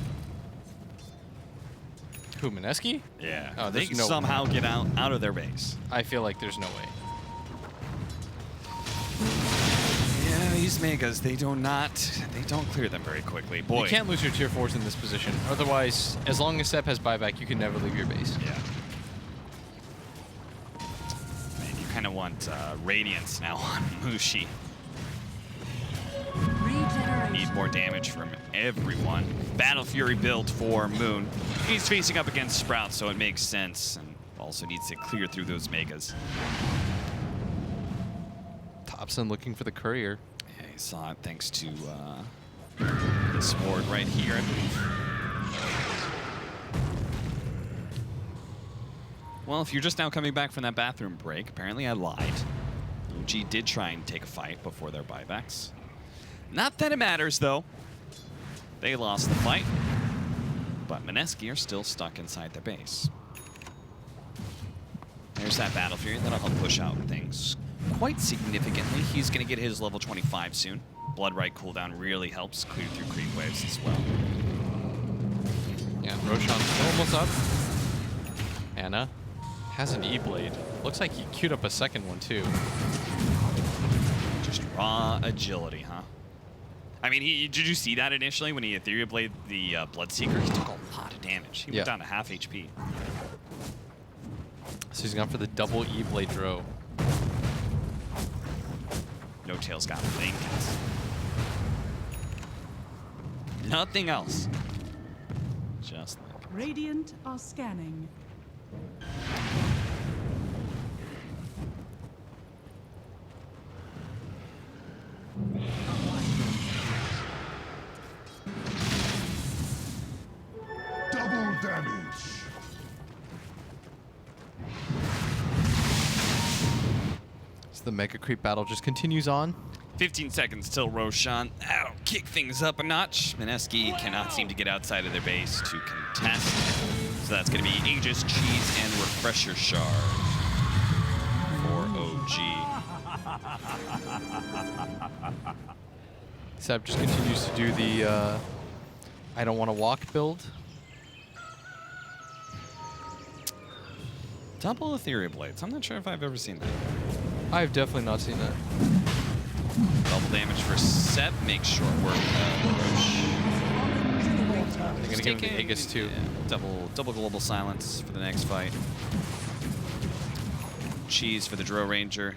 B: Who, Mineski?
A: Yeah.
B: Oh,
A: they
B: there's
A: can
B: no
A: somehow get out of their base.
B: I feel like there's no way.
A: Yeah, these Megas, they don't clear them very quickly. Boy.
B: You can't lose your tier 4s in this position. Otherwise, as long as Seb has buyback, you can never leave your base.
A: Yeah. Man, you kind of want Radiance now on Mushi. Need more damage from everyone. Battle Fury build for Moon. He's facing up against Sprout, so it makes sense, and also needs to clear through those Megas.
B: Thompson looking for the courier.
A: Yeah, he saw it thanks to this ward right here, I believe. Well, if you're just now coming back from that bathroom break, apparently I lied. OG did try and take a fight before their buybacks. Not that it matters, though. They lost the fight, but Mineski are still stuck inside their base. There's that Battle Fury that'll help push out things quite significantly. He's going to get his level 25 soon. Blood Right cooldown really helps clear through creep waves as well.
B: Yeah, Roshan's almost up. Anna has an E-Blade. Looks like he queued up a second one, too.
A: Just raw agility, huh? I mean, did you see that initially when he Ethereal Blade the Bloodseeker? He took a lot of damage. He went down to half HP.
B: So he's gone for the double E-Blade Dro.
A: No Tail's got blankets. Nothing else. Just like
C: Radiant are scanning.
D: Double damage.
B: So the Mega Creep battle just continues on.
A: 15 seconds till Roshan. That'll kick things up a notch. Mineski cannot seem to get outside of their base to contest. So that's going to be Aegis, Cheese, and Refresher Shard for OG.
B: Seb just continues to do the I don't want to walk build.
A: Double Ethereal Blades. I'm not sure if I've ever seen that.
B: I've definitely not seen that.
A: Double damage for Seb makes short work Roche.
B: They're going to give him the Aegis too.
A: Yeah, double global silence for the next fight. Cheese for the Drow Ranger.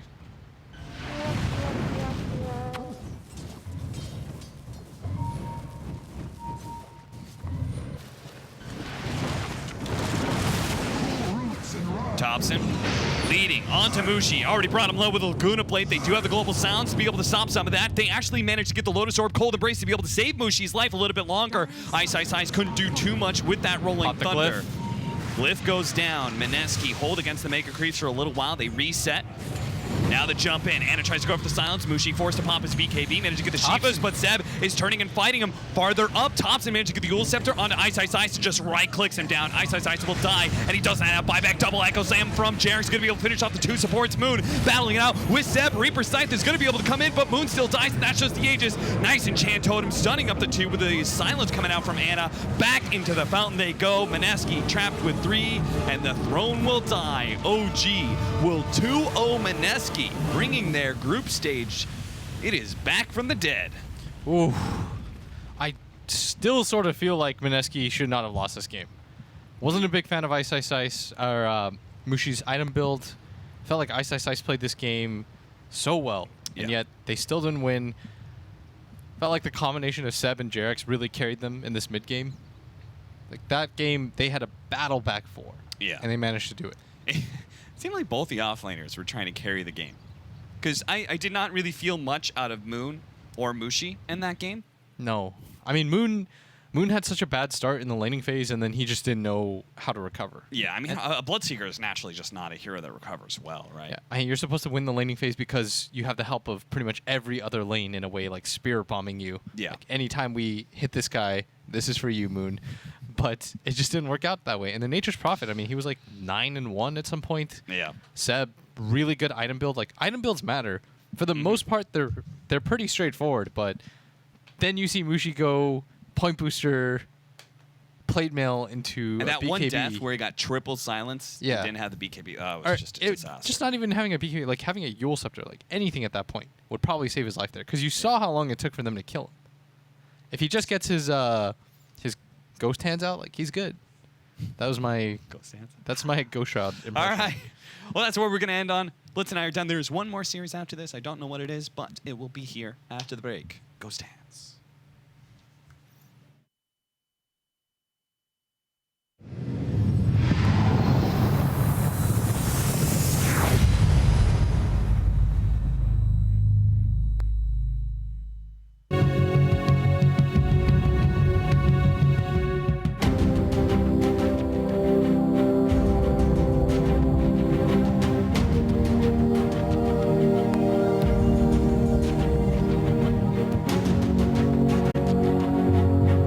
A: Thompson leading onto Mushi. Already brought him low with a Laguna Plate. They do have the global sounds to be able to stop some of that. They actually managed to get the Lotus Orb Cold Embrace to be able to save Mushi's life a little bit longer. Ice couldn't do too much with that Rolling
B: Pop the
A: Thunder.
B: Glyph.
A: Glyph goes down. Mineski hold against the Mega Creeps for a little while. They reset. Now the jump in. Anna tries to go for the silence. Mushi forced to pop his BKB. Managed to get the Shivas, but Seb is turning and fighting him farther up. Thompson managed to get the Ghoul Scepter onto Ice Ice Ice. Just right clicks him down. Ice Ice Ice will die, and he doesn't have buyback. Double Echo Slam from Jarek's going to be able to finish off the 2 supports. Moon battling it out with Seb. Reaper Scythe is going to be able to come in, but Moon still dies, and that's just the Aegis. Nice Enchant Totem stunning up the 2 with the silence coming out from Anna. Back into the fountain they go. Mineski trapped with 3, and the throne will die. OG will 2-0 Mineski, bringing their group stage. It is back from the dead.
B: Ooh. I still sort of feel like Mineski should not have lost this game. Wasn't a big fan of Ice Ice Ice or Mushi's item build. Felt like Ice Ice Ice played this game so well, and yet they still didn't win. Felt like the combination of Seb and Jarex really carried them in this mid game. Like that game, they had a battle back for, and they managed to do it.
A: It seemed like both the offlaners were trying to carry the game. Because I did not really feel much out of Moon or Mushi in that game.
B: No. I mean, Moon had such a bad start in the laning phase, and then he just didn't know how to recover.
A: Yeah, I mean, a Bloodseeker is naturally just not a hero that recovers well, right?
B: Yeah, I mean, you're supposed to win the laning phase because you have the help of pretty much every other lane in a way, like spirit bombing you.
A: Yeah.
B: Like, anytime we hit this guy, this is for you, Moon. But it just didn't work out that way. And the Nature's Prophet, I mean, he was like 9-1 at some point.
A: Yeah.
B: Seb, really good item build. Like, item builds matter. For the most part, they're pretty straightforward, but then you see Mushi go point booster, plate mail into
A: And that
B: BKB.
A: one death where he got triple silence,
B: Yeah.
A: and didn't have the BKB. Oh, it
B: Or
A: was just a disaster.
B: just not even having a BKB, like having a Yule Scepter, like anything at that point would probably save his life there. Because you saw how long it took for them to kill him. If he just gets his ghost hands out, like he's good. That was my
A: Ghost hands.
B: That's my Ghost Shroud impression.
A: All right. Well, that's where we're going to end on. Blitz and I are done. There's one more series after this. I don't know what it is, but it will be here after the break. Ghost hands.